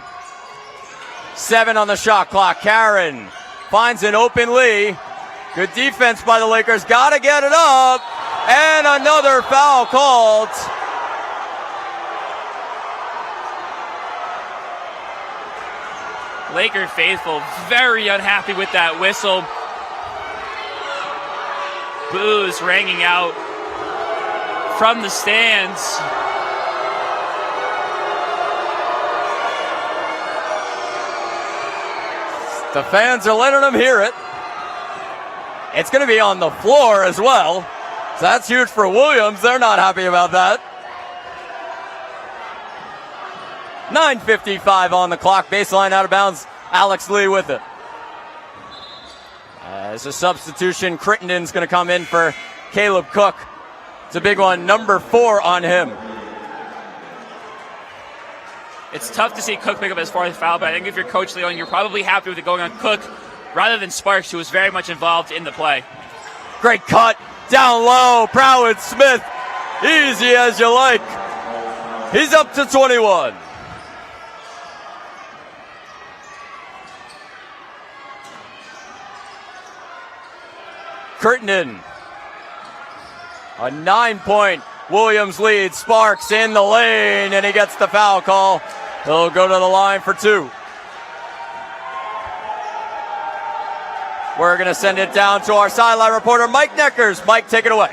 7 on the shot clock. Karen finds an open Lee. Good defense by the Lakers. Got to get it up. And another foul called. Laker faithful very unhappy with that whistle. boos ringing out from the stands. The fans are letting them hear it. It's going to be on the floor as well. So that's huge for Williams. They're not happy about that. 9:55 on the clock. Baseline out of bounds. Alex Lee with it. As a substitution, Crittenden's going to come in for Caleb Cook. It's a big one. Number 4 on him. It's tough to see Cook pick up his 4th foul, but I think if you're Coach Leon, you're probably happy with it going on Cook rather than Sparks, who was very much involved in the play. Great cut. Down low. Prowett Smith. Easy as you like. He's up to 21. Crittenden. A 9-point Williams lead. Sparks in the lane, and he gets the foul call. He'll go to the line for 2. We're going to send it down to our sideline reporter, Mike Neckers. Mike, take it away.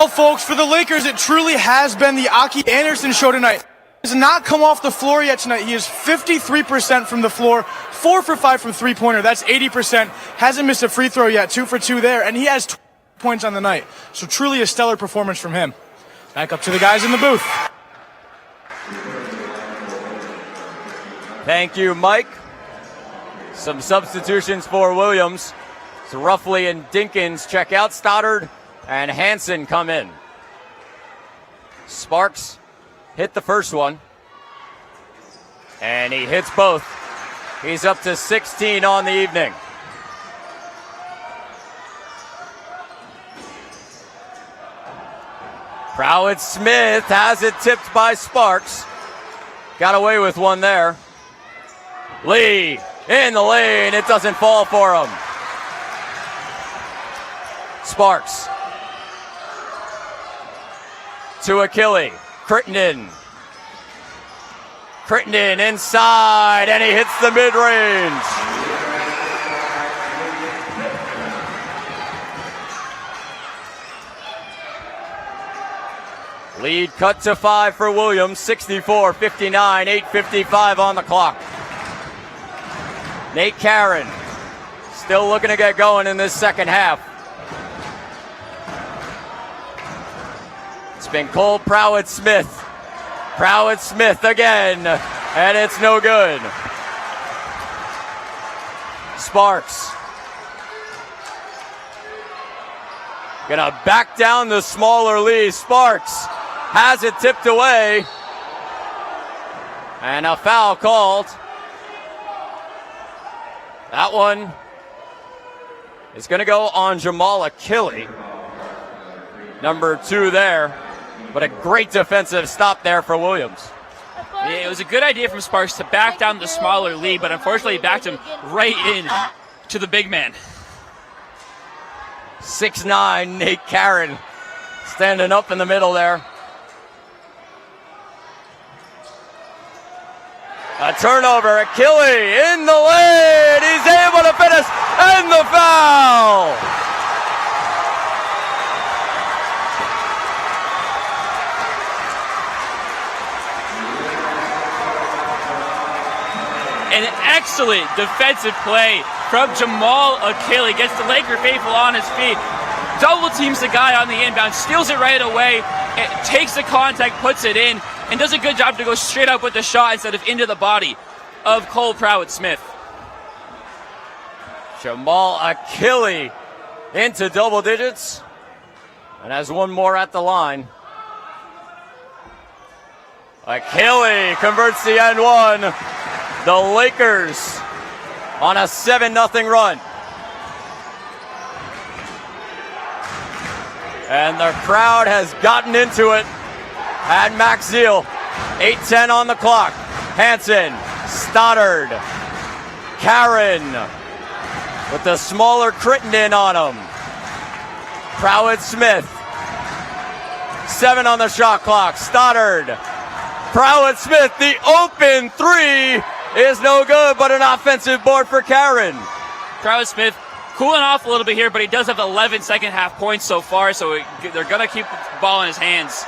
Well, folks, for the Lakers, it truly has been the Aki Anderson show tonight. He has not come off the floor yet tonight. He is 53% from the floor, 4 for 5 from three-pointer. That's 80%. Hasn't missed a free throw yet, 2 for 2 there, and he has 20 points on the night. So truly a stellar performance from him. Back up to the guys in the booth. Thank you, Mike. Some substitutions for Williams. So Ruffley and Dinkins check out. Stoddard and Hansen come in. Sparks hit the first one, and he hits both. He's up to 16 on the evening. Prowett Smith has it tipped by Sparks. Got away with one there. Lee in the lane. It doesn't fall for him. Sparks to Achille. Crittenden. Crittenden inside, and he hits the mid-range. Lead cut to 5 for Williams, 64-59, 8:55 on the clock. Nate Karen still looking to get going in this second half. It's been Cole Prowett Smith. Prowett Smith again, and it's no good. Sparks gonna back down the smaller Lee. Sparks has it tipped away, and a foul called. That one is going to go on Jamal Achille, number 2 there, but a great defensive stop there for Williams. Yeah, it was a good idea from Sparks to back down the smaller Lee, but unfortunately he backed him right in to the big man. 6'9", Nate Karen standing up in the middle there. A turnover, Achille in the lane, he's able to finish, and the foul! An excellent defensive play from Jamal Achille, gets the Laker faithful on his feet, double teams the guy on the inbound, steals it right away, takes the contact, puts it in, and does a good job to go straight up with the shot instead of into the body of Cole Prowett Smith. Jamal Achille into double digits and has one more at the line. Achille converts the end one. The Lakers on a 7-0 run. And the crowd has gotten into it at Max Zeal. 8:10 on the clock. Hansen, Stoddard, Karen with the smaller Crittenden on him. Prowett Smith. 7 on the shot clock. Stoddard. Prowett Smith, the open 3 is no good, but an offensive board for Karen. Prowett Smith cooling off a little bit here, but he does have 11 second half points so far, so they're going to keep the ball in his hands.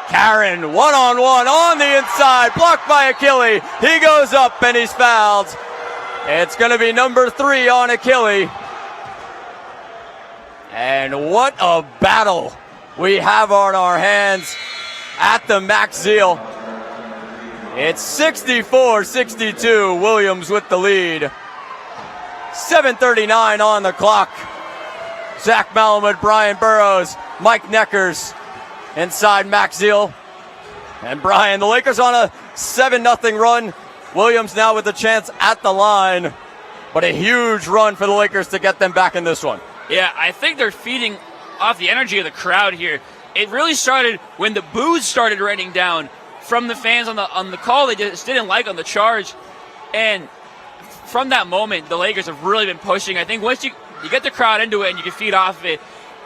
Karen, one-on-one on the inside, blocked by Achille. He goes up and he's fouled. It's going to be number 3 on Achille. And what a battle we have on our hands at the Max Zeal. It's 64-62, Williams with the lead. 7:39 on the clock. Zach Malamud, Brian Burrows, Mike Neckers inside Max Zeal. And Brian, the Lakers on a 7-0 run. Williams now with a chance at the line. But a huge run for the Lakers to get them back in this one. Yeah, I think they're feeding off the energy of the crowd here. It really started when the boos started raining down from the fans on the call they just didn't like on the charge. And from that moment, the Lakers have really been pushing. I think once you get the crowd into it and you can feed off of it,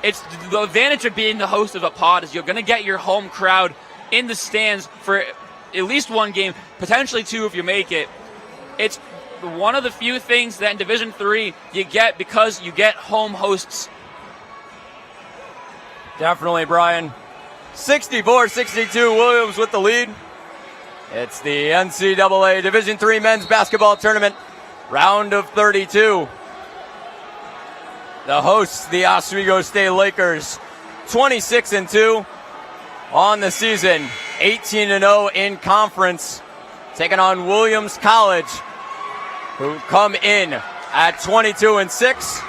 it's the advantage of being the host of a pod is you're going to get your home crowd in the stands for at least one game, potentially 2 if you make it. It's one of the few things that in Division III you get because you get home hosts. Definitely, Brian. 64-62, Williams with the lead. It's the NCAA Division III Men's Basketball Tournament, round of 32. The hosts, the Oswego State Lakers, 26-2 on the season, 18-0 in conference, taking on Williams College, who come in at 22-6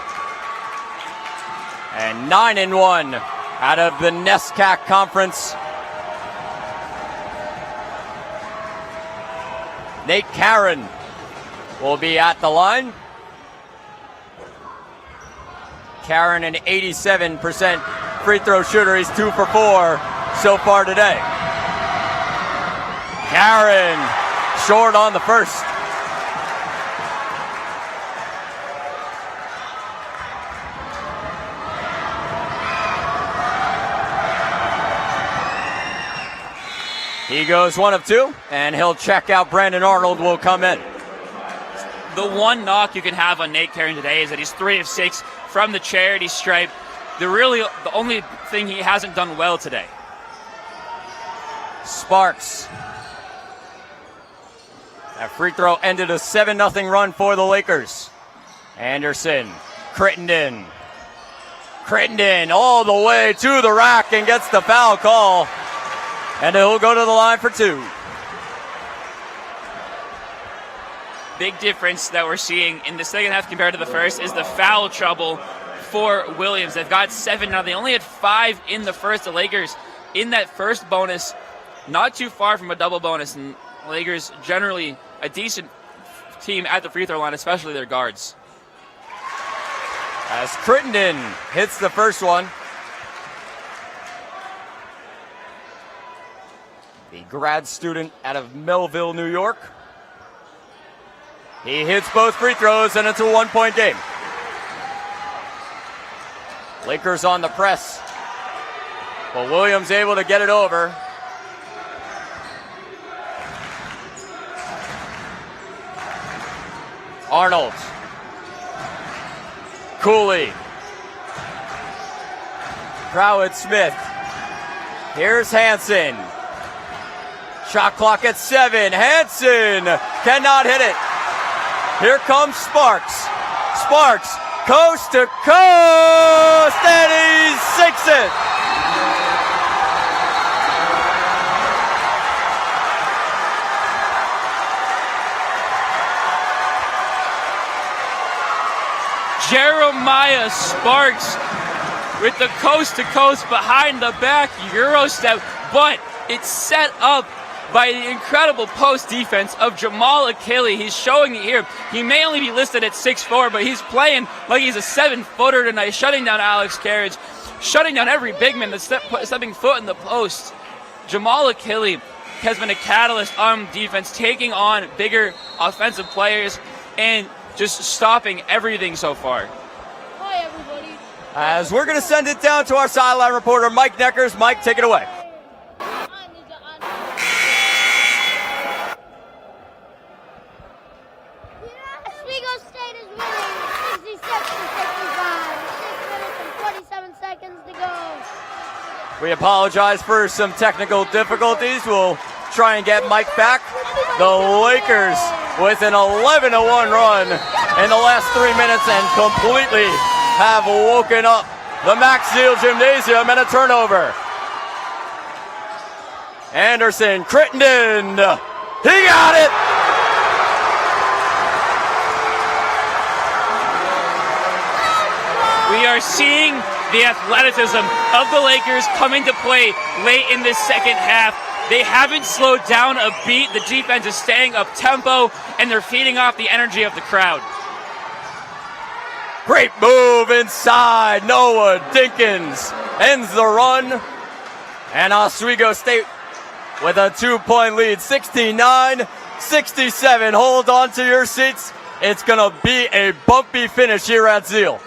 and 9-1 out of the NESCAC Conference. Nate Karen will be at the line. Karen, an 87% free throw shooter. He's 2 for 4 so far today. Karen short on the first. He goes 1 of 2, and he'll check out. Brandon Arnold will come in. The one knock you can have on Nate Karen today is that he's 3 of 6 from the charity stripe. The only thing he hasn't done well today. Sparks. That free throw ended a 7-0 run for the Lakers. Anderson, Crittenden. Crittenden all the way to the rack and gets the foul call. And he'll go to the line for 2. Big difference that we're seeing in the second half compared to the first is the foul trouble for Williams. They've got 7 now. They only had 5 in the first. The Lakers in that first bonus, not too far from a double bonus. And Lakers generally a decent team at the free throw line, especially their guards. As Crittenden hits the first one. The grad student out of Melville, New York. He hits both free throws, and it's a 1-point game. Lakers on the press. But Williams able to get it over. Arnold. Cooley. Crowett Smith. Here's Hansen. Shot clock at 7. Hansen cannot hit it. Here comes Sparks. Sparks, coast to coast, and he sinks it. Jeremiah Sparks with the coast to coast behind the back Euro step, but it's set up by the incredible post defense of Jamal Achille. He's showing it here. He may only be listed at 6'4", but he's playing like he's a 7-footer tonight, shutting down Alex Carriage, shutting down every big man that's stepping foot in the post. Jamal Achille has been a catalyst on defense, taking on bigger offensive players and just stopping everything so far. Hi, everybody. As we're going to send it down to our sideline reporter, Mike Neckers. Mike, take it away. Oswego State is winning 66-54. We apologize for some technical difficulties. We'll try and get Mike back. The Lakers with an 11-1 run in the last 3 minutes and completely have woken up the Max Zeal Gymnasium, and a turnover. Anderson, Crittenden, he got it! We are seeing the athleticism of the Lakers come into play late in this second half. They haven't slowed down a beat. The defense is staying up tempo, and they're feeding off the energy of the crowd. Great move inside. Noah Dinkins ends the run. And Oswego State with a 2-point lead, 69-67. Hold on to your seats. It's going to be a bumpy finish here at Zeal.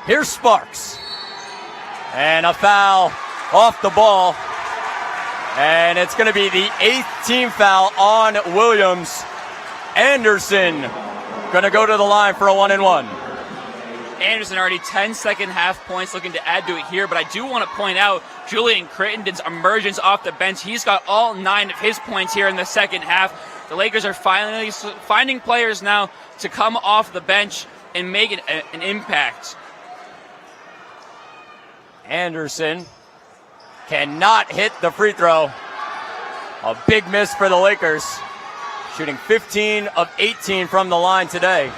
Here's Sparks. And a foul off the ball. And it's going to be the 8th team foul on Williams. Anderson going to go to the line for a 1-and-1. Anderson already 10 second half points, looking to add to it here, but I do want to point out Julian Crittenden's emergence off the bench. He's got all 9 of his points here in the second half. The Lakers are finally finding players now to come off the bench and make an impact. Anderson cannot hit the free throw. A big miss for the Lakers. Shooting 15 of 18 from the line today.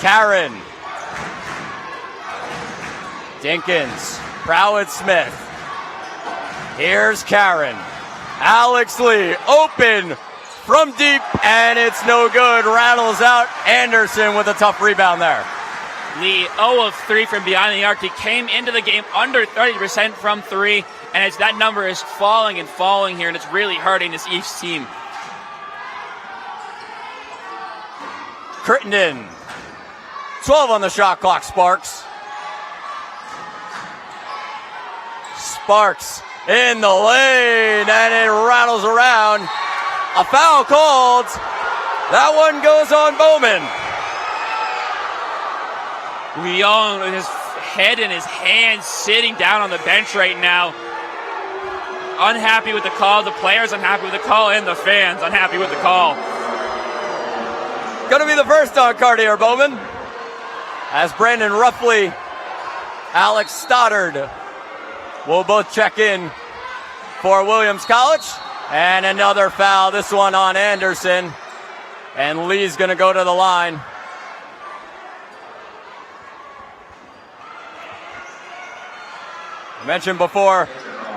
Karen. Dinkins. Prowett Smith. Here's Karen. Alex Lee open from deep, and it's no good. Rattles out. Anderson with a tough rebound there. Lee 0 of 3 from behind the arc. He came into the game under 30% from 3, and that number is falling and falling here, and it's really hurting this East team. Crittenden. 12 on the shot clock, Sparks. Sparks in the lane, and it rattles around. A foul called. That one goes on Bowman. Leon with his head in his hands, sitting down on the bench right now. Unhappy with the call. The players unhappy with the call, and the fans unhappy with the call. Going to be the first on Cartier Bowman. As Brandon Ruffley, Alex Stoddard will both check in for Williams College. And another foul, this one on Anderson. And Lee's going to go to the line. I mentioned before,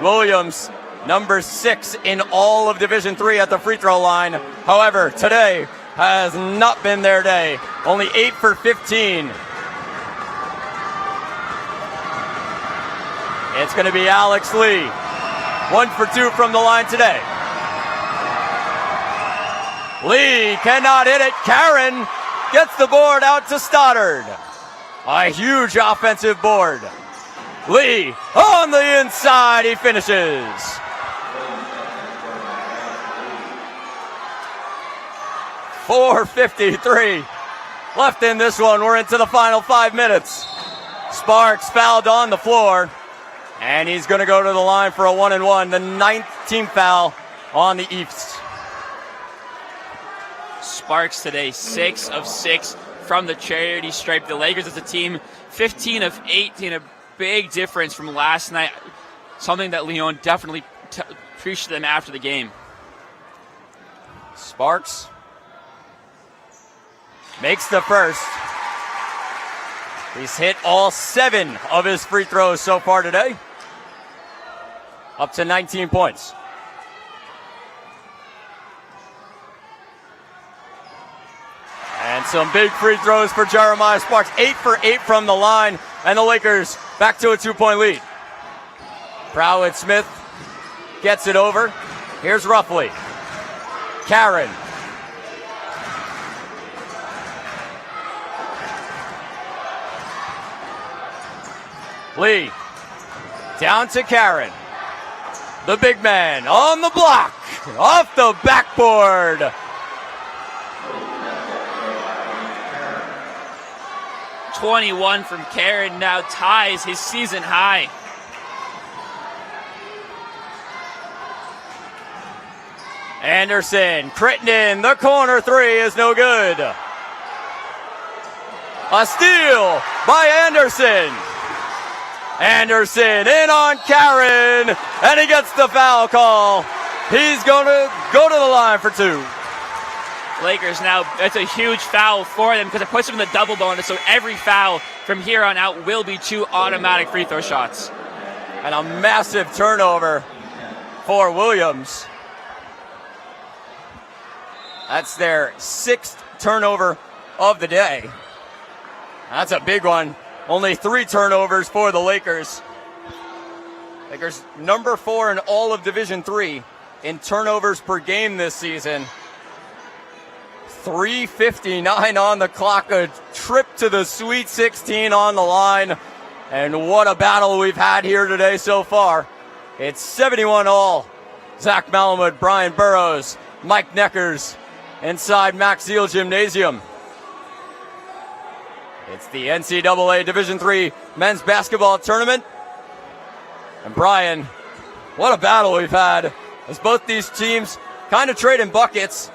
Williams, number 6 in all of Division III at the free throw line. However, today has not been their day. Only 8 for 15. It's going to be Alex Lee. 1 for 2 from the line today. Lee cannot hit it. Karen gets the board out to Stoddard. A huge offensive board. Lee on the inside. He finishes. .453 left in this one. We're into the final 5 minutes. Sparks fouled on the floor. And he's going to go to the line for a 1-and-1. The 9th team foul on the East. Sparks today, 6 of 6 from the charity stripe. The Lakers as a team, 15 of 18. A big difference from last night. Something that Leon definitely preached to them after the game. Sparks makes the first. He's hit all 7 of his free throws so far today. Up to 19 points. And some big free throws for Jeremiah Sparks. 8 for 8 from the line. And the Lakers back to a 2-point lead. Prowett Smith gets it over. Here's Ruffley. Karen. Lee. Down to Karen. The big man on the block. Off the backboard. 21 from Karen now ties his season high. Anderson, Crittenden, the corner three is no good. A steal by Anderson. Anderson in on Karen, and he gets the foul call. He's going to go to the line for two. Lakers now, it's a huge foul for them because it puts them in the double bonus, so every foul from here on out will be 2 automatic free throw shots. And a massive turnover for Williams. That's their 6th turnover of the day. That's a big one. Only 3 turnovers for the Lakers. Lakers number 4 in all of Division III in turnovers per game this season. 3:59 on the clock, a trip to the Sweet 16 on the line. And what a battle we've had here today so far. It's 71-all. Zach Malamud, Brian Burrows, Mike Neckers inside Max Seal Gymnasium. It's the NCAA Division III men's basketball tournament. And Brian, what a battle we've had as both these teams kind of trading buckets.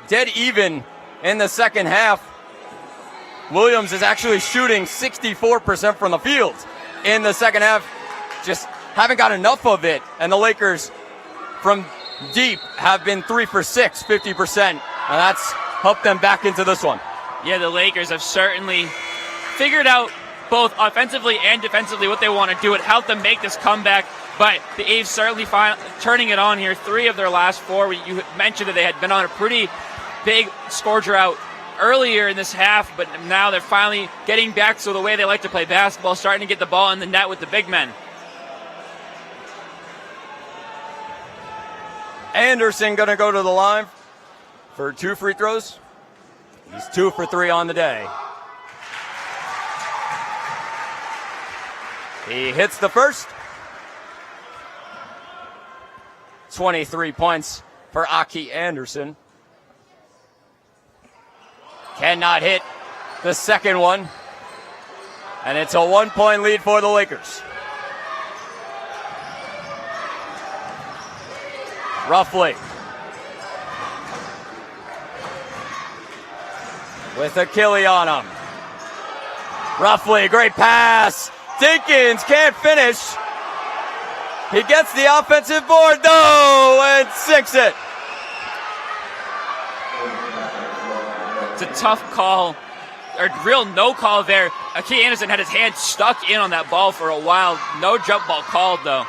Dead even in the second half. Williams is actually shooting 64% from the field in the second half. Just haven't got enough of it. And the Lakers from deep have been 3 for 6, 50%. And that's helped them back into this one. Yeah, the Lakers have certainly figured out both offensively and defensively what they want to do. It helped them make this comeback, but the A's certainly turning it on here. 3 of their last 4. You mentioned that they had been on a pretty big score drought earlier in this half, but now they're finally getting back to the way they like to play basketball, starting to get the ball in the net with the big men. Anderson going to go to the line for 2 free throws. He's 2 for 3 on the day. He hits the first. 23 points for Aki Anderson. Cannot hit the second one. And it's a 1-point lead for the Lakers. Roughly. With Achille on him. Roughly, great pass. Dinkins can't finish. He gets the offensive board though and sinks it. It's a tough call, or real no call there. Achille Anderson had his hand stuck in on that ball for a while. No jump ball called though.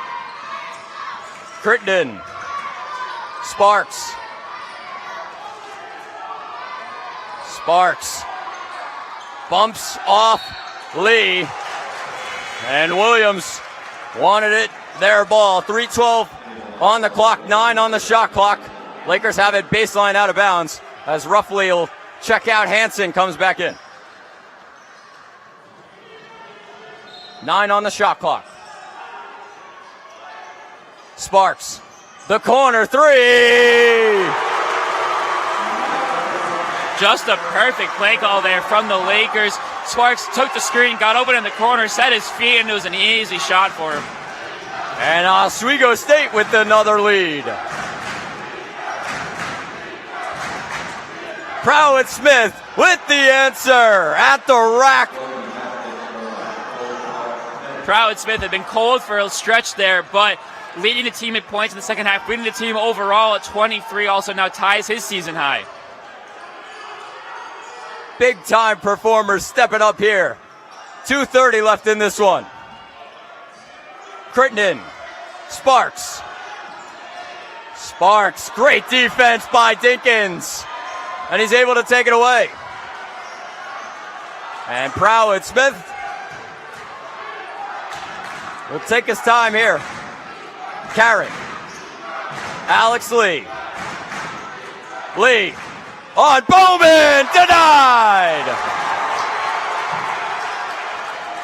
Crittenden. Sparks. Sparks bumps off Lee, and Williams wanted it. Their ball. 3:12 on the clock, 9 on the shot clock. Lakers have it baseline out of bounds as roughly will check out. Hansen comes back in. 9 on the shot clock. Sparks, the corner 3. Just a perfect play call there from the Lakers. Sparks took the screen, got open in the corner, set his feet, and it was an easy shot for him. And Oswego State with another lead. Prowett Smith with the answer at the rack. Prowett Smith had been cold for a stretch there, but leading the team in points in the second half, leading the team overall at 23, also now ties his season high. Big time performers stepping up here. 2:30 left in this one. Crittenden, Sparks. Sparks, great defense by Dinkins. And he's able to take it away. And Prowett Smith will take his time here. Karen. Alex Lee. Lee on Bowman, denied.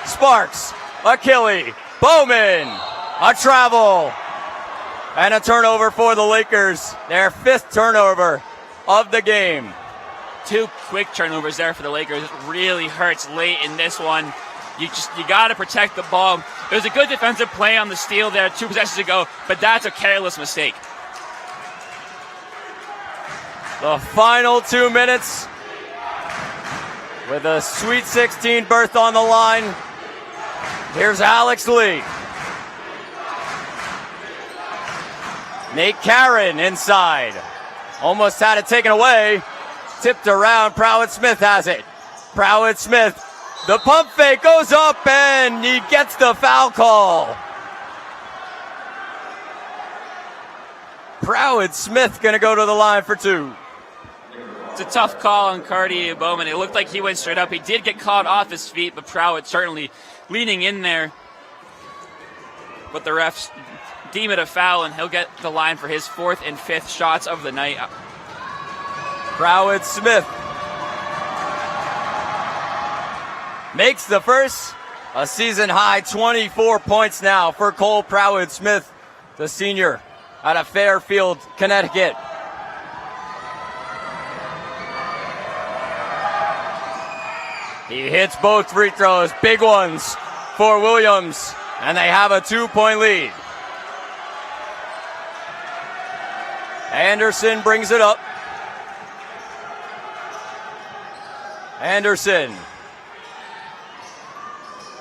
Sparks, Achille, Bowman, a travel, and a turnover for the Lakers. Their 5th turnover of the game. 2 quick turnovers there for the Lakers. It really hurts late in this one. You got to protect the ball. It was a good defensive play on the steal there 2 possessions ago, but that's a careless mistake. The final 2 minutes with a Sweet 16 berth on the line. Here's Alex Lee. Nate Karen inside. Almost had it taken away. Tipped around. Prowett Smith has it. Prowett Smith. The pump fake goes up and he gets the foul call. Prowett Smith going to go to the line for 2. It's a tough call on Cartier Bowman. It looked like he went straight up. He did get caught off his feet, but Prowett certainly leaning in there. But the refs deem it a foul, and he'll get the line for his 4th and 5th shots of the night. Prowett Smith makes the first, a season high 24 points now for Cole Prowett Smith, the senior out of Fairfield, Connecticut. He hits both free throws, big ones for Williams, and they have a 2-point lead. Anderson brings it up. Anderson.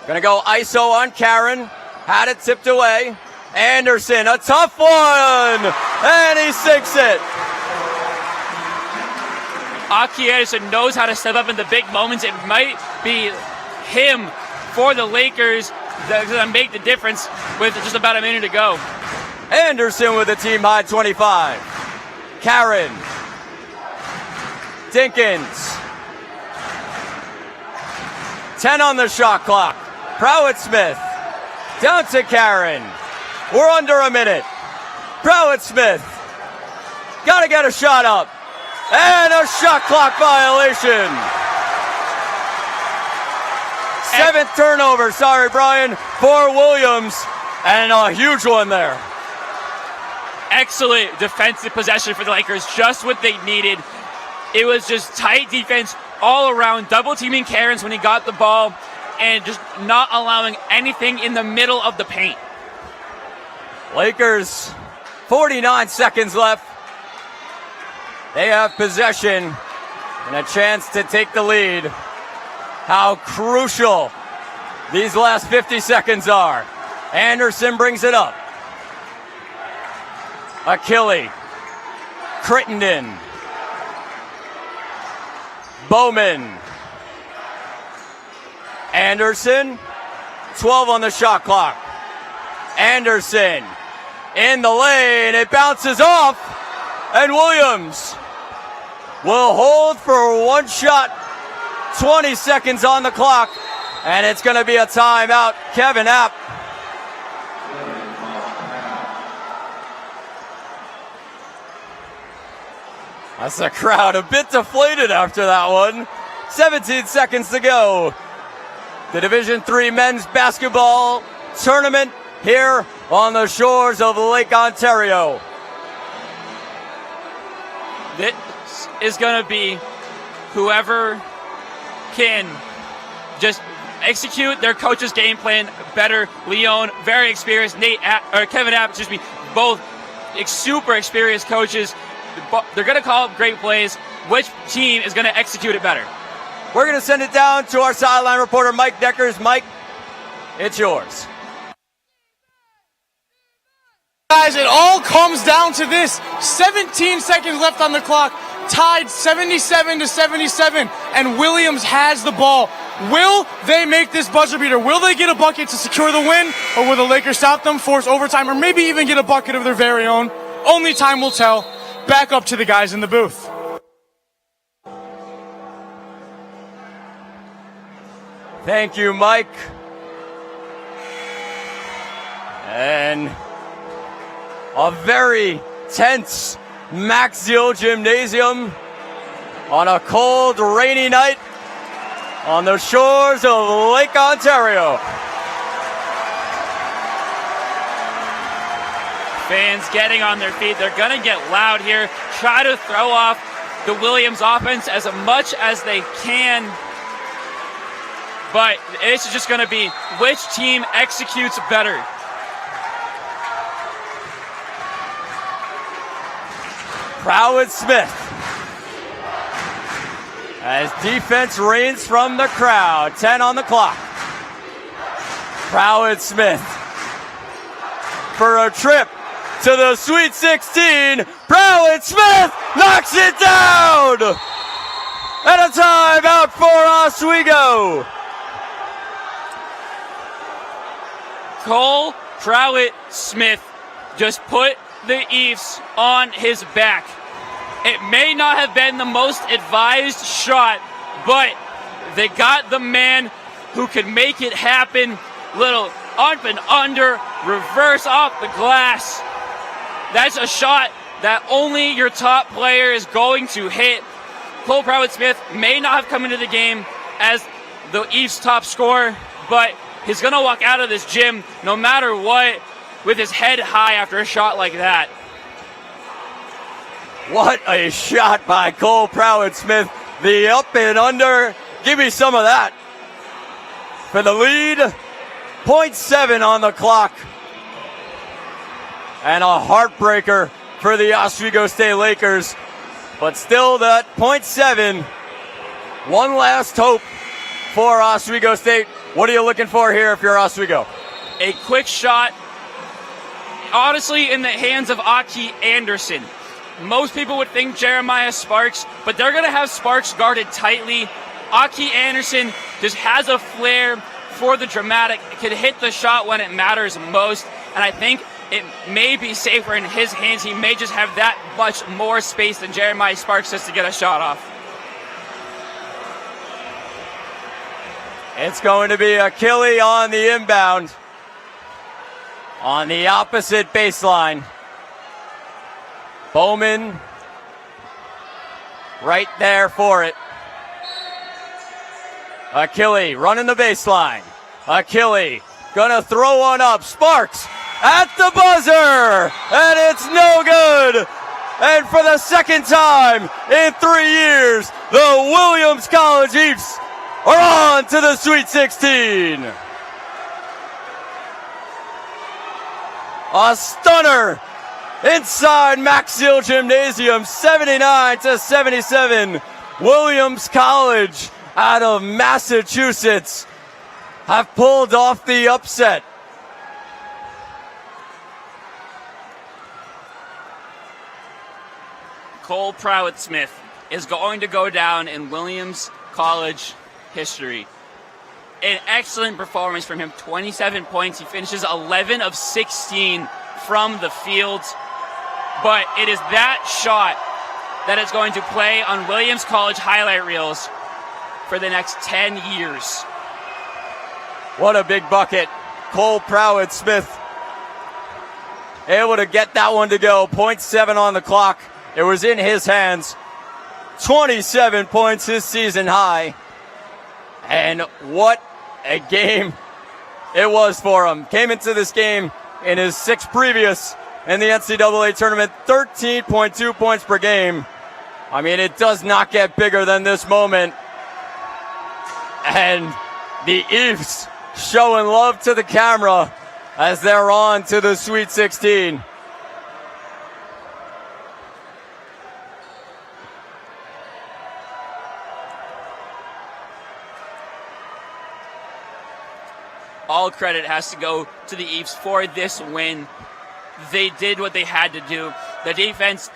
Gonna go ISO on Karen. Had it tipped away. Anderson, a tough one! And he sinks it. Aki Anderson knows how to step up in the big moments. It might be him for the Lakers that's going to make the difference with just about a minute to go. Anderson with a team high 25. Karen. Dinkins. 10 on the shot clock. Prowett Smith. Down to Karen. We're under a minute. Prowett Smith. Got to get a shot up. And a shot clock violation. 7th turnover, sorry, Brian, for Williams. And a huge one there. Excellent defensive possession for the Lakers, just what they needed. It was just tight defense all around, double teaming Cairns when he got the ball, and just not allowing anything in the middle of the paint. Lakers, 49 seconds left. They have possession and a chance to take the lead. How crucial these last 50 seconds are. Anderson brings it up. Achille. Crittenden. Bowman. Anderson. 12 on the shot clock. Anderson in the lane. It bounces off. And Williams will hold for one shot. 20 seconds on the clock. And it's going to be a timeout. Kevin App. That's the crowd a bit deflated after that one. 17 seconds to go. The Division III men's basketball tournament here on the shores of Lake Ontario. This is going to be whoever can just execute their coach's game plan better. Leon, very experienced. Kevin App, both super experienced coaches. They're going to call up great plays. Which team is going to execute it better? We're going to send it down to our sideline reporter, Mike Deckers. Mike, it's yours. Guys, it all comes down to this. 17 seconds left on the clock. Tied 77-77, and Williams has the ball. Will they make this buzzer beater? Will they get a bucket to secure the win, or will the Lakers stop them, force overtime, or maybe even get a bucket of their very own? Only time will tell. Back up to the guys in the booth. Thank you, Mike. And a very tense Maxill Gymnasium on a cold, rainy night on the shores of Lake Ontario. Fans getting on their feet. They're going to get loud here, try to throw off the Williams offense as much as they can. But this is just going to be which team executes better. Prowett-Smith, as defense reigns from the crowd. 10 on the clock. Prowett-Smith for a trip to the Sweet 16. Prowett-Smith knocks it down! And a timeout for Oswego. Cole Prowett-Smith just put the Eves on his back. It may not have been the most advised shot, but they got the man who could make it happen. Little up and under, reverse off the glass. That's a shot that only your top player is going to hit. Cole Prowett-Smith may not have come into the game as the Eves' top scorer, but he's going to walk out of this gym no matter what with his head high after a shot like that. What a shot by Cole Prowett-Smith. The up and under. Give me some of that. For the lead, 0.7 on the clock. And a heartbreaker for the Oswego State Lakers. But still that 0.7. One last hope for Oswego State. What are you looking for here if you're Oswego? A quick shot, honestly, in the hands of Aki Anderson. Most people would think Jeremiah Sparks, but they're going to have Sparks guarded tightly. Aki Anderson just has a flair for the dramatic, can hit the shot when it matters most, and I think it may be safer in his hands. He may just have that much more space than Jeremiah Sparks just to get a shot off. It's going to be Achille on the inbound. On the opposite baseline. Bowman right there for it. Achille running the baseline. Achille gonna throw one up. Sparks at the buzzer, and it's no good. And for the second time in 3 years, the Williams College Eves are on to the Sweet 16. A stunner inside Maxill Gymnasium, 79-77. Williams College out of Massachusetts have pulled off the upset. Cole Prowett-Smith is going to go down in Williams College history. An excellent performance from him, 27 points. He finishes 11 of 16 from the field. But it is that shot that is going to play on Williams College highlight reels for the next 10 years. What a big bucket. Cole Prowett-Smith able to get that one to go. 0.7 on the clock. It was in his hands. 27 points, his season high. And what a game it was for him. Came into this game in his 6 previous in the NCAA tournament, 13.2 points per game. I mean, it does not get bigger than this moment. And the Eves showing love to the camera as they're on to the Sweet 16. All credit has to go to the Eves for this win. They did what they had to do. The defense,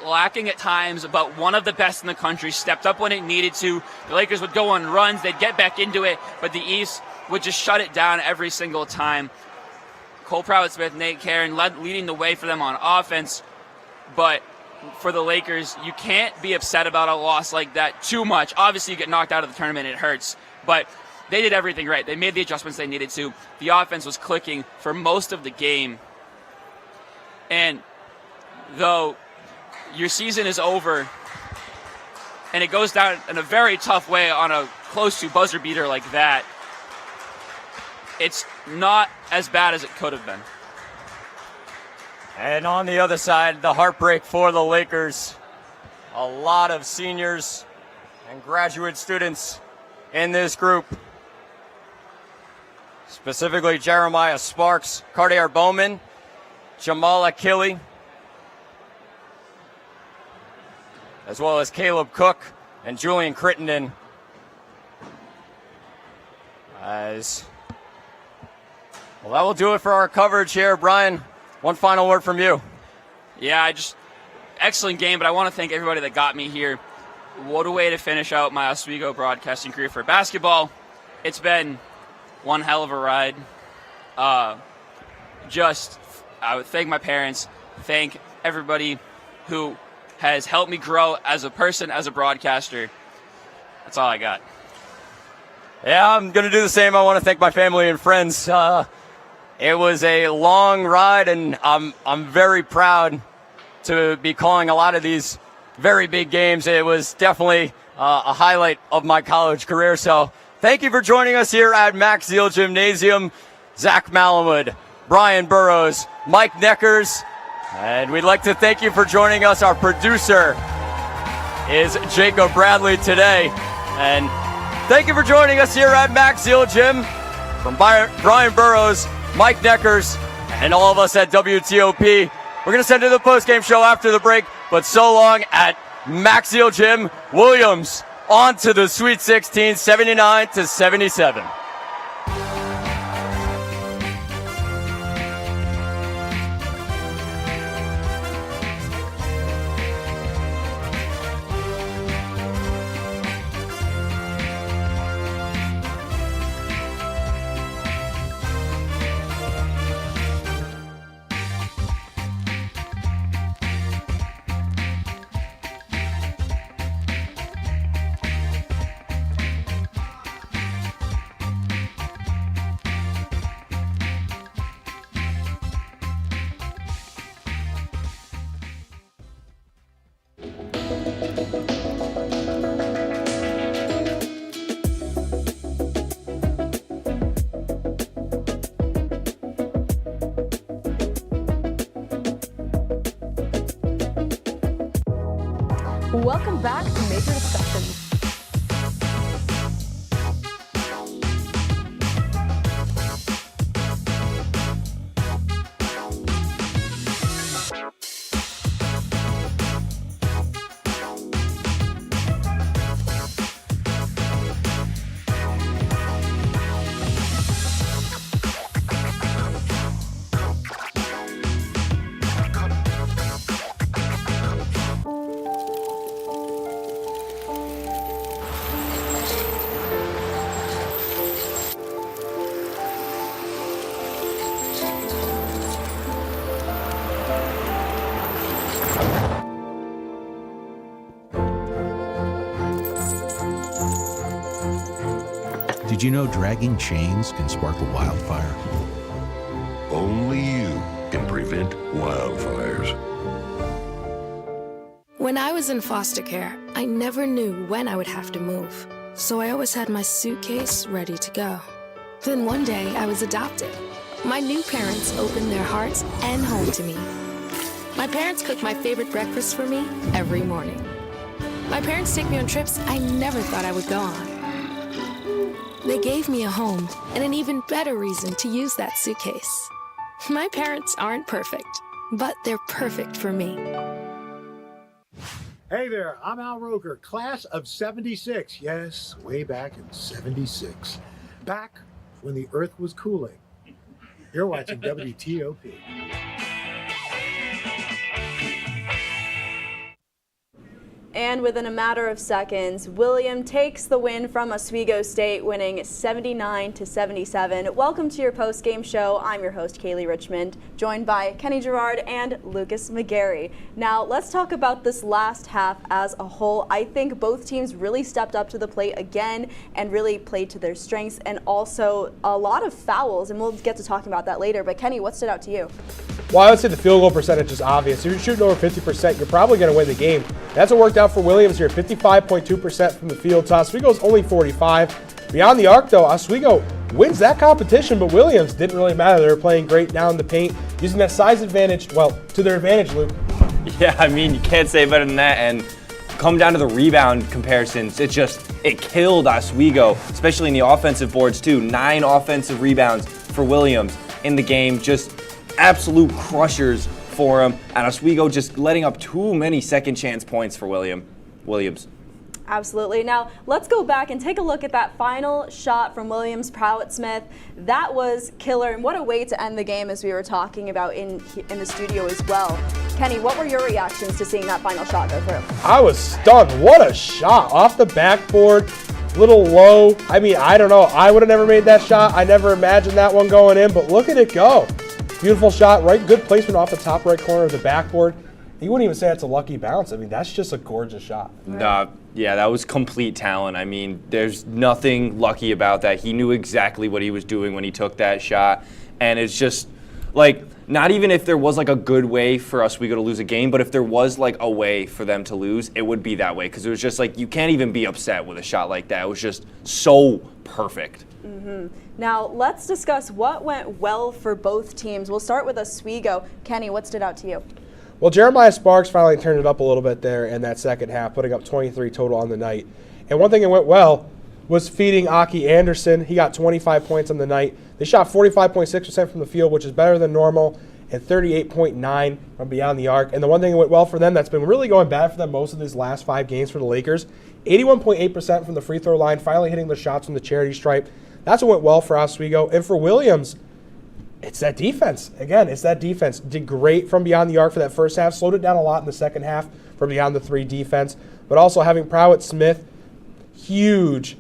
lacking at times, but one of the best in the country, stepped up when it needed to. The Lakers would go on runs, they'd get back into it, but the Eves would just shut it down every single time. Cole Prowett-Smith, Nate Karen leading the way for them on offense, but for the Lakers, you can't be upset about a loss like that too much. Obviously, you get knocked out of the tournament, it hurts, but they did everything right. They made the adjustments they needed to. The offense was clicking for most of the game. And though your season is over and it goes down in a very tough way on a close to buzzer beater like that, it's not as bad as it could have been. And on the other side, the heartbreak for the Lakers. a lot of seniors and graduate students in this group. Specifically Jeremiah Sparks, Cartier Bowman, Jamal Achille, as well as Caleb Cook and Julian Crittenden. Well, that will do it for our coverage here. Brian, one final word from you. Yeah, excellent game, but I want to thank everybody that got me here. What a way to finish out my Oswego broadcasting career for basketball. It's been one hell of a ride. I would thank my parents, thank everybody who has helped me grow as a person, as a broadcaster. That's all I got. Yeah, I'm going to do the same. I want to thank my family and friends. It was a long ride, and I'm very proud to be calling a lot of these very big games. It was definitely a highlight of my college career. So thank you for joining us here at Max Zeal Gymnasium. Zach Malamud, Brian Burrows, Mike Neckers, and we'd like to thank you for joining us. Our producer is Jacob Bradley today. And thank you for joining us here at Max Zeal Gym. From Brian Burrows, Mike Neckers, and all of us at WTOP. We're going to send you the postgame show after the break, but so long at Max Zeal Gym. Williams on to the Sweet 16, 79-77. Welcome back to Major Discussions. Did you know dragging chains can spark a wildfire? Only you can prevent wildfires. When I was in foster care, I never knew when I would have to move, so I always had my suitcase ready to go. Then one day, I was adopted. My new parents opened their hearts and home to me. My parents cook my favorite breakfast for me every morning. My parents take me on trips I never thought I would go on. They gave me a home and an even better reason to use that suitcase. My parents aren't perfect, but they're perfect for me. Hey there, I'm Al Roker, class of 76. Yes, way back in 76. Back when the earth was cooling. You're watching WTOP. And within a matter of seconds, William takes the win from Oswego State, winning 79-77. Welcome to your post-game show. I'm your host, Kaylee Richmond, joined by Kenny Gerard and Lucas McGarry. Now, let's talk about this last half as a whole. I think both teams really stepped up to the plate again and really played to their strengths, and also a lot of fouls, and we'll get to talking about that later. But Kenny, what stood out to you? Well, I would say the field goal percentage is obvious. If you're shooting over 50%, you're probably going to win the game. That's what worked out for Williams here, 55.2% from the field. So Oswego's only 45. Beyond the arc, though, Oswego wins that competition, but Williams didn't really matter. They were playing great down the paint, using that size advantage, well, to their advantage, Luke. Yeah, I mean, you can't say better than that. And come down to the rebound comparisons, it killed Oswego, especially in the offensive boards too. 9 offensive rebounds for Williams in the game, just absolute crushers for him. And Oswego just letting up too many second chance points for Williams. Absolutely. Now, let's go back and take a look at that final shot from Williams Prowett-Smith. That was killer, and what a way to end the game, as we were talking about in the studio as well. Kenny, what were your reactions to seeing that final shot go through? I was stunned. What a shot. Off the backboard, little low. I mean, I don't know. I would have never made that shot. I never imagined that one going in, but look at it go. Beautiful shot, right? Good placement off the top right corner of the backboard. You wouldn't even say it's a lucky bounce. I mean, that's just a gorgeous shot. Yeah, that was complete talent. I mean, there's nothing lucky about that. He knew exactly what he was doing when he took that shot. And it's just, like, not even if there was, like, a good way for Oswego to lose a game, but if there was, like, a way for them to lose, it would be that way. Because it was just, like, you can't even be upset with a shot like that. It was just so perfect. Now, let's discuss what went well for both teams. We'll start with Oswego. Kenny, what stood out to you? Well, Jeremiah Sparks finally turned it up a little bit there in that second half, putting up 23 total on the night. And one thing that went well was feeding Aki Anderson. He got 25 points on the night. They shot 45.6% from the field, which is better than normal, and 38.9% from beyond the arc. And the one thing that went well for them that's been really going bad for them most of these last 5 games for the Lakers, 81.8% from the free throw line, finally hitting the shots from the charity stripe. That's what went well for Oswego. And for Williams, it's that defense. Again, it's that defense. Did great from beyond the arc for that first half. Slowed it down a lot in the second half from beyond the 3 defense. But also having Prowett-Smith, huge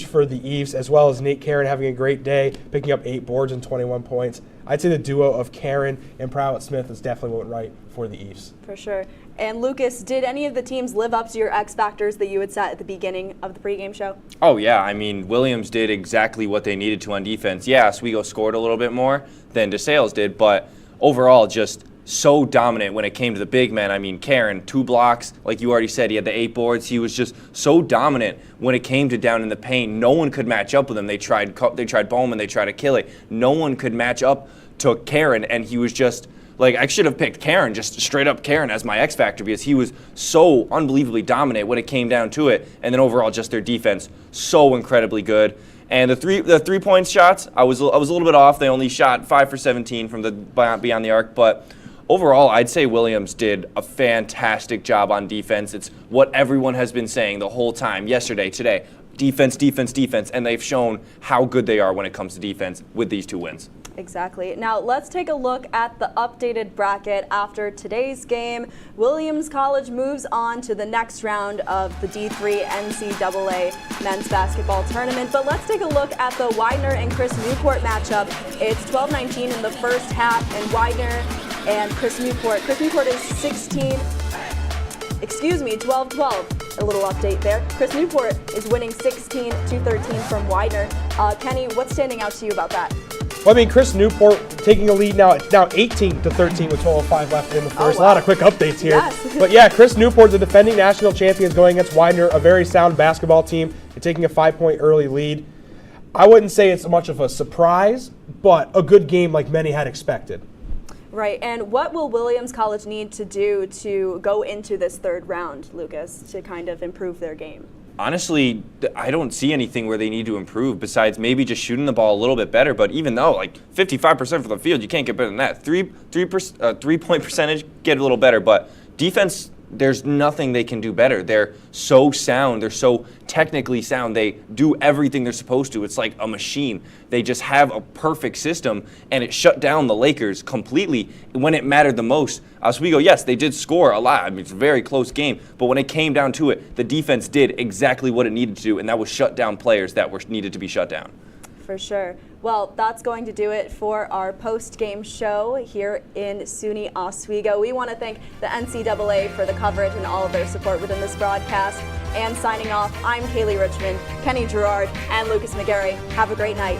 for the Eves, as well as Nate Karen having a great day, picking up 8 boards and 21 points. I'd say the duo of Karen and Prowett-Smith is definitely what went right for the Eves. For sure. And Lucas, did any of the teams live up to your X factors that you had set at the beginning of the pregame show? Oh, yeah. I mean, Williams did exactly what they needed to on defense. Yeah, Oswego scored a little bit more than DeSales did, but overall just so dominant when it came to the big men. I mean, Karen, 2 blocks. Like you already said, he had the 8 boards. He was just so dominant when it came to down in the paint. No one could match up with him. They tried Bowman. They tried to kill it. No one could match up to Karen, and he was just like, I should have picked Karen, just straight up Karen as my X factor, because he was so unbelievably dominant when it came down to it. And then overall, just their defense so incredibly good. And the 3-point shots, I was a little bit off. They only shot 5 for 17 from the beyond the arc, but overall, I'd say Williams did a fantastic job on defense. It's what everyone has been saying the whole time, yesterday, today. Defense, defense, defense, and they've shown how good they are when it comes to defense with these 2 wins. Exactly. Now let's take a look at the updated bracket after today's game. Williams College moves on to the next round of the D3 NCAA men's basketball tournament. But let's take a look at the Widener and Chris Newport matchup. It's 12-19 in the first half, and Widener and Chris Newport. Chris Newport is 12-12. A little update there. Chris Newport is winning 16-13 from Widener. Kenny, what's standing out to you about that? Well, I mean, Chris Newport taking a lead now. It's now 18-13 with 12:05 left in the first. Wow. A lot of quick updates here. Yes. But yeah, Chris Newport, the defending national champions, going against Widener, a very sound basketball team, and taking a 5-point early lead. I wouldn't say it's much of a surprise, but a good game like many had expected. Right, and what will Williams College need to do to go into this third round, Lucas, to kind of improve their game? Honestly, I don't see anything where they need to improve besides maybe just shooting the ball a little bit better. But even though, like, 55% from the field, you can't get better than that. 3-point percentage, get a little better. But defense, there's nothing they can do better. They're so sound. They're so technically sound. They do everything they're supposed to. It's like a machine. They just have a perfect system, and it shut down the Lakers completely when it mattered the most. Oswego, yes, they did score a lot. I mean, it's a very close game. But when it came down to it, the defense did exactly what it needed to do, and that was shut down players that were needed to be shut down. For sure. Well, that's going to do it for our post-game show here in SUNY Oswego. We want to thank the NCAA for the coverage and all of their support within this broadcast. And signing off, I'm Kaylee Richmond, Kenny Gerard, and Lucas McGarry. Have a great night.